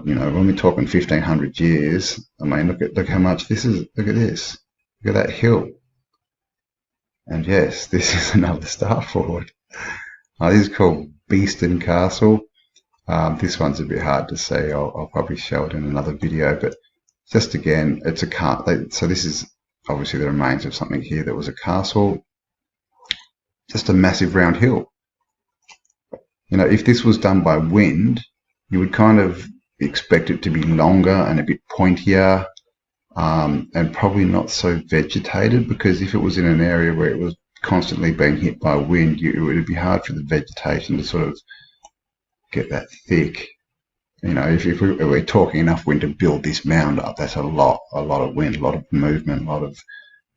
Speaker 1: you know, when we're talking 1,500 years, I mean, look how much this is. Look at this. Look at that hill. And yes, this is another star fort. This is called Beeston Castle. This one's a bit hard to see. I'll probably show it in another video, but just again, it's a so this is obviously the remains of something here that was a castle. Just a massive round hill. You know, if this was done by wind, you would kind of expect it to be longer and a bit pointier, and probably not so vegetated, because if it was in an area where it was constantly being hit by wind, it would be hard for the vegetation to sort of get that thick. You know, if we're talking enough wind to build this mound up, that's a lot of wind, a lot of movement, a lot of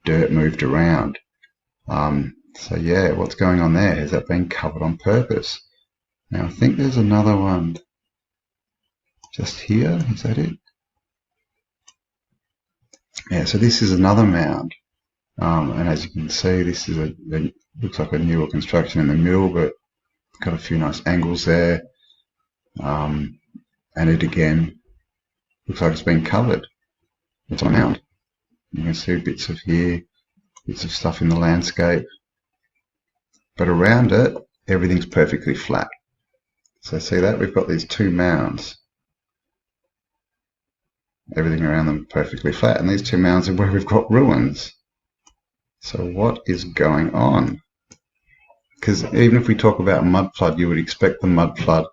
Speaker 1: dirt moved around. So yeah, what's going on there? Has that been covered on purpose? Now I think there's another one just here. Is that it? Yeah, so this is another mound, and as you can see, this is looks like a newer construction in the middle, but got a few nice angles there, and it again looks like it's been covered. It's on a mound. You can see bits of here, bits of stuff in the landscape, but around it everything's perfectly flat. So see that? We've got these two mounds. Everything around them perfectly flat, and these two mounds are where we've got ruins. So what is going on? Because even if we talk about mud flood, you would expect the mud flood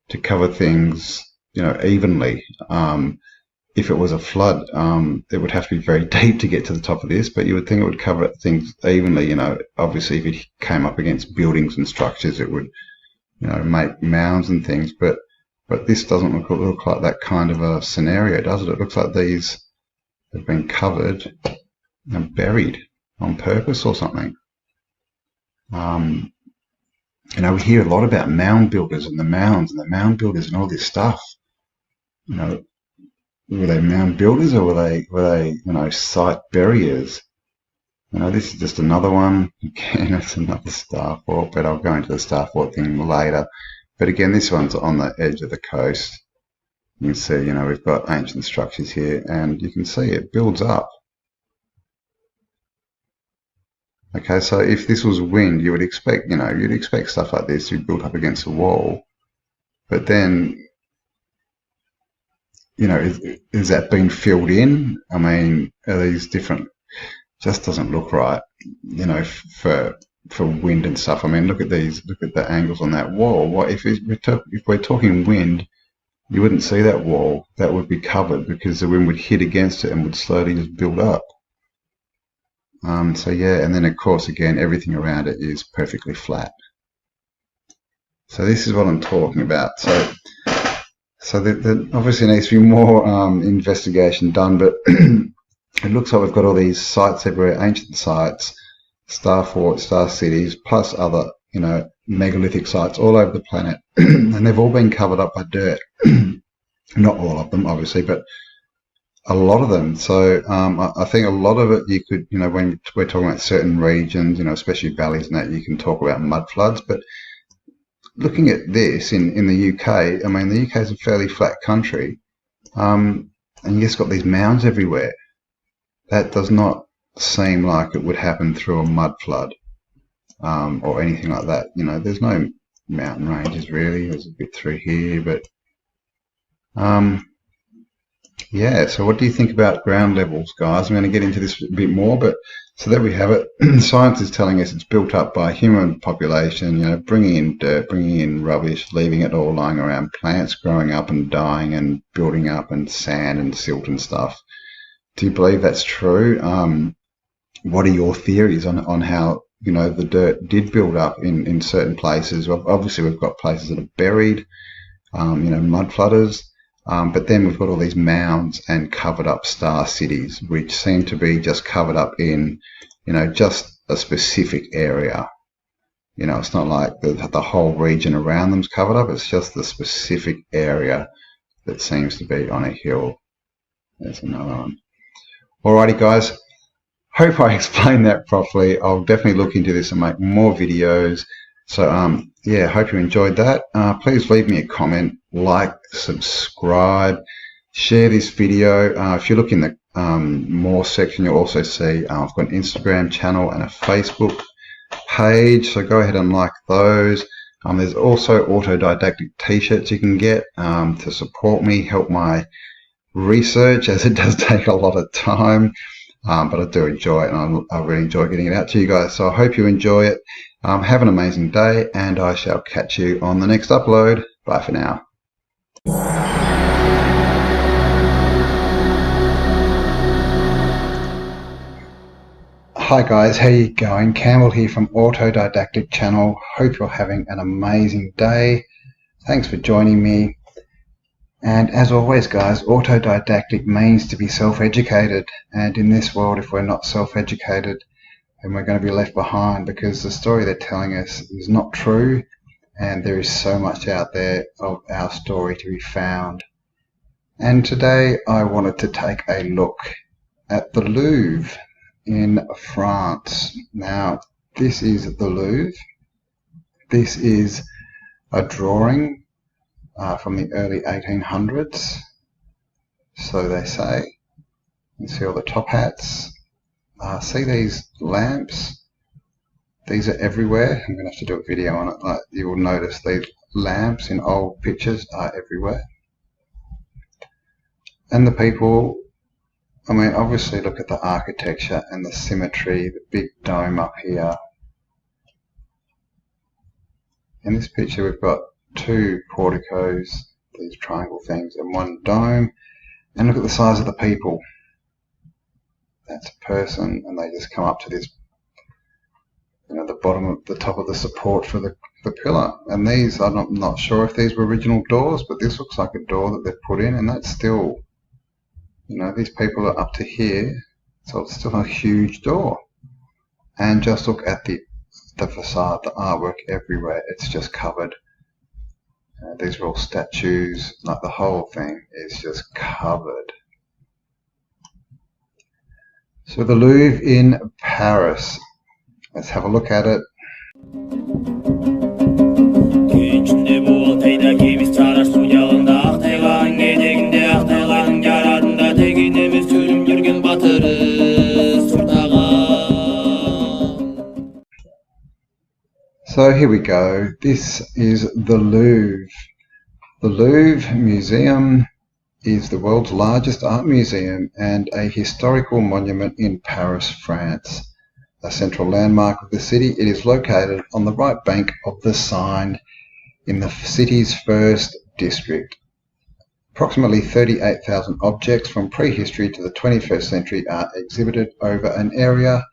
Speaker 1: to cover things, you know, evenly. If it was a flood, it would have to be very deep to get to the top of this, but you would think it would cover things evenly. You know, obviously if it came up against buildings and structures, it would, you know, make mounds and things, but this doesn't look like that kind of a scenario, does it? It looks like these have been covered and buried on purpose or something. You know, we hear a lot about mound builders and the mounds and the mound builders and all this stuff. You know, were they mound builders, or were they you know, site buriers? You know, this is just another one. Again, it's another star fort, but I'll go into the star fort thing later. But again, this one's on the edge of the coast. You can see, you know, we've got ancient structures here, and you can see it builds up. Okay, so if this was wind, you would expect, you know, you'd expect stuff like this to be built up against a wall. But then, you know, is that being filled in? I mean, are these different? Just doesn't look right, you know, for wind and stuff. I mean, look at these, look at the angles on that wall. What if we're talking wind, you wouldn't see that wall. That would be covered because the wind would hit against it and would slowly just build up. So yeah, and then of course again everything around it is perfectly flat. So this is what I'm talking about. So there obviously needs to be more investigation done, but it looks like we've got all these sites everywhere, ancient sites, star forts, star cities, plus other, you know, megalithic sites all over the planet, and they've all been covered up by dirt. Not all of them, obviously, but a lot of them. So I think a lot of it you could, you know, when we're talking about certain regions, you know, especially valleys and that, you can talk about mud floods. But looking at this in the UK, I mean, the UK is a fairly flat country, and you just got these mounds everywhere. that does not seem like it would happen through a mud flood or anything like that. You know, there's no mountain ranges really. There's a bit through here, but yeah, so what do you think about ground levels, guys? I'm going to get into this a bit more, but so there we have it. Science is telling us it's built up by human population, you know, bringing in dirt, bringing in rubbish, leaving it all lying around, plants growing up and dying and building up, and sand and silt and stuff. Do you believe that's true? What are your theories on how, you know, the dirt did build up in certain places? Well, obviously, we've got places that are buried, you know, mud flooders. But then we've got all these mounds and covered up star cities, which seem to be just covered up in, you know, just a specific area. You know, it's not like the whole region around them's covered up. It's just the specific area that seems to be on a hill. There's another one. Alrighty, guys. Hope I explained that properly. I'll definitely look into this and make more videos. So, yeah, hope you enjoyed that. Please leave me a comment, like, subscribe, share this video. If you look in the more section, you'll also see I've got an Instagram channel and a Facebook page, so go ahead and like those. There's also autodidactic t-shirts you can get to support me, help my research, as it does take a lot of time. But I do enjoy it, and I really enjoy getting it out to you guys. So I hope you enjoy it. Have an amazing day, and I shall catch you on the next upload. Bye for now. Hi guys, how you going? Campbell here from Autodidactic channel. Hope you're having an amazing day. Thanks for joining me. And as always, guys, autodidactic means to be self-educated. And in this world, if we're not self-educated, then we're going to be left behind, because the story they're telling us is not true. And there is so much out there of our story to be found. And today I wanted to take a look at the Louvre in France. Now, this is the Louvre. This is a drawing from the early 1800s, so they say. You see all the top hats. See these lamps? These are everywhere. I'm going to have to do a video on it. Like, you will notice these lamps in old pictures are everywhere. And the people, I mean, obviously look at the architecture and the symmetry, the big dome up here. In this picture we've got two porticos, these triangle things, and one dome. And look at the size of the people. That's a person, and they just come up to this, you know, the bottom of the top of the support for the pillar. And these, I'm not sure if these were original doors, but this looks like a door that they've put in, and that's still, you know, these people are up to here, so it's still a huge door. And just look at the facade, the artwork everywhere. It's just covered. These are all statues, like the whole thing is just covered. So the Louvre in Paris. Let's have a look at it. So here we go. This is the Louvre. The Louvre Museum is the world's largest art museum and a historical monument in Paris, France. A central landmark of the city, it is located on the right bank of the Seine in the city's first district. Approximately 38,000 objects from prehistory to the 21st century are exhibited over an area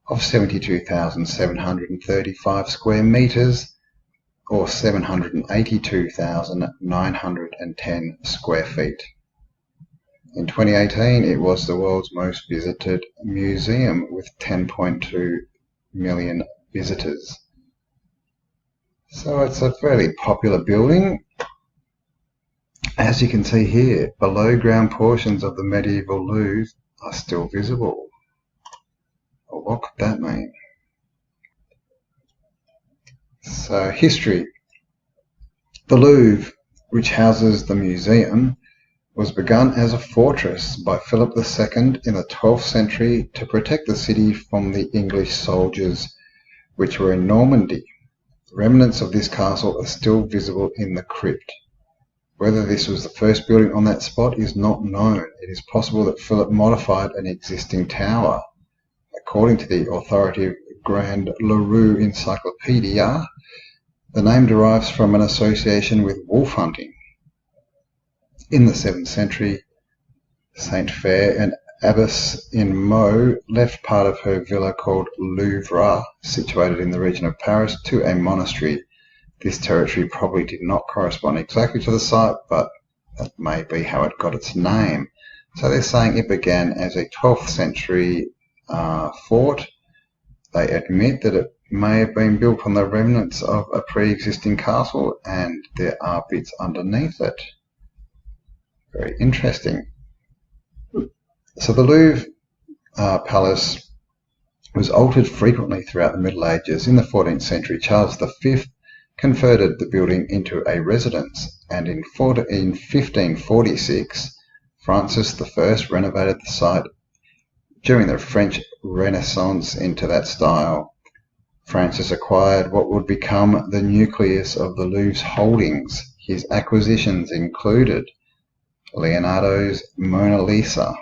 Speaker 1: of 72,735 square meters, or 782,910 square feet. In 2018, it was the world's most visited museum with 10.2 million visitors. So it's a fairly popular building. As you can see here, below ground portions of the medieval Louvre are still visible. Well, what could that mean? So, history. The Louvre, which houses the museum, was begun as a fortress by Philip II in the 12th century to protect the city from the English soldiers which were in Normandy. Remnants of this castle are still visible in the crypt. Whether this was the first building on that spot is not known. It is possible that Philip modified an existing tower. According to the authoritative Grand Leroux Encyclopedia, the name derives from an association with wolf hunting. In the 7th century, Saint Fair, an abbess in Meaux, left part of her villa called Louvre, situated in the region of Paris, to a monastery. This territory probably did not correspond exactly to the site, but that may be how it got its name. So they're saying it began as a 12th century fort. They admit that it may have been built on the remnants of a pre-existing castle, and there are bits underneath it. Very interesting. So the Louvre Palace was altered frequently throughout the Middle Ages. In the 14th century, Charles V converted the building into a residence, and in 1546, Francis I renovated the site during the French Renaissance into that style. Francis acquired what would become the nucleus of the Louvre's holdings. His acquisitions included Leonardo's Mona Lisa.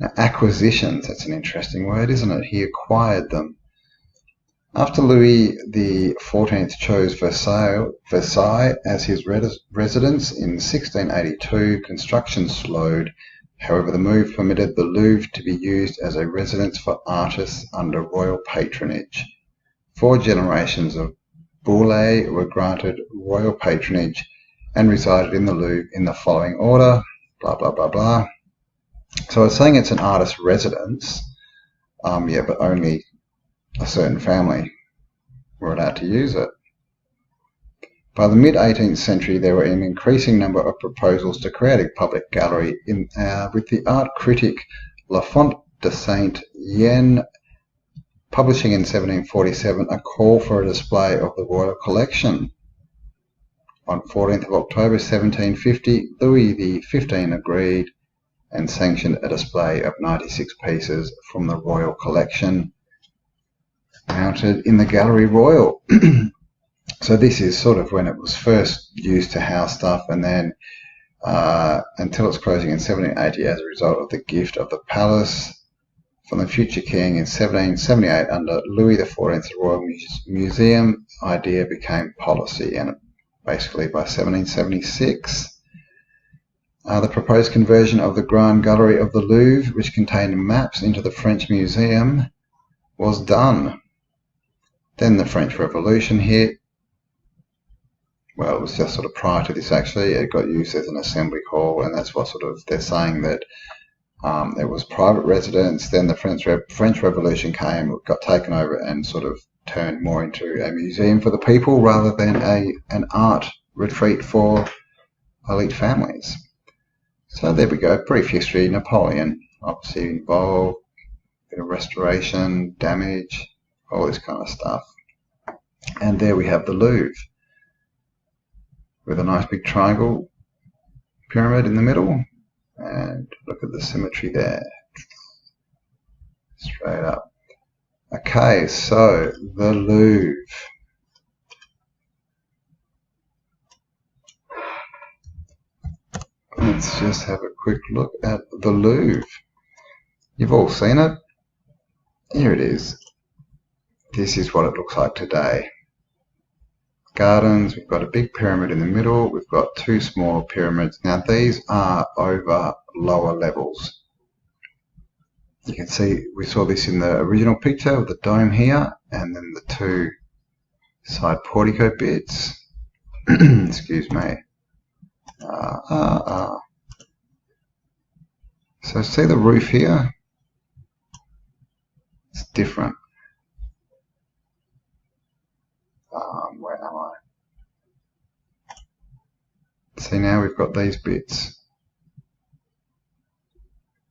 Speaker 1: Now, acquisitions, that's an interesting word, isn't it? He acquired them. After Louis XIV chose Versailles as his residence in 1682, construction slowed. However, the move permitted the Louvre to be used as a residence for artists under royal patronage. 4 generations of Boulay were granted royal patronage and resided in the Louvre in the following order, blah, blah, blah, blah. So it's saying it's an artist's residence, but only a certain family were allowed to use it. By the mid-18th century, there were an increasing number of proposals to create a public gallery, with the art critic La Font de Saint-Yenne publishing in 1747 a call for a display of the royal collection. On 14th of October 1750, Louis XV agreed and sanctioned a display of 96 pieces from the royal collection mounted in the Gallery Royal. So this is sort of when it was first used to house stuff, and then until its closing in 1780 as a result of the gift of the palace from the future king in 1778 under Louis XIV's Royal Museum. Idea became policy, and basically by 1776 the proposed conversion of the Grand Gallery of the Louvre, which contained maps into the French Museum, was done. Then the French Revolution hit. Well, it was just sort of prior to this actually. It got used as an assembly hall, and that's what sort of they're saying that it was private residence. Then the French Revolution came, got taken over, and sort of turned more into a museum for the people rather than an art retreat for elite families. So there we go, brief history. Napoleon obviously involved, bit of restoration, damage, all this kind of stuff. And there we have the Louvre with a nice big triangle pyramid in the middle, and look at the symmetry there, straight up. Okay, so the Louvre. Let's just have a quick look at the Louvre. You've all seen it. Here it is. This is what it looks like today. Gardens, we've got a big pyramid in the middle, we've got 2 smaller pyramids. Now these are over lower levels. You can see we saw this in the original picture of the dome here, and then the 2 side portico bits. Excuse me. So see the roof here? It's different. Where am I? See, now we've got these bits,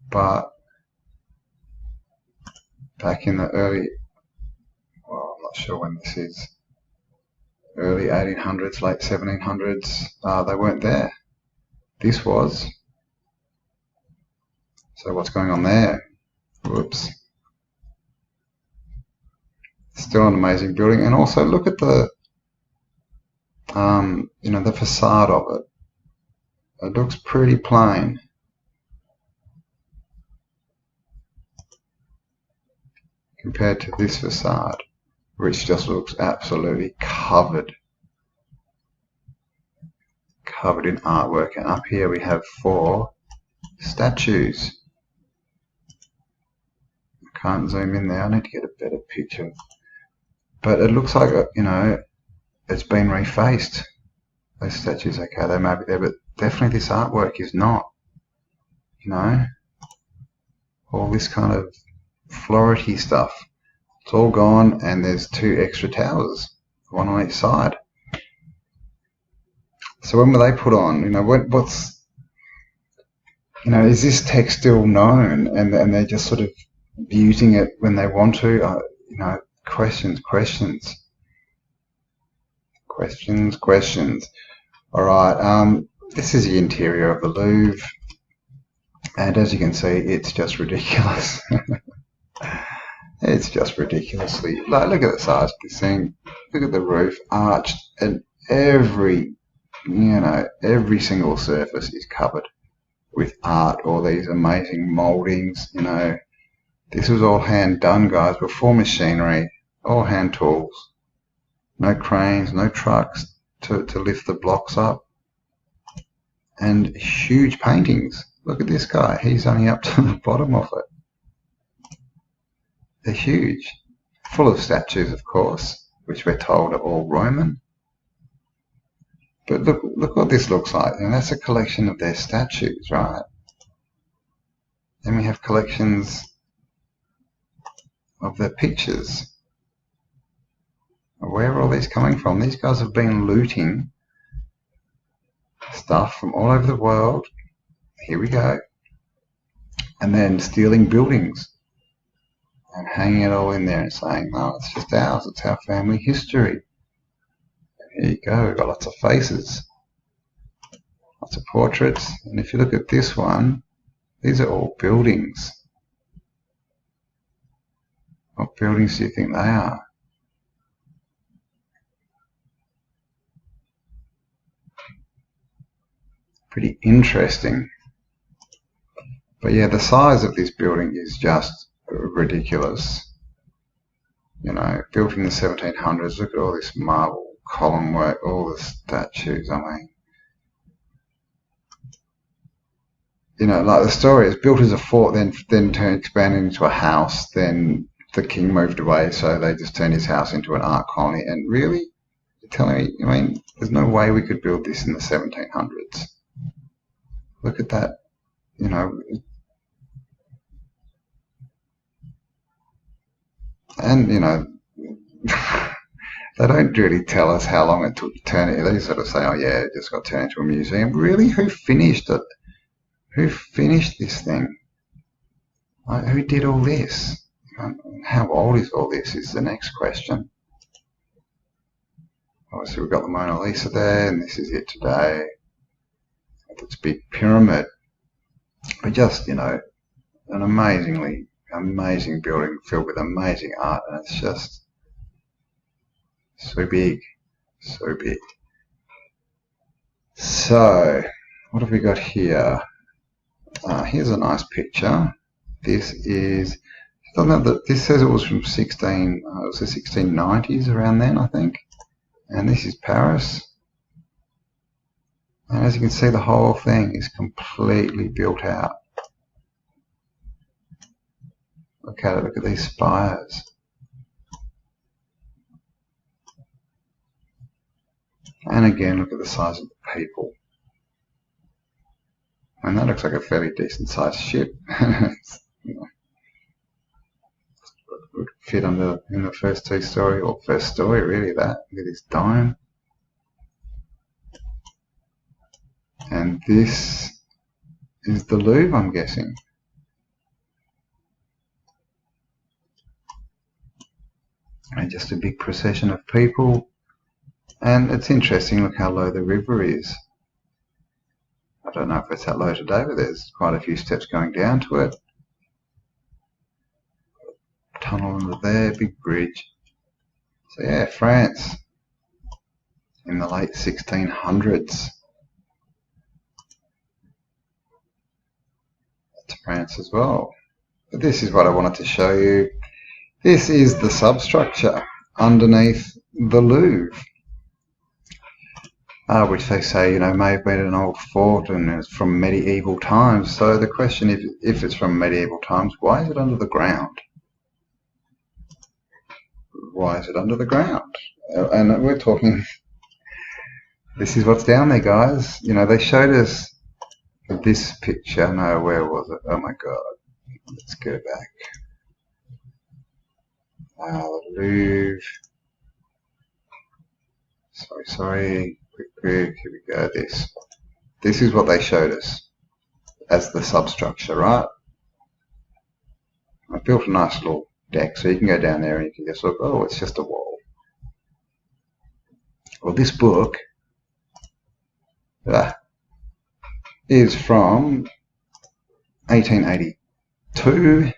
Speaker 1: but back in the early, well, I'm not sure when this is, early 1800s, late 1700s, they weren't there. This was, So what's going on there? Whoops. Still an amazing building, and also look at the you know, the facade of it. It looks pretty plain. Compared to this facade, which just looks absolutely covered in artwork. And up here we have 4 statues. I can't zoom in there, I need to get a better picture. But it looks like, you know, it's been refaced. Those statues, okay, they may be there, but definitely this artwork is not. You know, all this kind of florid stuff, it's all gone, and there's 2 extra towers, one on each side. So when were they put on? You know, what's, you know, is this text still known, and they're just sort of using it when they want to? You know, questions. All right, this is the interior of the Louvre, and as you can see, it's just ridiculous. It's just ridiculously, like, look at the size of this thing. Look at the roof, arched, and every single surface is covered with art, all these amazing moldings. You know, this was all hand done, guys, before machinery, all hand tools. No cranes, no trucks to lift the blocks up, and huge paintings. Look at this guy, he's only up to the bottom of it. They're huge, full of statues, of course, which we're told are all Roman. But look what this looks like, and that's a collection of their statues, right? Then we have collections of their pictures. Where are all these coming from? These guys have been looting stuff from all over the world. Here we go. And then stealing buildings and hanging it all in there and saying, no, it's just ours, it's our family history. Here you go, we've got lots of faces, lots of portraits, and if you look at this one, these are all buildings. What buildings do you think they are? Pretty interesting. But yeah, the size of this building is just ridiculous. You know, built in the 1700s. Look at all this marble column work, all the statues. I mean, you know, like the story is built as a fort, then expanded into a house. Then the king moved away, so they just turned his house into an art colony. And really, you're telling me, I mean, there's no way we could build this in the 1700s. Look at that, you know. And, you know, they don't really tell us how long it took to turn it. They sort of say, oh yeah, it just got turned into a museum. Really, who finished it? Who finished this thing? Like, who did all this? How old is all this is the next question. Obviously we've got the Mona Lisa there, and this is it today. This big pyramid. But just, you know, an amazing building filled with amazing art, and it's just so big, so big. So what have we got here? Here's a nice picture. This is, I don't know, that this says it was from it was the 1690s, around then, I think. And this is Paris. And as you can see, the whole thing is completely built out. Look at it, look at these spires. And again, look at the size of the people. And that looks like a fairly decent sized ship. You know, would fit in the first two-story, or first story really, that. Look at this dome. And this is the Louvre, I'm guessing. And just a big procession of people. And it's interesting, look how low the river is. don't know if it's that low today, but there's quite a few steps going down to it. Tunnel under there, big bridge. So yeah, France in the late 1600s. That's France as well. But this is what I wanted to show you. This is the substructure underneath the Louvre, which they say, may have been an old fort and it's from medieval times. So the question, if it's from medieval times, why is it under the ground? Why is it under the ground? And we're talking, this is what's down there, guys. They showed us this picture. No, where was it? Oh my God. Let's go back. The Louvre. Sorry. Quick. Here we go. This is what they showed us as the substructure, right? I built a nice little deck so you can go down there and you can just look, oh, it's just a wall. Well, this book is from 1882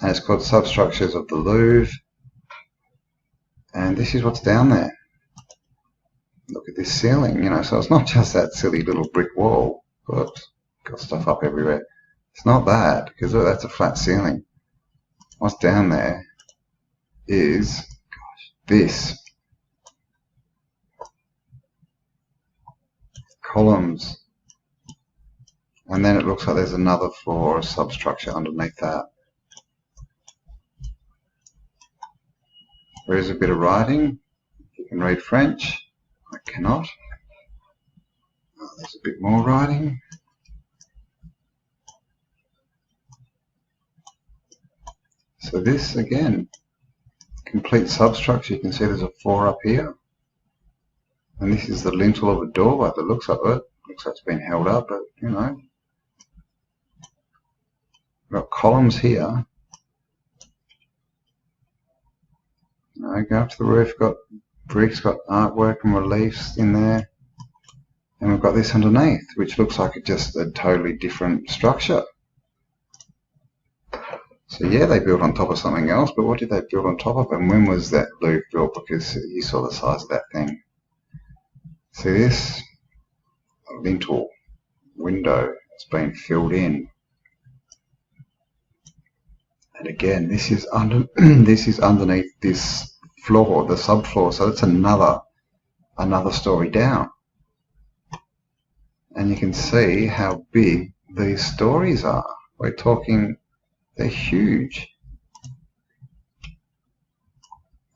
Speaker 1: and it's called Substructures of the Louvre, and this is what's down there. Look at this ceiling, so it's not just that silly little brick wall. Oops, got stuff up everywhere. It's not that, because look, that's a flat ceiling. What's down there is, this. Columns. And then it looks like there's another floor or substructure underneath that. There is a bit of writing. You can read French. I cannot. There's a bit more writing. So this, again, complete substructure. You can see there's a floor up here. And this is the lintel of a doorway that looks like it. Looks like it's been held up, but, We've got columns here. Go up to the roof, got bricks, got artwork and reliefs in there. And we've got this underneath, which looks like it's just a totally different structure. So yeah, they built on top of something else, but what did they build on top of? And when was that Louvre built? Because you saw the size of that thing. See this? A lintel window that's been filled in. And again, this is underneath this floor, the subfloor, so it's another story down. And you can see how big these stories are. We're talking, they're huge.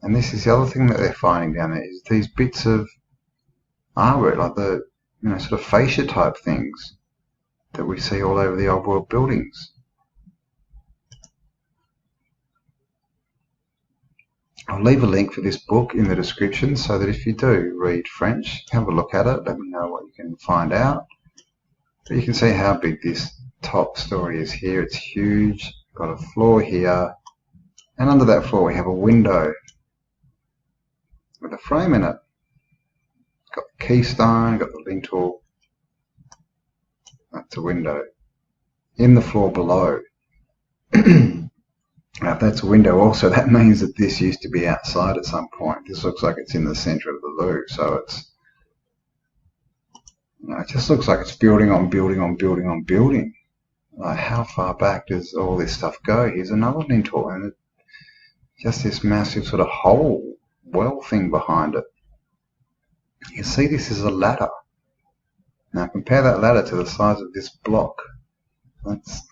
Speaker 1: And this is the other thing that they're finding down there, is these bits of artwork, like the sort of fascia type things that we see all over the old world buildings. I'll leave a link for this book in the description so that if you do read French, have a look at it, let me know what you can find out. But you can see how big this top story is here. It's huge. Got a floor here, and under that floor we have a window with a frame in it. Got the keystone, got the lintel. That's a window. In the floor below. Now, if that's a window also, that means that this used to be outside at some point. This looks like it's in the center of the Louvre, so it's, it just looks like it's building on building on building on building. Like, how far back does all this stuff go? Here's another lintel, and just this massive sort of hole, well thing behind it. You can see this is a ladder. Now compare that ladder to the size of this block.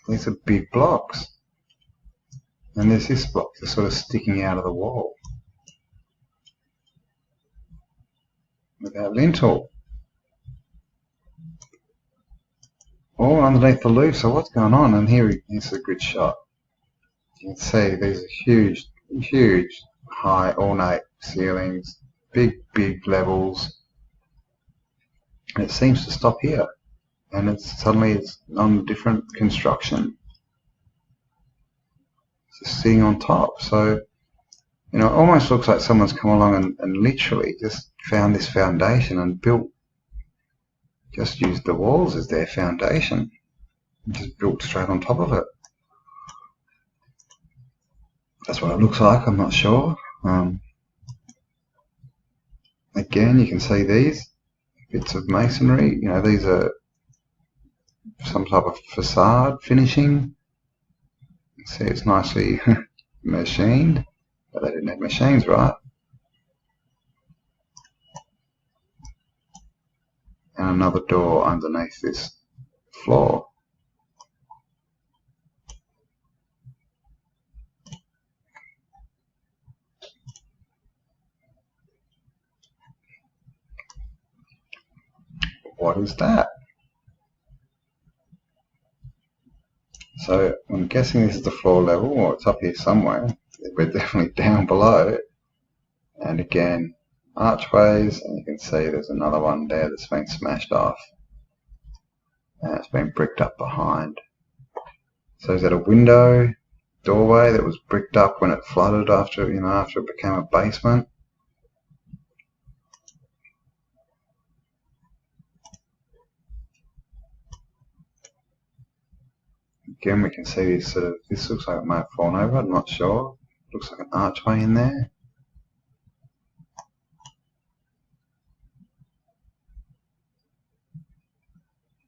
Speaker 1: These are big blocks. And there's this block that's sort of sticking out of the wall. With that lintel. All underneath the Louvre, so what's going on? And here's a good shot. You can see these are huge, high, ornate ceilings, big levels. And it seems to stop here. And suddenly it's on different construction. Sitting on top, so it almost looks like someone's come along and literally just found this foundation and built just used the walls as their foundation, and just built straight on top of it. That's what it looks like. I'm not sure. Again, you can see these bits of masonry. You know, these are some type of facade finishing. You see, it's nicely machined, but they didn't have machines, right? And another door underneath this floor. What is that? So I'm guessing this is the floor level, or it's up here somewhere. We're definitely down below. And again, archways, and you can see there's another one there that's been smashed off. And it's been bricked up behind. So is that a window, doorway that was bricked up when it flooded after, you know, after it became a basement? Again, we can see this sort of, this looks like it might have fallen over, I'm not sure. Looks like an archway in there.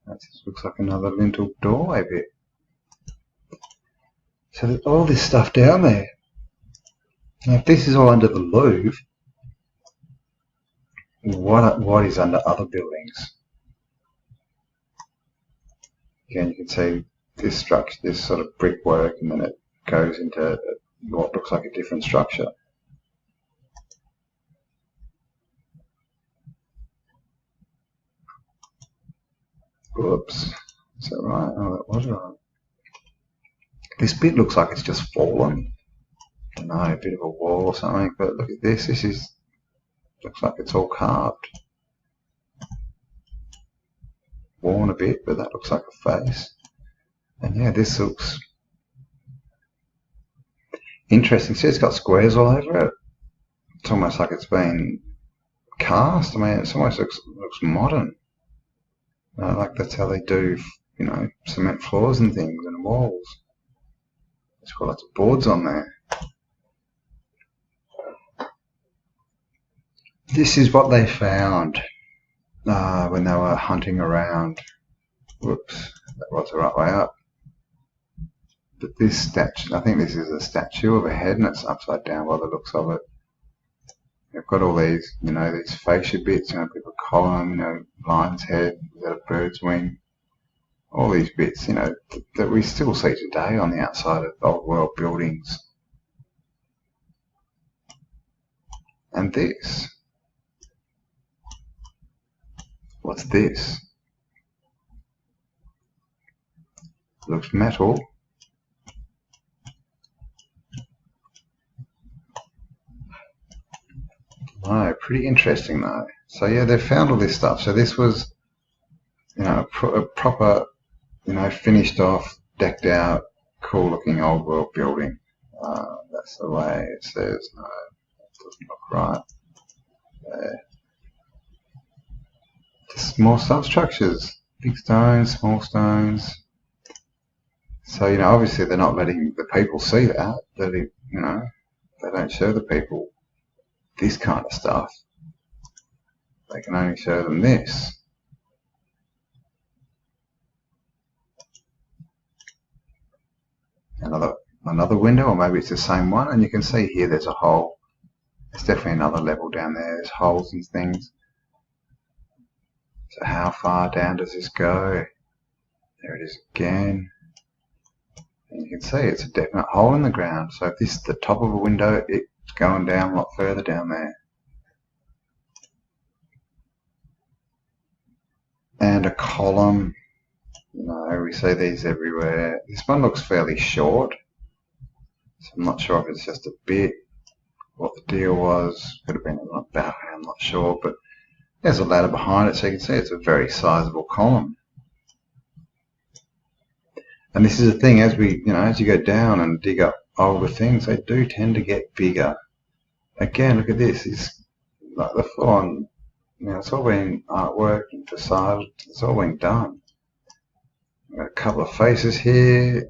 Speaker 1: That just looks like another lintel doorway bit. So there's all this stuff down there. Now, if this is all under the Louvre, what is under other buildings? Again, you can see this structure, this sort of brickwork, and then it goes into what looks like a different structure. Whoops, is that right? Oh, that was right. This bit looks like it's just fallen. I don't know, a bit of a wall or something, but look at this, this is, looks like it's all carved. Worn a bit, but that looks like a face. And yeah, this looks interesting. See, it's got squares all over it. It's almost like it's been cast. I mean, it almost looks modern. Like that's how they do, you know, cement floors and things and walls. It's got lots of boards on there. This is what they found when they were hunting around. Whoops, that was the right way up. But this statue, I think this is a statue of a head, and it's upside down by the looks of it. They've got all these, you know, these fascia bits, you know, people column, you know, lion's head, got a bird's wing, all these bits, you know, that we still see today on the outside of old world buildings. And this, what's this? Looks metal. Oh, pretty interesting though. So yeah, they found all this stuff. So this was, you know, a proper, you know, finished off, decked out, cool looking old world building. That's the way it says. No, that doesn't look right. There. Just more substructures. Big stones, small stones. So, you know, obviously they're not letting the people see that. They, you know, they don't show the people this kind of stuff. They can only show them this. Another window, or maybe it's the same one, and you can see here there's a hole. There's definitely another level down there. There's holes and things. So how far down does this go? There it is again. And you can see it's a definite hole in the ground. So if this is the top of a window, it's going down a lot further down there. And a column. You know, we see these everywhere. This one looks fairly short. So I'm not sure if it's just a bit, what the deal was. Could have been a balcony, I'm not sure. But there's a ladder behind it, so you can see it's a very sizable column. And this is the thing, as we, you know, as you go down and dig up older things, they do tend to get bigger. Again, look at this. It's like the floor on Now it's all been artwork and facade. It's all been done. Got a couple of faces here,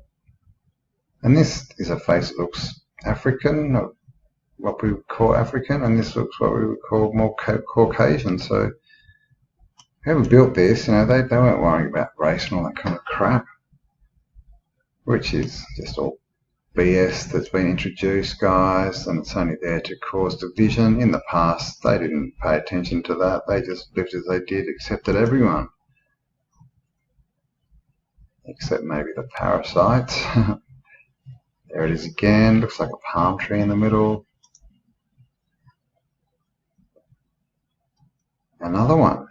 Speaker 1: and this is a face that looks African, what we would call African, and this looks what we would call more Caucasian. So whoever built this, they weren't worrying about race and all that kind of crap, which is just all BS that's been introduced, guys, and it's only there to cause division. In the past, they didn't pay attention to that. They just lived as they did, accepted everyone. Except maybe the parasites. There it is again. Looks like a palm tree in the middle. Another one.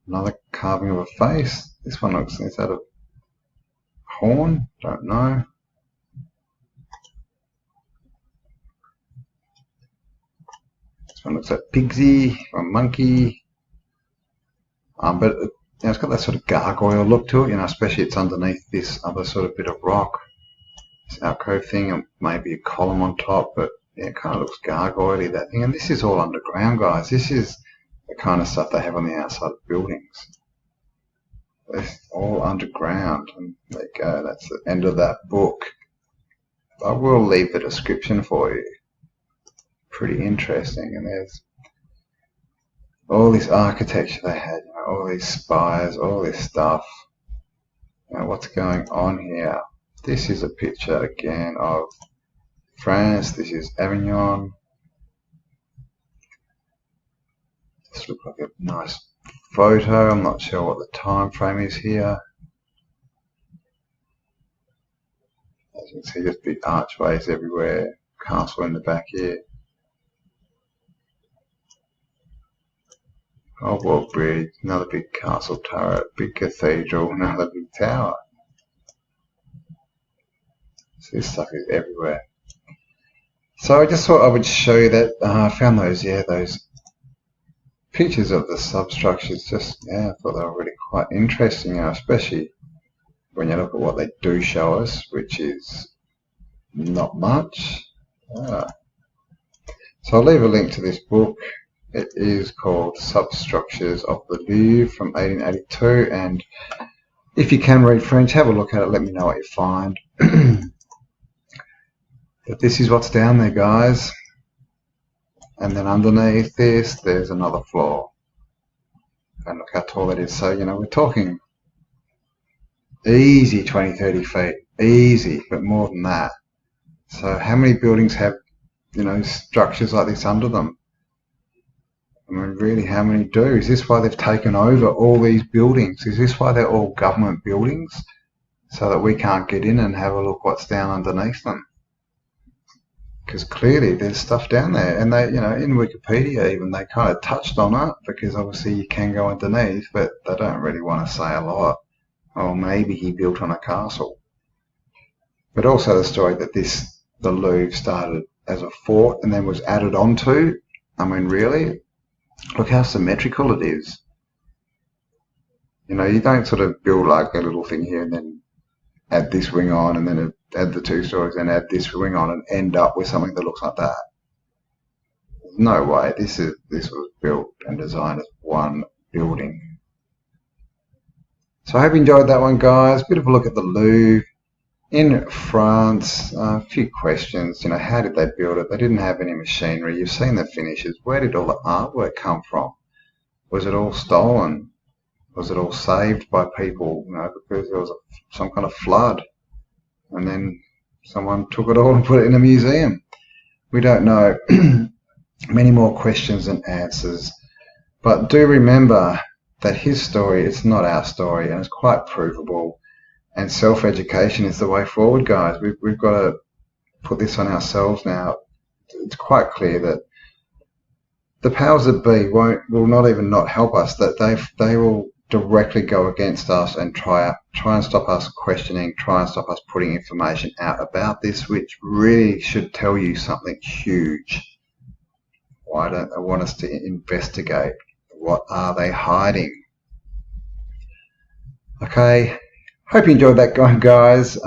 Speaker 1: Another carving of a face. This one looks, is that a horn? Don't know. This one looks like Pigsy or Monkey. But it's got that sort of gargoyle look to it, especially it's underneath this other sort of bit of rock. This alcove thing, and maybe a column on top, but yeah, it kind of looks gargoyle-y, that thing. And this is all underground, guys. This is the kind of stuff they have on the outside of buildings. It's all underground, and there you go. That's the end of that book. I will leave the description for you. Pretty interesting, and there's all this architecture they had, all these spires, all this stuff. Now, what's going on here? This is a picture again of France. This is Avignon. This looks like a nice photo. I'm not sure what the time frame is here. As you can see, just big archways everywhere. Castle in the back here. Old Wall Bridge, another big castle turret, big cathedral, another big tower. So this stuff is everywhere. So I just thought I would show you that. I found those pictures of the substructures. I thought they were really quite interesting, especially when you look at what they do show us, which is not much. So I'll leave a link to this book. It is called Substructures of the Louvre from 1882, and if you can read French, have a look at it, let me know what you find. But this is what's down there, guys. And then underneath this, there's another floor. And look how tall it is. So, we're talking easy 20, 30 feet. Easy, but more than that. So how many buildings have, structures like this under them? I mean, really, how many do? Is this why they've taken over all these buildings? Is this why they're all government buildings? So that we can't get in and have a look what's down underneath them? Because clearly there's stuff down there. And they, in Wikipedia even, they kind of touched on it, because obviously you can go underneath, but they don't really want to say a lot. Or maybe he built on a castle. But also the story that the Louvre started as a fort and then was added onto. I mean, really? Look how symmetrical it is. You don't sort of build like a little thing here and then add this wing on and then add the 2 stories and add this wing on and end up with something that looks like that. There's no way. This was built and designed as one building. So I hope you enjoyed that one, guys. Bit of a look at the Louvre in France. A few questions. How did they build it? They didn't have any machinery. You've seen the finishes. Where did all the artwork come from? Was it all stolen? Was it all saved by people? Because there was some kind of flood, and then someone took it all and put it in a museum. We don't know. Many more questions than answers. But do remember that his story is not our story, and it's quite provable. And self-education is the way forward, guys. We've got to put this on ourselves now. It's quite clear that the powers that be will not even not help us. That they will directly go against us and try and stop us questioning, try and stop us putting information out about this, which really should tell you something huge. Why don't they want us to investigate? What are they hiding? Okay. Hope you enjoyed that, guys.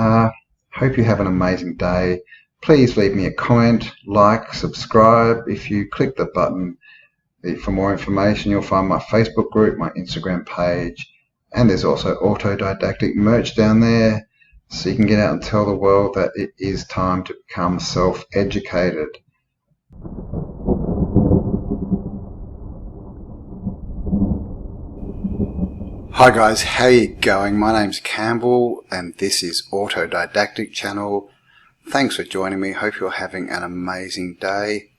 Speaker 1: Hope you have an amazing day. Please leave me a comment, like, subscribe. If you click the button For more information, you'll find my Facebook group, my Instagram page, and there's also autodidactic merch down there, so you can get out and tell the world that it is time to become self-educated. Hi guys, how you going? My name's Campbell and this is Autodidactic Channel. Thanks for joining me. Hope you're having an amazing day.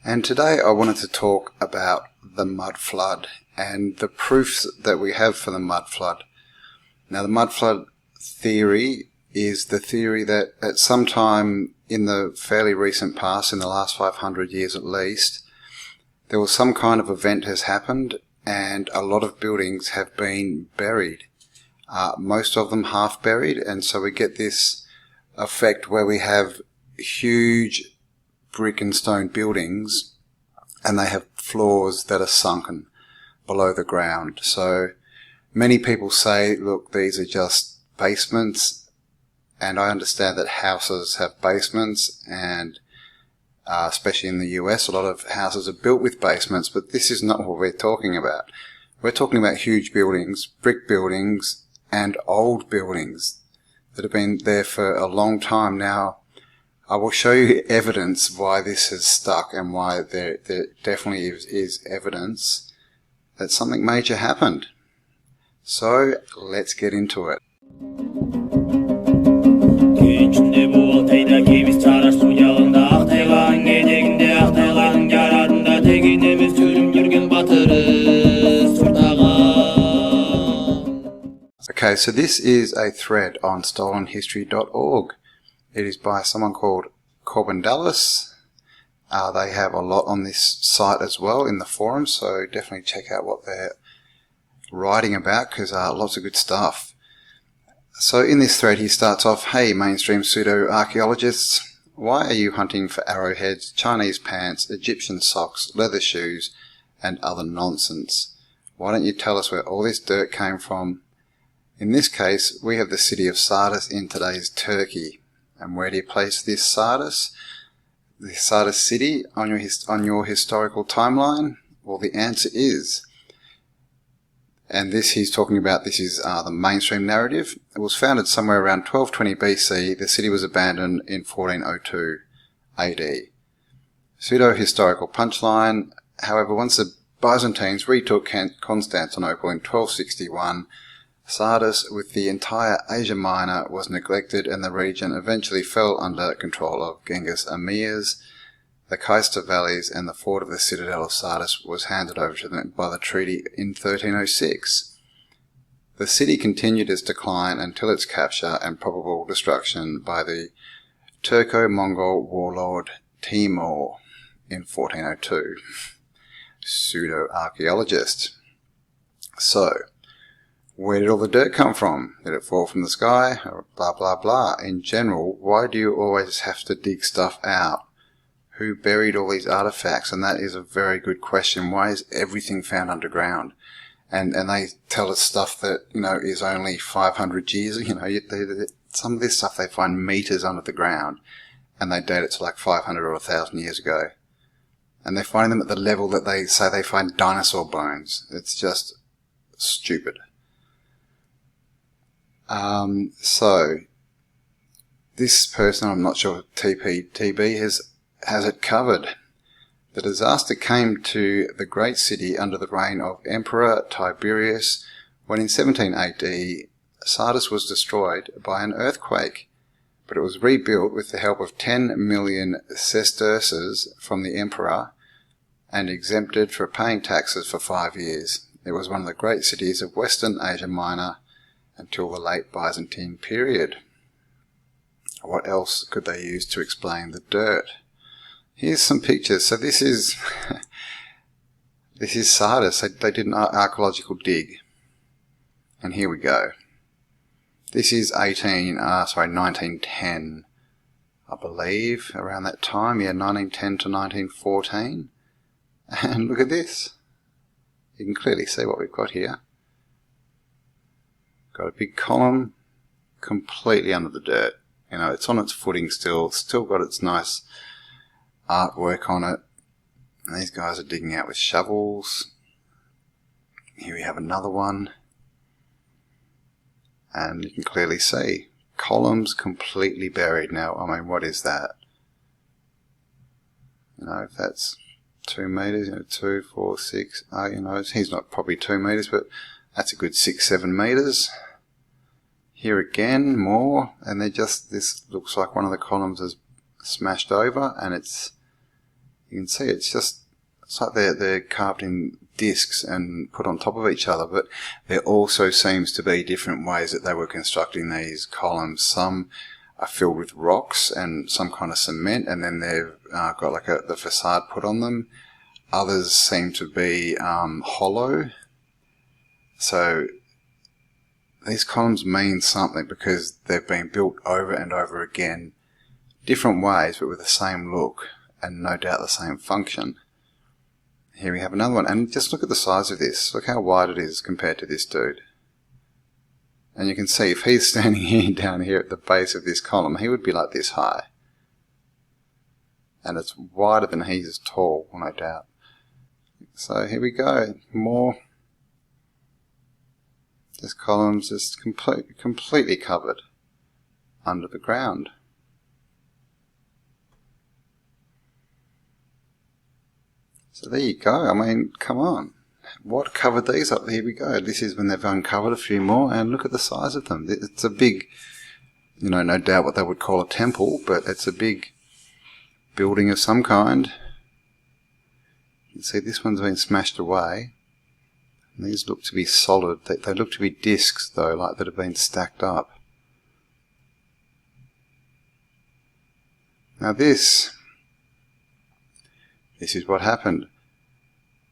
Speaker 1: And today I wanted to talk about the mud flood and the proofs that we have for the mud flood. Now, the mud flood theory is the theory that at some time in the fairly recent past, in the last 500 years at least, there was some kind of event has happened and a lot of buildings have been buried. Most of them half buried, and so we get this effect where we have huge brick and stone buildings and they have floors that are sunken below the ground. So many people say, look, these are just basements, and I understand that houses have basements, and especially in the US, a lot of houses are built with basements, but this is not what we're talking about. We're talking about huge buildings, brick buildings, and old buildings that have been there for a long time now. I will show you evidence why this has stuck and why there definitely is evidence that something major happened. So let's get into it. Okay, so this is a thread on stolenhistory.org. It is by someone called Corbendalis. They have a lot on this site as well in the forum, so definitely check out what they're writing about, because lots of good stuff. So in this thread he starts off, hey mainstream pseudo-archaeologists, why are you hunting for arrowheads, Chinese pants, Egyptian socks, leather shoes, and other nonsense? Why don't you tell us where all this dirt came from? In this case, we have the city of Sardis in today's Turkey. And where do you place this Sardis? The Sardis city on your historical timeline? Well, the answer is, and this he's talking about, this is the mainstream narrative. It was founded somewhere around 1220 BC. The city was abandoned in 1402 AD. Pseudo-historical punchline. However, once the Byzantines retook Constantinople in 1261, Sardis, with the entire Asia Minor, was neglected, and the region eventually fell under control of Genghis Emirs. The Cayster valleys and the fort of the citadel of Sardis was handed over to them by the treaty in 1306. The city continued its decline until its capture and probable destruction by the Turco-Mongol warlord Timur in 1402. Pseudo-archaeologist. So, where did all the dirt come from? Did it fall from the sky? Blah, blah, blah. In general, why do you always have to dig stuff out? Who buried all these artifacts? And that is a very good question. Why is everything found underground? And they tell us stuff that, is only 500 years. Some of this stuff they find meters under the ground, and they date it to like 500 or 1,000 years ago. And they're finding them at the level that they say they find dinosaur bones. It's just stupid. So this person, I'm not sure, TB has it covered. The disaster came to the great city under the reign of Emperor Tiberius when in 17 AD Sardis was destroyed by an earthquake, but it was rebuilt with the help of 10 million sesterces from the emperor and exempted for paying taxes for 5 years. It was one of the great cities of Western Asia Minor until the late Byzantine period. What else could they use to explain the dirt? Here's some pictures. So this is Sardis. They did an archaeological dig, and here we go. This is 1910, I believe, around that time. Yeah, 1910 to 1914. And look at this. You can clearly see what we've got here. Got a big column completely under the dirt. It's on its footing still got its nice artwork on it. And these guys are digging out with shovels. Here we have another one. And you can clearly see columns completely buried. Now, I mean, what is that? You know, if that's 2 meters, you know, 2, 4, 6, you know, he's not probably 2 meters, but that's a good 6, 7 meters. Here again, more, and they're just, this looks like one of the columns is smashed over, and it's, you can see it's like they're carved in discs and put on top of each other, but there also seems to be different ways that they were constructing these columns. Some are filled with rocks and some kind of cement, and then they've got like the facade put on them. Others seem to be hollow. So these columns mean something because they've been built over and over again, different ways but with the same look and no doubt the same function. Here we have another one, and just look at the size of this. Look how wide it is compared to this dude. And you can see if he's standing here down here at the base of this column, he would be like this high. And it's wider than he is tall, no doubt. So here we go, more. This column's just completely covered under the ground. So there you go. I mean, come on. What covered these up? Here we go. This is when they've uncovered a few more, and look at the size of them. It's a big, you know, no doubt what they would call a temple, but it's a big building of some kind. You can see this one's been smashed away. And these look to be solid. They look to be discs, though, like that have been stacked up. Now this is what happened.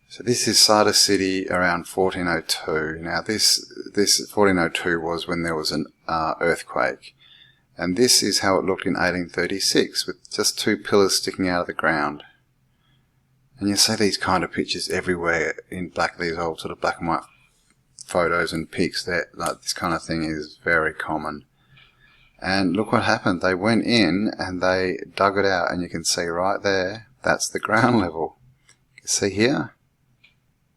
Speaker 1: So this is Sardis City around 1402. Now this 1402 was when there was an earthquake. And this is how it looked in 1836, with just 2 pillars sticking out of the ground. And you see these kind of pictures everywhere in these old sort of black and white photos and pics. That like this kind of thing is very common. And look what happened. They went in and they dug it out, and you can see right there, that's the ground level. You can see here,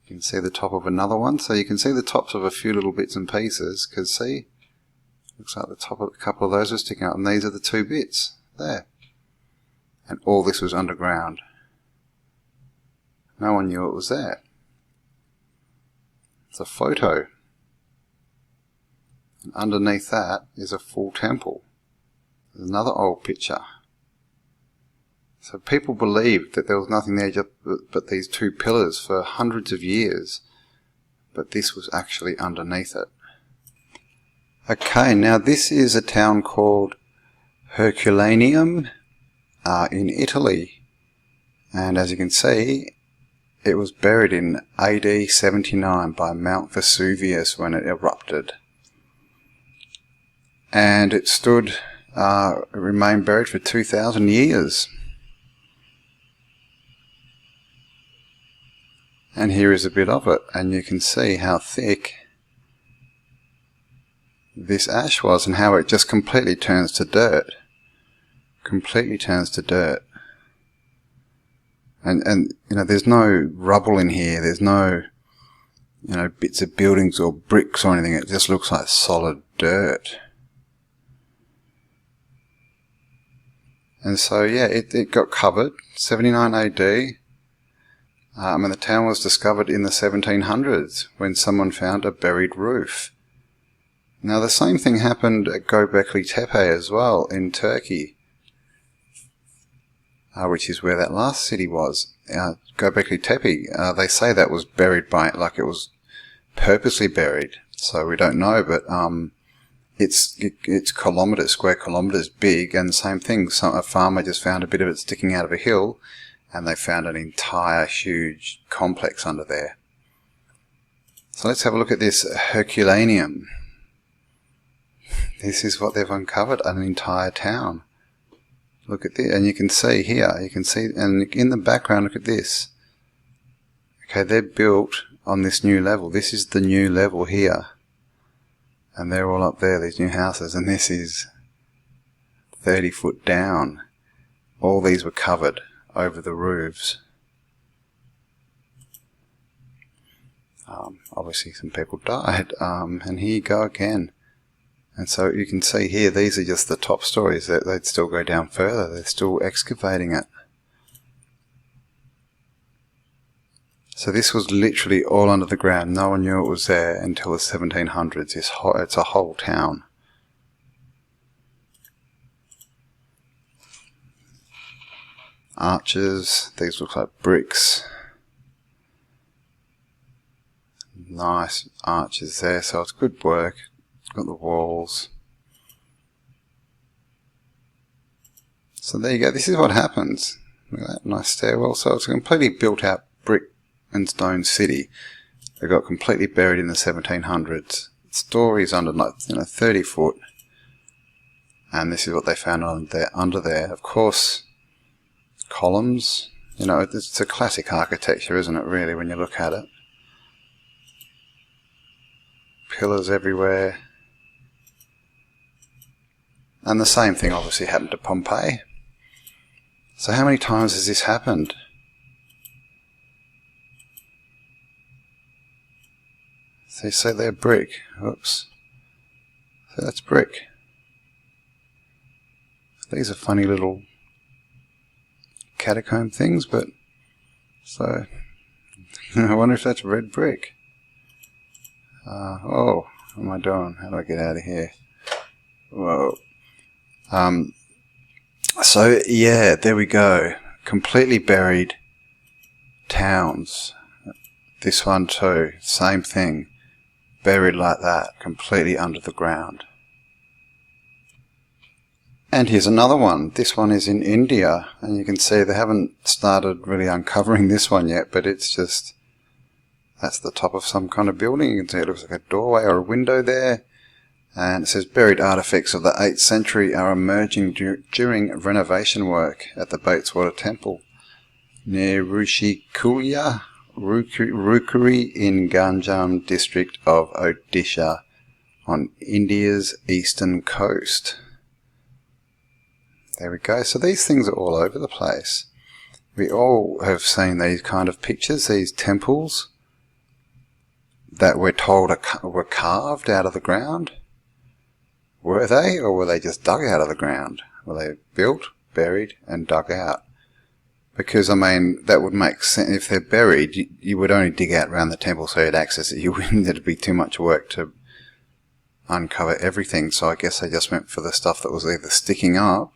Speaker 1: you can see the top of another one. So you can see the tops of a few little bits and pieces, because see, looks like the top of a couple of those are sticking out, and these are the 2 bits there. And all this was underground. No one knew it was there. It's a photo. And underneath that is a full temple. There's another old picture. So people believed that there was nothing there but these 2 pillars for hundreds of years. But this was actually underneath it. Okay, now this is a town called Herculaneum in Italy. And as you can see, it was buried in AD 79 by Mount Vesuvius when it erupted. And it remained buried for 2,000 years. And here is a bit of it, and you can see how thick this ash was and how it just completely turns to dirt. Completely turns to dirt. And you know, there's no rubble in here. There's no, you know, bits of buildings or bricks or anything. It just looks like solid dirt. And so, yeah, it got covered. 79 AD. And the town was discovered in the 1700s when someone found a buried roof. Now, the same thing happened at Göbekli Tepe as well in Turkey. Which is where that last city was. Göbekli Tepe, they say that was buried by, like it was purposely buried. So we don't know, but it's kilometres, square kilometres big, and the same thing. A farmer just found a bit of it sticking out of a hill, and they found an entire huge complex under there. So let's have a look at this Herculaneum. This is what they've uncovered, an entire town. Look at this, and you can see here, and in the background, look at this. Okay, they're built on this new level. This is the new level here. And they're all up there, these new houses, and this is 30 foot down. All these were covered over the roofs. Obviously some people died, and here you go again. And so you can see here, these are just the top stories. They'd still go down further. They're still excavating it. So this was literally all under the ground. No one knew it was there until the 1700s. It's a whole town. Arches. These look like bricks. Nice arches there, so it's good work. Got the walls. So there you go. This is what happens. Look at that nice stairwell. So it's a completely built out brick and stone city. They got completely buried in the 1700s. Stories under, 30 foot. And this is what they found under there. Of course, columns. It's a classic architecture, isn't it, really, when you look at it? Pillars everywhere. And the same thing obviously happened to Pompeii. So how many times has this happened? So you see there, brick. Oops. So that's brick. These are funny little catacomb things, but so I wonder if that's red brick. What am I doing? How do I get out of here? Whoa. So yeah, there we go. Completely buried towns. This one too, same thing. Buried like that, completely under the ground. And here's another one. This one is in India, and you can see they haven't started really uncovering this one yet, but it's just, that's the top of some kind of building. You can see it looks like a doorway or a window there. And it says buried artifacts of the 8th century are emerging during renovation work at the Bateswater Temple near Rukuri in Ganjam district of Odisha on India's eastern coast. There we go. So these things are all over the place. We all have seen these kind of pictures, these temples that we're told were carved out of the ground. Were they, or were they just dug out of the ground? Were they built, buried, and dug out? Because, that would make sense. If they're buried, you would only dig out around the temple so you'd access it. You wouldn't, it'd be too much work to uncover everything. So I guess they just went for the stuff that was either sticking up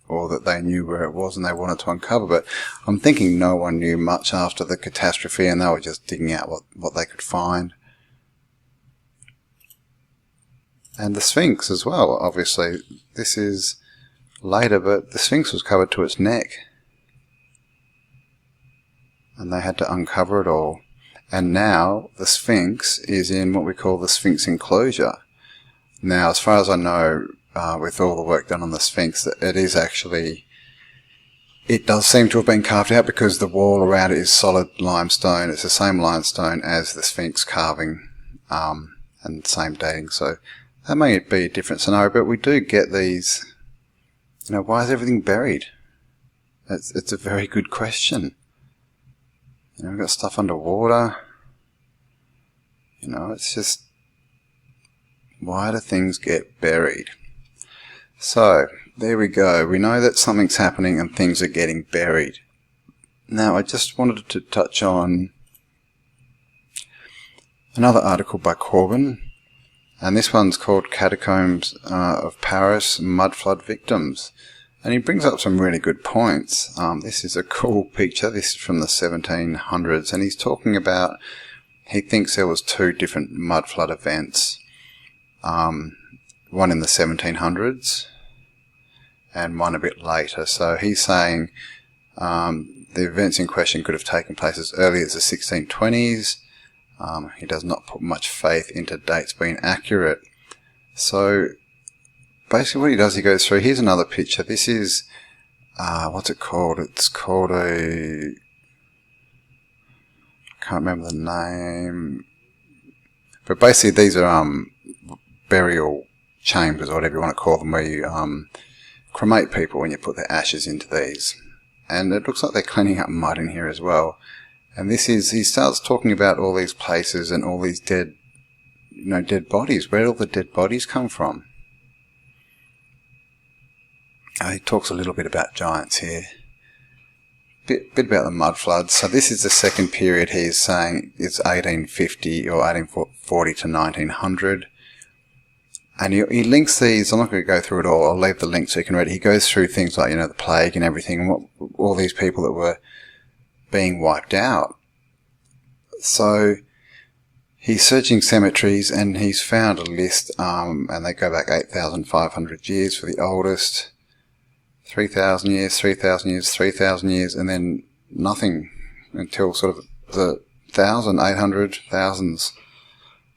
Speaker 1: or that they knew where it was and they wanted to uncover. But I'm thinking no one knew much after the catastrophe and they were just digging out what they could find. And the Sphinx as well, obviously. This is later, but the Sphinx was covered to its neck. And they had to uncover it all. And now the Sphinx is in what we call the Sphinx enclosure. Now, as far as I know, with all the work done on the Sphinx, it is actually, it does seem to have been carved out because the wall around it is solid limestone. It's the same limestone as the Sphinx carving, and same dating. So that may be a different scenario, but we do get these, why is everything buried? It's a very good question. We've got stuff underwater. It's just, why do things get buried? So, there we go. We know that something's happening and things are getting buried. Now, I just wanted to touch on another article by Corbin, and this one's called Catacombs of Paris Mud Flood Victims. And he brings up some really good points. This is a cool picture. This is from the 1700s, and he's talking about, he thinks there was 2 different mud flood events. One in the 1700s and one a bit later. So he's saying the events in question could have taken place as early as the 1620s. He does not put much faith into dates being accurate. So basically what he does, he goes through, here's another picture. This is, what's it called? It's called I can't remember the name. But basically these are burial chambers, or whatever you want to call them, where you cremate people when you put their ashes into these. And it looks like they're cleaning up mud in here as well. And he starts talking about all these places and all these dead bodies. Where did all the dead bodies come from? He talks a little bit about giants here. Bit about the mud floods. So this is the second period he's saying is 1850 or 1840 to 1900. And he links these. I'm not going to go through it all. I'll leave the link so you can read it. He goes through things like, the plague and everything, and what all these people that were being wiped out. So he's searching cemeteries, and he's found a list, and they go back 8,500 years for the oldest, 3,000 years, 3,000 years, 3,000 years, and then nothing until sort of the 1,800 thousands.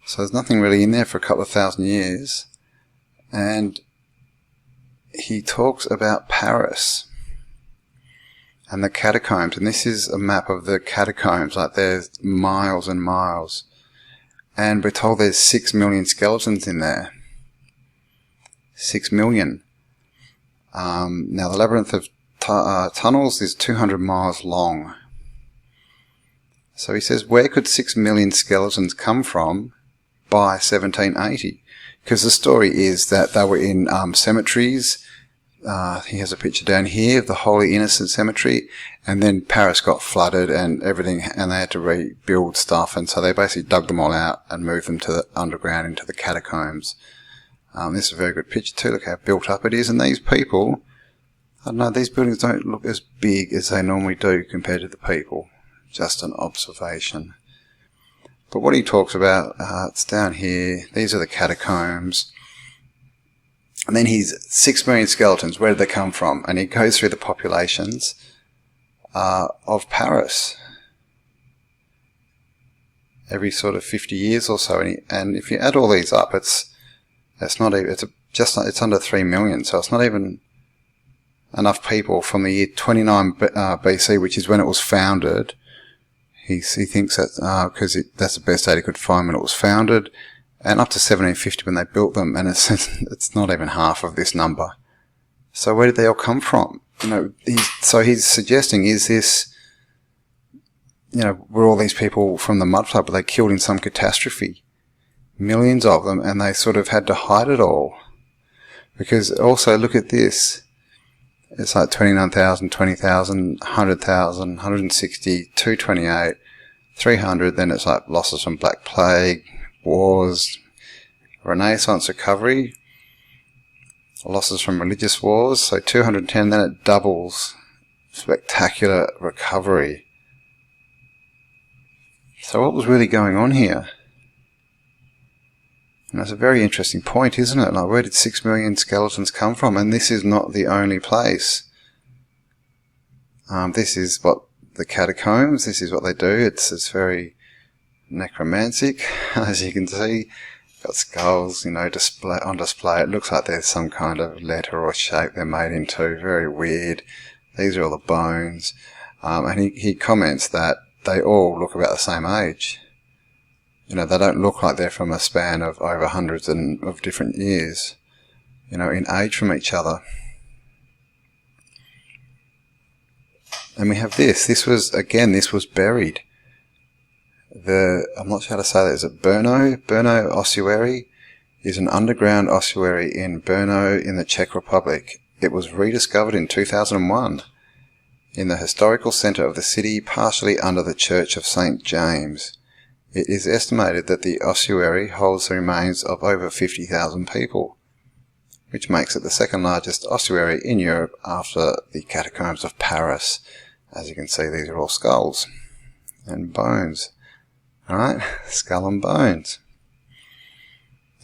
Speaker 1: So there's nothing really in there for a couple of thousand years. And he talks about Paris and the catacombs. And this is a map of the catacombs. Like, there's miles and miles. And we're told there's 6 million skeletons in there. 6 million. Now, the labyrinth of tunnels is 200 miles long. So he says, where could 6 million skeletons come from by 1780? Because the story is that they were in cemeteries. He has a picture down here of the Holy Innocent Cemetery, and then Paris got flooded and everything, and they had to rebuild stuff, and so they basically dug them all out and moved them to the underground into the catacombs. This is a very good picture too. Look how built up it is, and these people, I don't know, these buildings don't look as big as they normally do compared to the people. Just an observation. But what he talks about, it's down here. These are the catacombs. And then he's 6 million skeletons. Where did they come from? And he goes through the populations of Paris every sort of 50 years or so. And if you add all these up, it's under 3 million. So it's not even enough people from the year 29 BC, which is when it was founded. He thinks that because that's the best date he could find when it was founded, and up to 1750 when they built them, and it's not even half of this number. So where did they all come from? So he's suggesting, is this, were all these people from the mud flood, were they killed in some catastrophe? Millions of them, and they sort of had to hide it all. Because also, look at this. It's like 29,000, 20,000, 100,000, 160, 228, 300. Then it's like losses from Black Plague, wars, Renaissance recovery, losses from religious wars. So 210, then it doubles. Spectacular recovery. So what was really going on here? And that's a very interesting point, isn't it? Like, where did 6 million skeletons come from? And this is not the only place. This is what the catacombs, this is what they do. It's very necromantic, as you can see. Got skulls, on display. It looks like there's some kind of letter or shape they're made into. Very weird. These are all the bones. And he comments that they all look about the same age. They don't look like they're from a span of over hundreds of different years, in age from each other. And we have this. This was buried. I'm not sure how to say that. Is it Brno? Brno ossuary is an underground ossuary in Brno in the Czech Republic. It was rediscovered in 2001 in the historical centre of the city, partially under the Church of St. James. It is estimated that the ossuary holds the remains of over 50,000 people, which makes it the second largest ossuary in Europe after the catacombs of Paris. As you can see, these are all skulls and bones. Alright, skull and bones.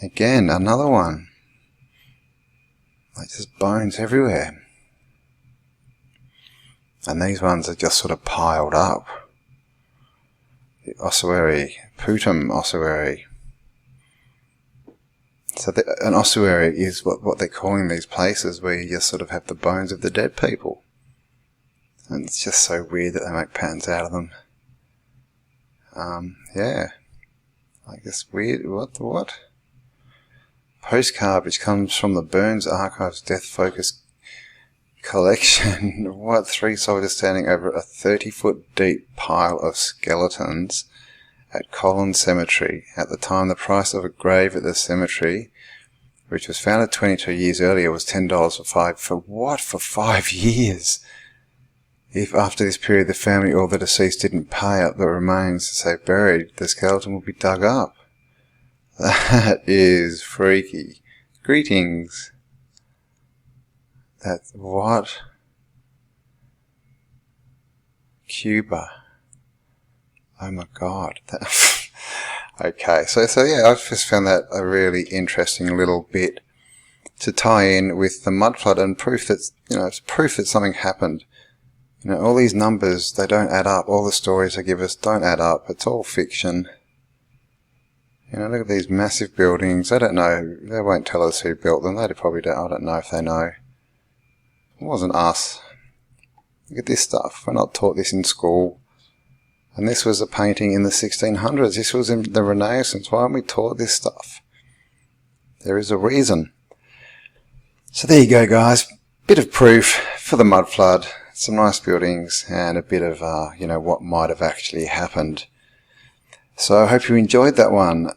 Speaker 1: Again, another one. Like, just bones everywhere. And these ones are just sort of piled up. The ossuary, Putum ossuary. So an ossuary is what they're calling these places where you just sort of have the bones of the dead people. And it's just so weird that they make patterns out of them. Yeah. I guess weird. What? Postcard which comes from the Burns Archives Death Focus collection. What? 3 soldiers standing over a 30-foot deep pile of skeletons at Collins Cemetery. At the time, the price of a grave at the cemetery, which was founded 22 years earlier, was $10 for 5 years. If after this period the family or the deceased didn't pay up the remains as they buried, the skeleton would be dug up. That is freaky. Greetings. That's what? Cuba. Oh my god. Okay, so yeah, I've just found that a really interesting little bit to tie in with the mud flood and proof that, it's proof that something happened. All these numbers, they don't add up. All the stories they give us don't add up. It's all fiction. Look at these massive buildings. I don't know. They won't tell us who built them. They probably don't. I don't know if they know. It wasn't us. Look at this stuff. We're not taught this in school. And this was a painting in the 1600s. This was in the Renaissance. Why aren't we taught this stuff? There is a reason. So there you go, guys. Bit of proof for the mud flood. Some nice buildings and a bit of, what might have actually happened. So I hope you enjoyed that one.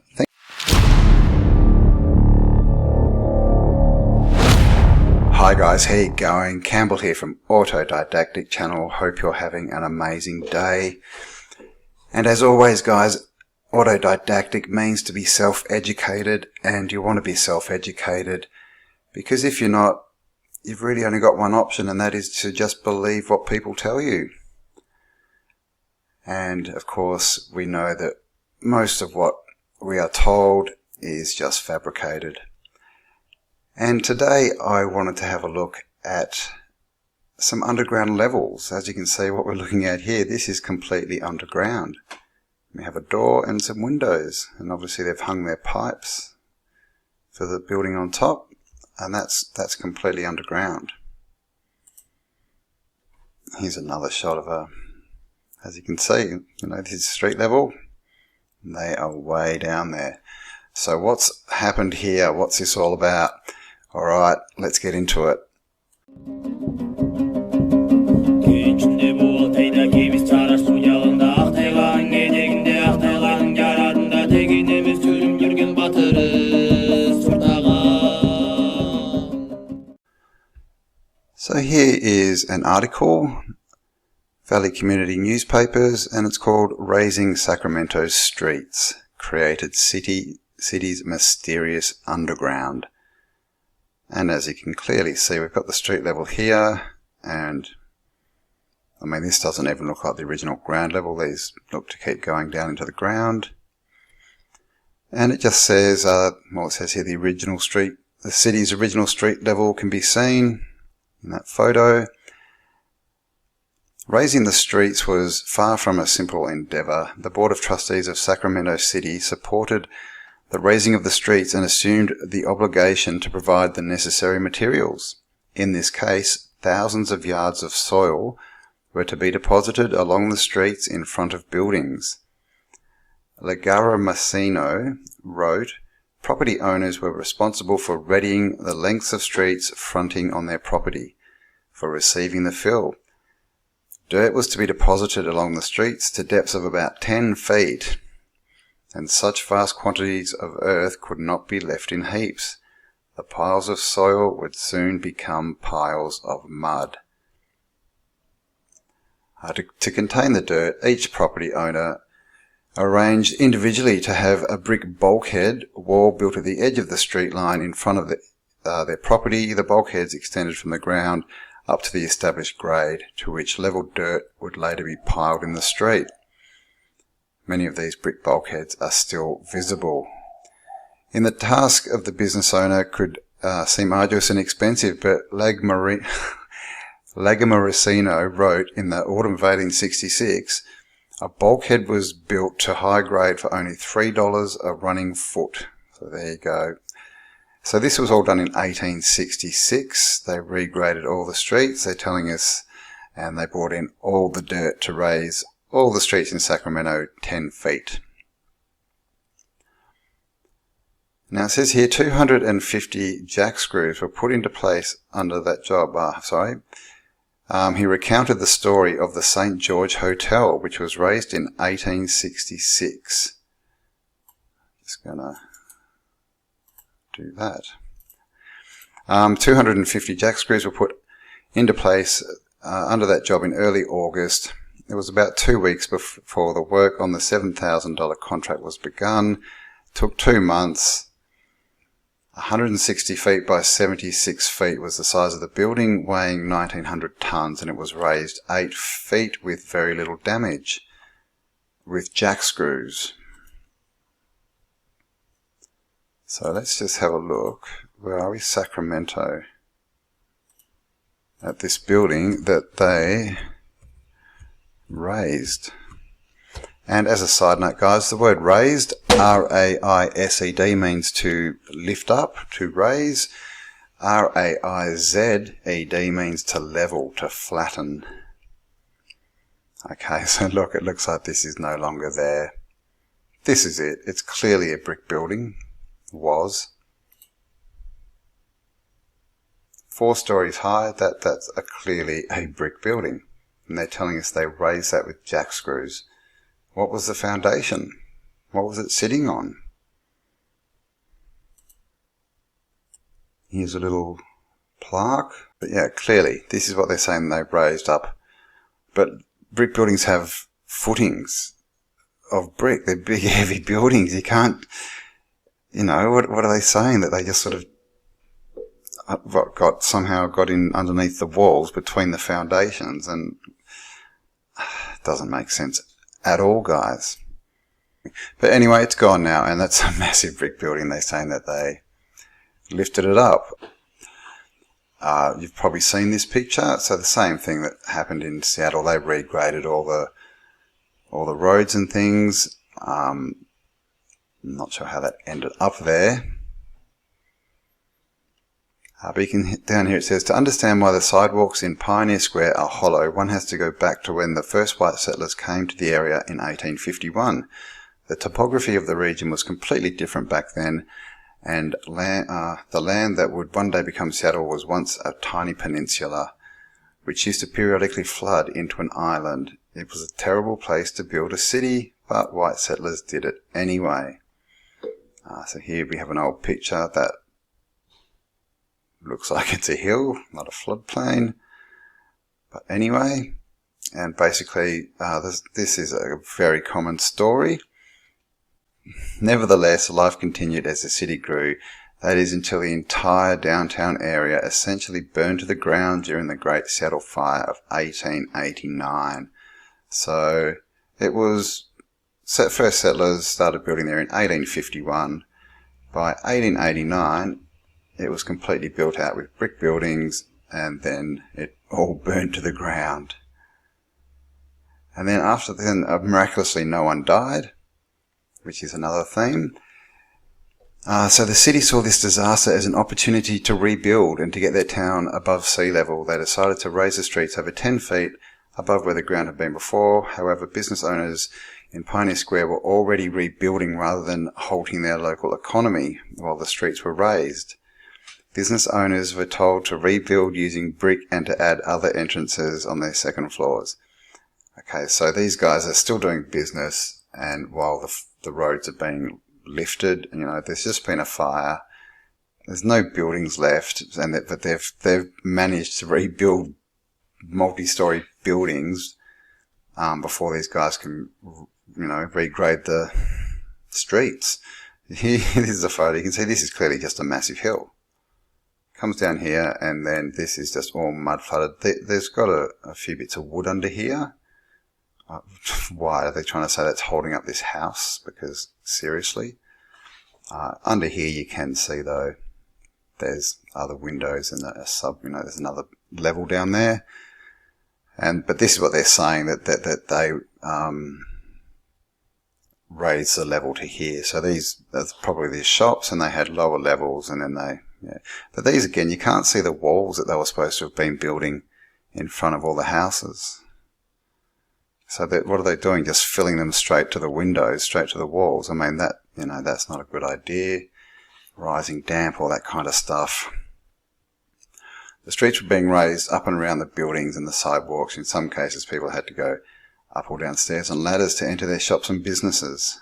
Speaker 1: Hi guys, how you going? Cambell here from Autodidactic Channel. Hope you're having an amazing day. And as always, guys, autodidactic means to be self-educated, and you want to be self-educated because if you're not, you've really only got one option, and that is to just believe what people tell you. And of course, we know that most of what we are told is just fabricated. And today I wanted to have a look at some underground levels. As you can see, what we're looking at here, this is completely underground. We have a door and some windows, and obviously they've hung their pipes for the building on top. And that's completely underground. Here's another shot of as you can see, this is street level. They are way down there. So what's happened here? What's this all about? Alright, let's get into it. So here is an article, Valley Community Newspapers, and it's called Raising Sacramento's Streets, Created City's Mysterious Underground. And as you can clearly see, we've got the street level here, and this doesn't even look like the original ground level. These look to keep going down into the ground. And it just says, it says here the city's original street level can be seen in that photo. Raising the streets was far from a simple endeavour. The Board of Trustees of Sacramento City supported the raising of the streets and assumed the obligation to provide the necessary materials. In this case, thousands of yards of soil were to be deposited along the streets in front of buildings. Legara Massino wrote, property owners were responsible for readying the lengths of streets fronting on their property for receiving the fill. Dirt was to be deposited along the streets to depths of about 10 feet, and such vast quantities of earth could not be left in heaps. The piles of soil would soon become piles of mud. To contain the dirt, each property owner arranged individually to have a brick bulkhead wall built at the edge of the street line in front of their property. The bulkheads extended from the ground up to the established grade, to which level dirt would later be piled in the street. Many of these brick bulkheads are still visible. In the task of the business owner could seem arduous and expensive, but Lagamaricino wrote in the autumn of 1866, a bulkhead was built to high grade for only $3 a running foot. So there you go. So this was all done in 1866. They regraded all the streets, they're telling us, and they brought in all the dirt to raise all the streets in Sacramento 10 feet. Now it says here 250 jack screws were put into place under that job. He recounted the story of the St. George Hotel, which was raised in 1866. Just gonna do that. 250 jack screws were put into place under that job in early August. It was about 2 weeks before the work on the $7,000 contract was begun. It took 2 months. 160 feet by 76 feet was the size of the building, weighing 1,900 tons, and it was raised 8 feet with very little damage, with jack screws. So let's just have a look. Where are we? Sacramento. At this building that they raised. And as a side note, guys, the word raised, R-A-I-S-E-D, means to lift up, to raise. R-A-I-Z-E-D means to level, to flatten. Okay, so look, it looks like this is no longer there. This is it. It's clearly a brick building. Was. 4 stories high, that's clearly a brick building. And they're telling us they raised that with jack screws. What was the foundation? What was it sitting on? Here's a little plaque. But yeah, clearly, this is what they're saying they've raised up. But brick buildings have footings of brick. They're big, heavy buildings. You can't, what are they saying? That they just sort of somehow got in underneath the walls between the foundations, and it doesn't make sense at all, guys. But anyway, it's gone now, and that's a massive brick building. They're saying that they lifted it up. You've probably seen this picture. So the same thing that happened in Seattle, they regraded all the roads and things. I'm not sure how that ended up there. But you can down here it says, to understand why the sidewalks in Pioneer Square are hollow, one has to go back to when the first white settlers came to the area in 1851. The topography of the region was completely different back then, and the land that would one day become Seattle was once a tiny peninsula, which used to periodically flood into an island. It was a terrible place to build a city, but white settlers did it anyway. So here we have an old picture that looks like it's a hill, not a floodplain. But anyway, and basically this is a very common story. Nevertheless, life continued as the city grew. That is until the entire downtown area essentially burned to the ground during the Great Seattle Fire of 1889. So it was, first settlers started building there in 1851. By 1889, it was completely built out with brick buildings, and then it all burned to the ground. And then after then, miraculously no one died, which is another theme. So the city saw this disaster as an opportunity to rebuild and to get their town above sea level. They decided to raise the streets over 10 feet above where the ground had been before. However, business owners in Pioneer Square were already rebuilding rather than halting their local economy while the streets were raised. Business owners were told to rebuild using brick and to add other entrances on their second floors. Okay, so these guys are still doing business, and while the roads are being lifted, there's just been a fire. There's no buildings left, but they've managed to rebuild multi-story buildings before these guys can, regrade the streets. Here, this is a photo. You can see this is clearly just a massive hill. Comes down here, and then this is just all mud flooded. There's got a few bits of wood under here. Why are they trying to say that's holding up this house? Because seriously, under here you can see though there's other windows and there's another level down there. But this is what they're saying, that they raised the level to here. So that's probably these shops, and they had lower levels, and then But these again, you can't see the walls that they were supposed to have been building in front of all the houses. So what are they doing? Just filling them straight to the windows, straight to the walls. I mean, that's not a good idea. rising damp, all that kind of stuff. The streets were being raised up and around the buildings and the sidewalks. In some cases, people had to go up or down stairs on ladders to enter their shops and businesses.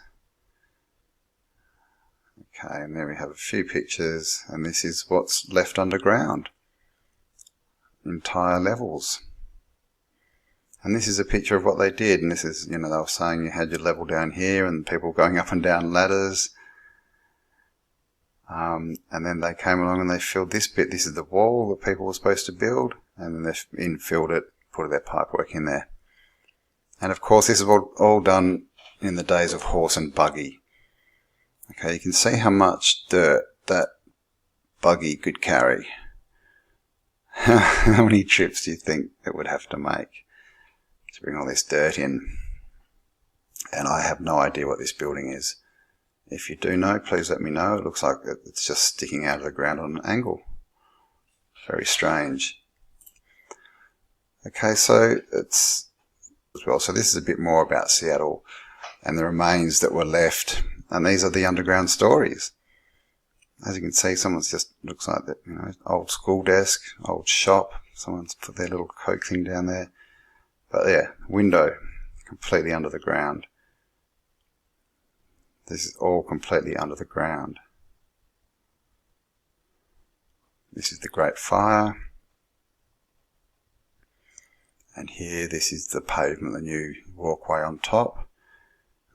Speaker 1: Okay, and there we have a few pictures, and this is what's left underground. Entire levels. And this is a picture of what they did, and this is, they were saying you had your level down here and people going up and down ladders. And then they came along and they filled this bit. This is the wall that people were supposed to build, and then they infilled it, put their pipework in there. And of course this is all done in the days of horse and buggy. Okay, you can see how much dirt that buggy could carry. How many trips do you think it would have to make to bring all this dirt in? And I have no idea what this building is. If you do know, please let me know. It looks like it's just sticking out of the ground on an angle. Very strange. Okay, so it's as well. So this is a bit more about Seattle and the remains that were left. And these are the underground stories. As you can see, someone's just looks like that, old school desk, old shop. Someone's put their little Coke thing down there. But yeah, window completely under the ground. This is all completely under the ground. This is the Great Fire. And here, this is the pavement, the new walkway on top.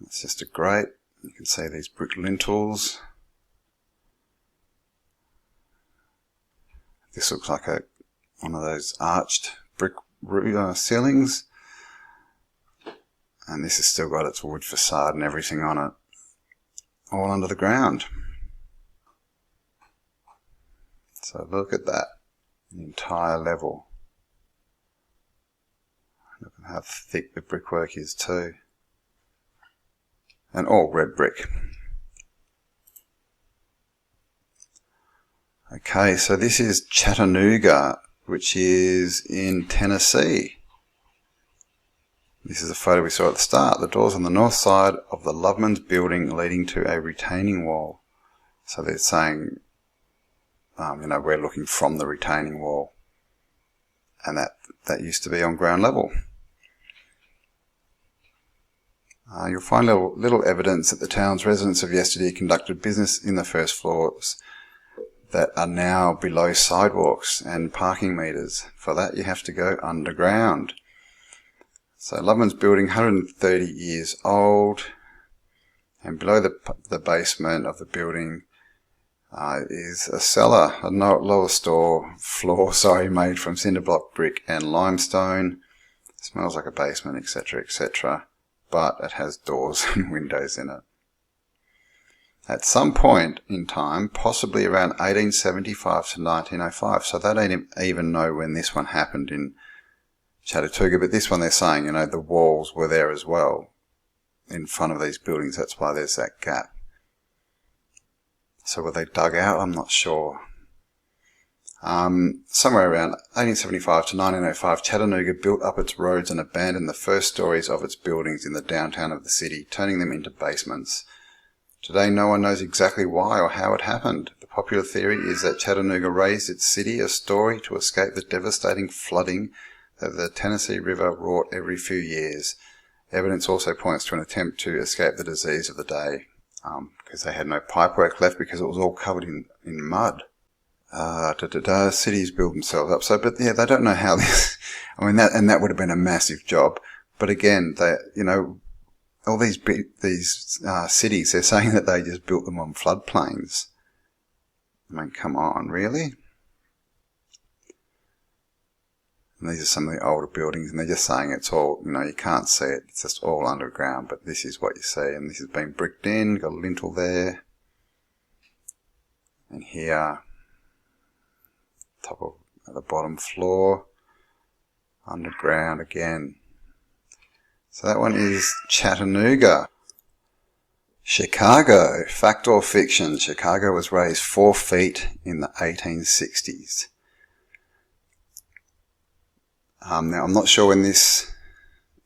Speaker 1: It's just a grate. You can see these brick lintels. This looks like one of those arched brick ceilings. And this has still got its wood facade and everything on it. All under the ground. So look at that. The entire level. Look at how thick the brickwork is too. And all red brick. Okay, so this is Chattanooga, which is in Tennessee. This is a photo we saw at the start. The door's on the north side of the Loveman's building leading to a retaining wall. So they're saying, we're looking from the retaining wall. And that used to be on ground level. You'll find little evidence that the town's residents of yesterday conducted business in the first floors that are now below sidewalks and parking meters. For that, you have to go underground. So Loveman's building, 130 years old, and below the basement of the building is a cellar, a lower floor, made from cinder block brick and limestone. It smells like a basement, etc., etc., but it has doors and windows in it. At some point in time, possibly around 1875 to 1905, so they don't even know when this one happened in Chattanooga, but this one they're saying, the walls were there as well in front of these buildings. That's why there's that gap. So were they dug out? I'm not sure. Somewhere around 1875 to 1905, Chattanooga built up its roads and abandoned the first stories of its buildings in the downtown of the city, turning them into basements. Today, no one knows exactly why or how it happened. The popular theory is that Chattanooga raised its city a story to escape the devastating flooding that the Tennessee River wrought every few years. Evidence also points to an attempt to escape the disease of the day, because they had no pipework left because it was all covered in mud. Cities build themselves up. So, but yeah, they don't know how this. That would have been a massive job. But again, all these cities, they're saying that they just built them on floodplains. Come on, really? And these are some of the older buildings, and they're just saying it's all, you can't see it. It's just all underground, but this is what you see. And this has been bricked in, got a lintel there. And here, top of the bottom floor, underground again. So that one is Chattanooga. Chicago, fact or fiction? Chicago was raised 4 feet in the 1860s. Now, I'm not sure when this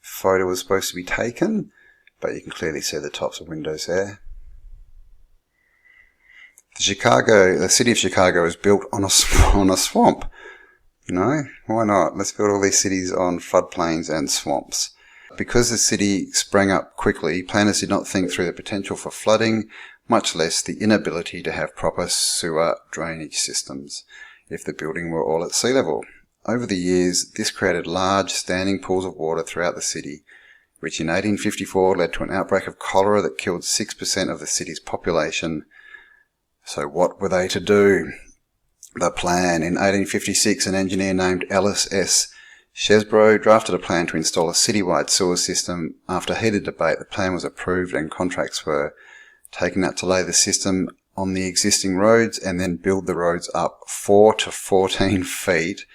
Speaker 1: photo was supposed to be taken, but you can clearly see the tops of windows there. The city of Chicago is built on a swamp. You know, why not? Let's build all these cities on floodplains and swamps. Because the city sprang up quickly, planners did not think through the potential for flooding, much less the inability to have proper sewer drainage systems if the building were all at sea level. Over the years, this created large standing pools of water throughout the city, which in 1854 led to an outbreak of cholera that killed 6% of the city's population. So what were they to do? The plan. In 1856, an engineer named Ellis S. Chesbrough drafted a plan to install a citywide sewer system. After heated debate, the plan was approved and contracts were taken out to lay the system on the existing roads and then build the roads up 4 to 14 feet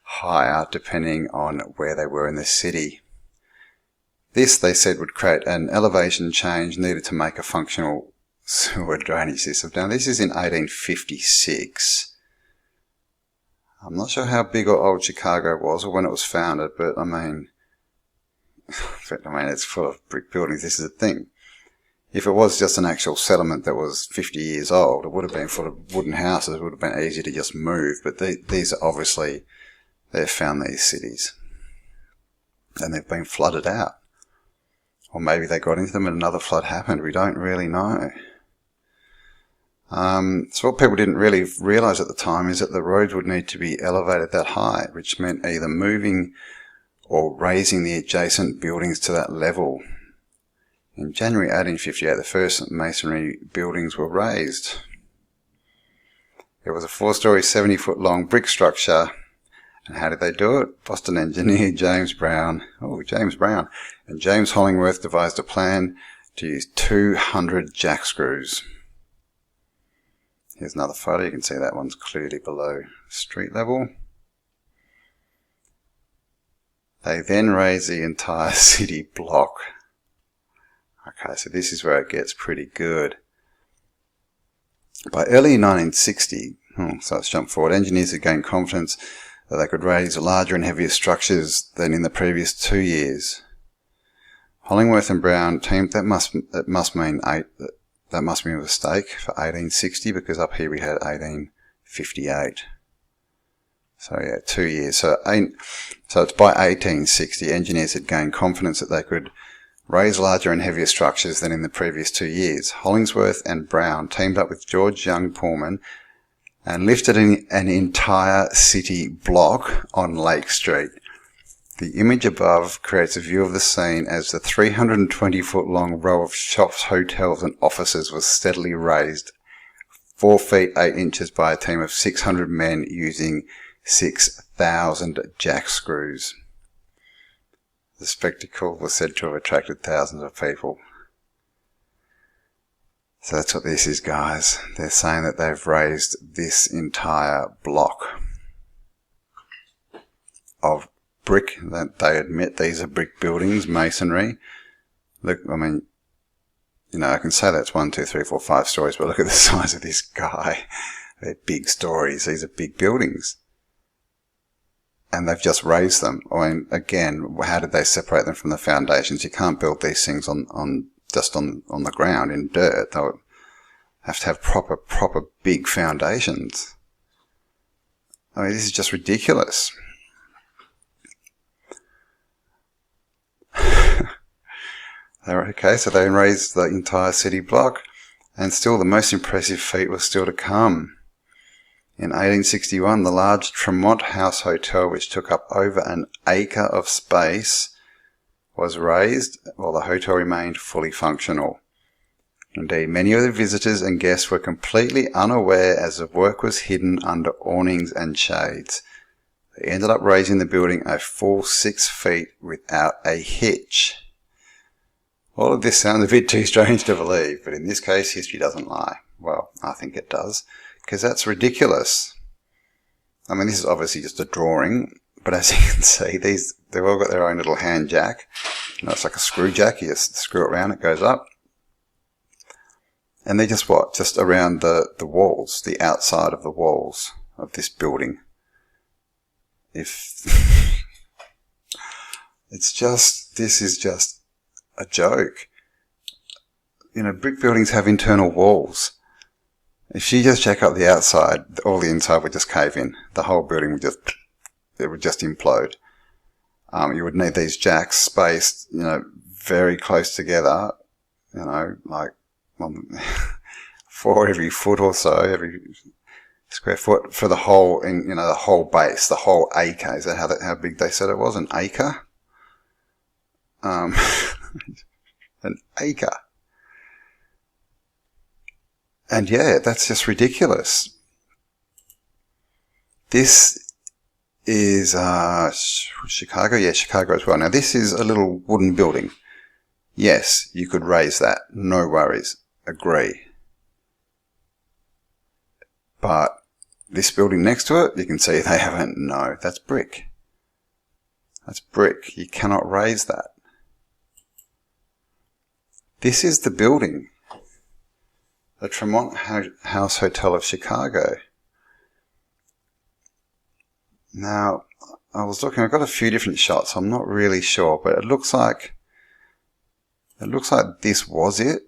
Speaker 1: higher depending on where they were in the city. This, they said, would create an elevation change needed to make a functional sewer drainage system. Now, this is in 1856. I'm not sure how big or old Chicago was or when it was founded, but I mean, it's full of brick buildings. This is the thing. If it was just an actual settlement that was 50 years old, it would have been full of wooden houses. It would have been easy to just move. But these are obviously, they've found these cities. And they've been flooded out. Or maybe they got into them and another flood happened. We don't really know. So what people didn't really realise at the time is that the roads would need to be elevated that high, which meant either moving or raising the adjacent buildings to that level. In January 1858, the first masonry buildings were raised. It was a 4-storey, 70-foot long brick structure. And how did they do it? Boston engineer James Brown and James Hollingworth devised a plan to use 200 jack screws. Here's another photo. You can see that one's clearly below street level. They then raised the entire city block. Okay, so this is where it gets pretty good. By early 1960, so let's jump forward, engineers had gained confidence that they could raise larger and heavier structures than in the previous 2 years. Hollingworth and Brown teamed, that must mean a mistake for 1860, because up here we had 1858. So yeah, 2 years. So it's by 1860, engineers had gained confidence that they could raise larger and heavier structures than in the previous 2 years. Hollingsworth and Brown teamed up with George Young Pullman and lifted an entire city block on Lake Street. The image above creates a view of the scene as the 320-foot long row of shops, hotels and offices was steadily raised 4 feet 8 inches by a team of 600 men using 6,000 jack screws. The spectacle was said to have attracted thousands of people. So that's what this is, guys. They're saying that they've raised this entire block of brick. That they admit these are brick buildings, masonry. Look, I mean, you know, I can say that's 1, 2, 3, 4, 5 stories, but look at the size of this guy. They're big stories. These are big buildings. And they've just raised them. I mean, again, how did they separate them from the foundations? You can't build these things on the ground in dirt. They would have to have proper big foundations. I mean, this is just ridiculous. Okay, so they raised the entire city block, and still the most impressive feat was still to come. In 1861, the large Tremont House Hotel, which took up over an acre of space, was raised while the hotel remained fully functional. Indeed, many of the visitors and guests were completely unaware as the work was hidden under awnings and shades. They ended up raising the building a full 6 feet without a hitch. All of this sounds a bit too strange to believe, but in this case, history doesn't lie. Well, I think it does, because that's ridiculous. I mean, this is obviously just a drawing, but as you can see, they've all got their own little hand jack. You know, it's like a screw jack. You just screw it around, it goes up. And they're just what? Just around the walls, the outside of the walls of this building. This is just a joke. You know, brick buildings have internal walls. If you just check out the outside, all the inside would just cave in. The whole building would just implode. You would need these jacks spaced, very close together, like 4 every foot or so, every square foot for the whole, the whole base, the whole acre. Is that how big they said it was? An acre? An acre. And yeah, that's just ridiculous. This is Chicago. Yeah, Chicago as well. Now this is a little wooden building. Yes, you could raise that. No worries. Agree. But this building next to it, you can see they haven't. No, that's brick. That's brick. You cannot raise that. This is the building. The Tremont House Hotel of Chicago. Now, I was looking, I've got a few different shots, I'm not really sure, but it looks like this was it.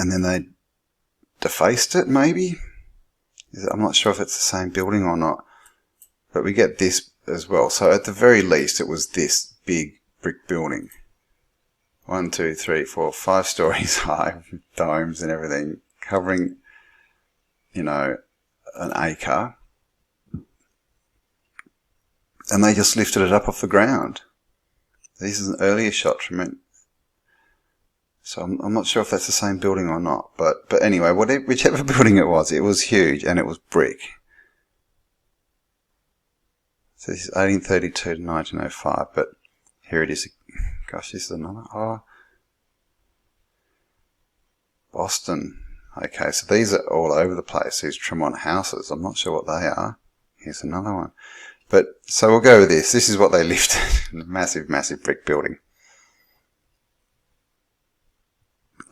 Speaker 1: And then they defaced it, maybe? I'm not sure if it's the same building or not. But we get this as well. So at the very least, it was this big brick building. 1, 2, 3, 4, 5 stories high, with domes and everything, covering, an acre. And they just lifted it up off the ground. This is an earlier shot from it. So I'm not sure if that's the same building or not. But anyway, whichever building it was huge and it was brick. So this is 1832 to 1905, but here it is. Gosh, this is another. Oh. Boston. Okay, so these are all over the place, these Tremont houses. I'm not sure what they are. Here's another one. But, so we'll go with this. This is what they lifted. Massive, massive brick building.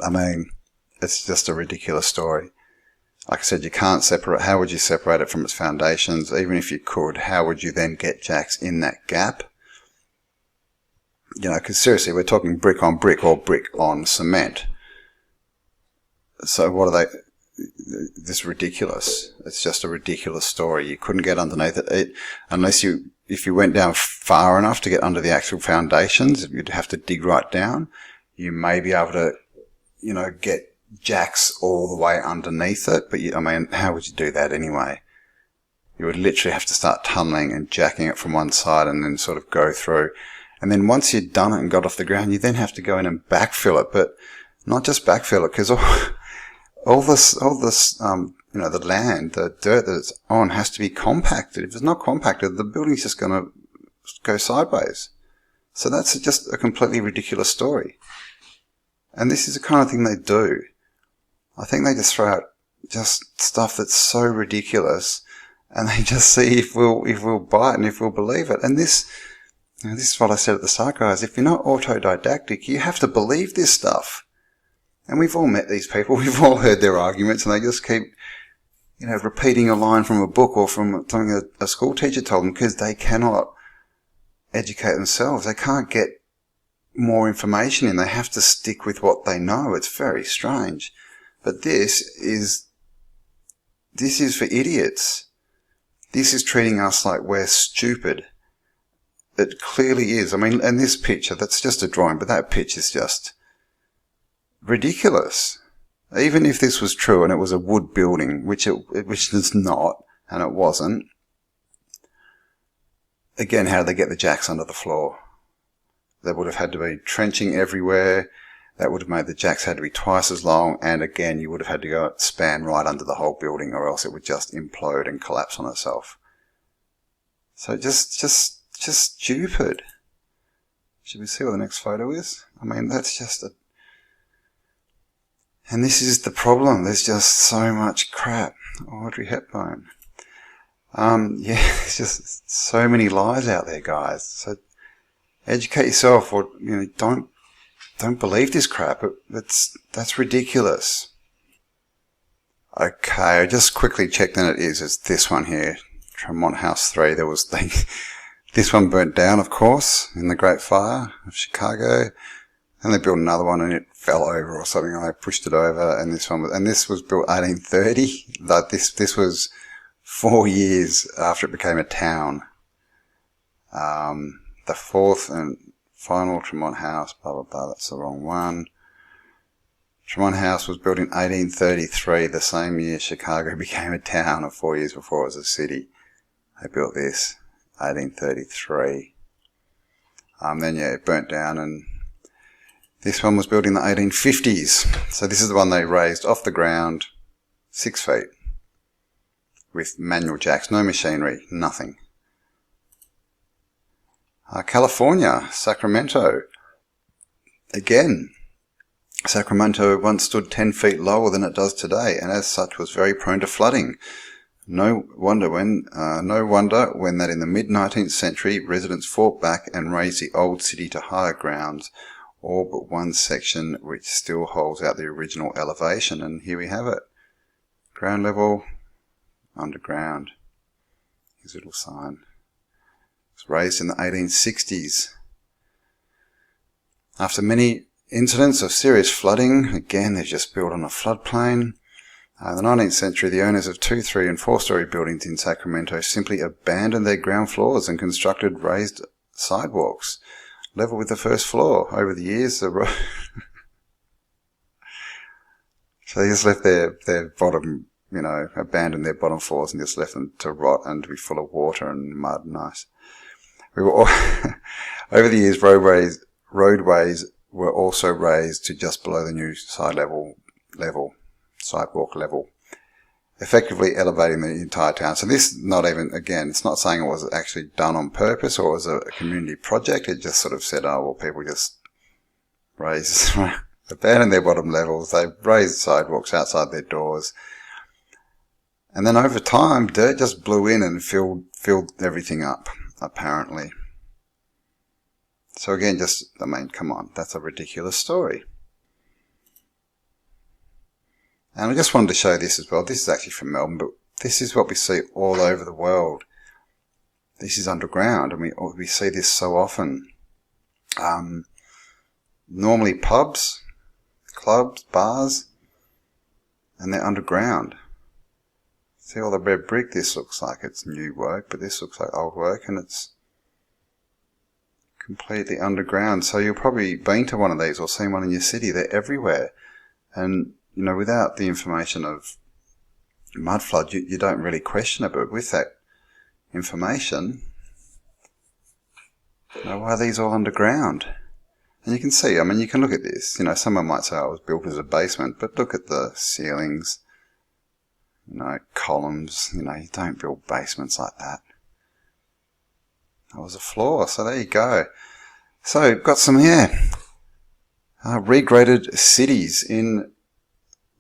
Speaker 1: I mean, it's just a ridiculous story. Like I said, you can't separate. How would you separate it from its foundations? Even if you could, how would you then get jacks in that gap? Because seriously, we're talking brick on brick or brick on cement. So what are they? This is ridiculous. It's just a ridiculous story. You couldn't get underneath it unless if you went down far enough to get under the actual foundations, you'd have to dig right down. You may be able to, get jacks all the way underneath it. But how would you do that anyway? You would literally have to start tunneling and jacking it from one side and then sort of go through. And then once you'd done it and got off the ground, you then have to go in and backfill it, but not just backfill it, because all this, the land, the dirt that it's on has to be compacted. If it's not compacted, the building's just going to go sideways. So that's just a completely ridiculous story. And this is the kind of thing they do. I think they just throw out just stuff that's so ridiculous, and they just see if we'll buy it and if we'll believe it. And this is what I said at the start, guys. If you're not autodidactic, you have to believe this stuff. And we've all met these people. We've all heard their arguments, and they just keep, repeating a line from a book or from something a school teacher told them, because they cannot educate themselves. They can't get more information in. They have to stick with what they know. It's very strange. But this is for idiots. This is treating us like we're stupid. It clearly is. And this picture, that's just a drawing, but that picture is just ridiculous. Even if this was true and it was a wood building, which it's not, and it wasn't, again, how did they get the jacks under the floor? They would have had to be trenching everywhere. That would have made the jacks had to be twice as long, and again, you would have had to go span right under the whole building, or else it would just implode and collapse on itself. So just stupid. Should we see what the next photo is? That's just and this is the problem. There's just so much crap. Audrey Hepburn. There's just so many lies out there, guys. So educate yourself, or don't believe this crap. That's ridiculous. Okay, I just quickly checked, and it's this one here, Tremont House 3. There was this one burnt down, of course, in the Great Fire of Chicago. And they built another one and it fell over or something, and they pushed it over, and this was built 1830. Like this was 4 years after it became a town. The fourth and final Tremont House, blah blah blah, that's the wrong one. Tremont House was built in 1833, the same year Chicago became a town, or 4 years before it was a city. They built this, 1833. Then yeah, it burnt down, and this one was built in the 1850s. So this is the one they raised off the ground, 6 feet, with manual jacks, no machinery, nothing. California, Sacramento. Again, Sacramento once stood 10 feet lower than it does today, and as such was very prone to flooding. No wonder when that in the mid-19th century residents fought back and raised the old city to higher grounds, all but one section which still holds out the original elevation. And here we have it. Ground level, underground. Here's a little sign. It was raised in the 1860s. After many incidents of serious flooding, again they're just built on a floodplain. In the 19th century, the owners of 2-, 3- and 4-story buildings in Sacramento simply abandoned their ground floors and constructed raised sidewalks level with the first floor. Over the years, so they just left their bottom, abandoned their bottom floors and just left them to rot and to be full of water and mud and ice. Over the years, roadways were also raised to just below the new sidewalk level, effectively elevating the entire town. So this, not even, again, it's not saying it was actually done on purpose or it was a community project. It just sort of said, people just abandoned their bottom levels. They raised sidewalks outside their doors. And then over time, dirt just blew in and filled everything up, apparently. So again, come on, that's a ridiculous story. And I just wanted to show this as well. This is actually from Melbourne, but this is what we see all over the world. This is underground, and we see this so often. Normally pubs, clubs, bars, and they're underground. See all the red brick? This looks like it's new work, but this looks like old work, and it's completely underground. So you'll probably been to one of these or seen one in your city. They're everywhere. And, without the information of mud flood, you don't really question it. But with that information, why are these all underground? And you can see, you can look at this. Someone might say, it was built as a basement, but look at the ceilings, columns. You don't build basements like that. That was a floor, so there you go. So, got some, regraded cities in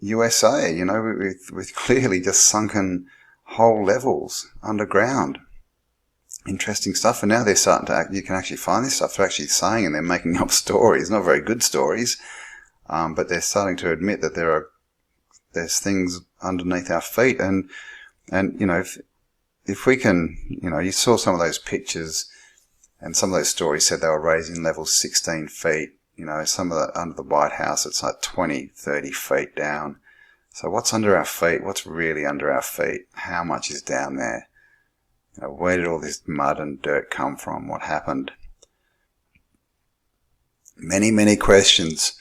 Speaker 1: USA, with clearly just sunken whole levels underground. Interesting stuff, and now they're starting to you can actually find this stuff. They're actually saying, and they're making up stories, not very good stories, but they're starting to admit that there's things underneath our feet, and if we can, you saw some of those pictures, and some of those stories said they were raising levels 16 feet. Some of that under the White House, it's like 20, 30 feet down. So what's under our feet? What's really under our feet? How much is down there? Where did all this mud and dirt come from? What happened? Many, many questions.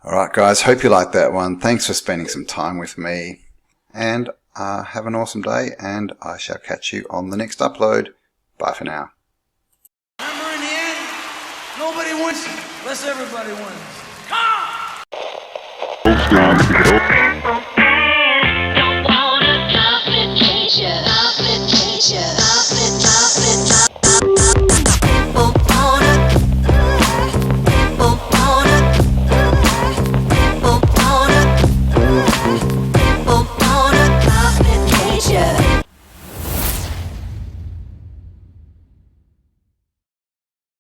Speaker 1: All right, guys, hope you liked that one. Thanks for spending some time with me, and have an awesome day, and I shall catch you on the next upload. Bye for now.
Speaker 5: Remember, in the end, nobody wins unless everybody wins.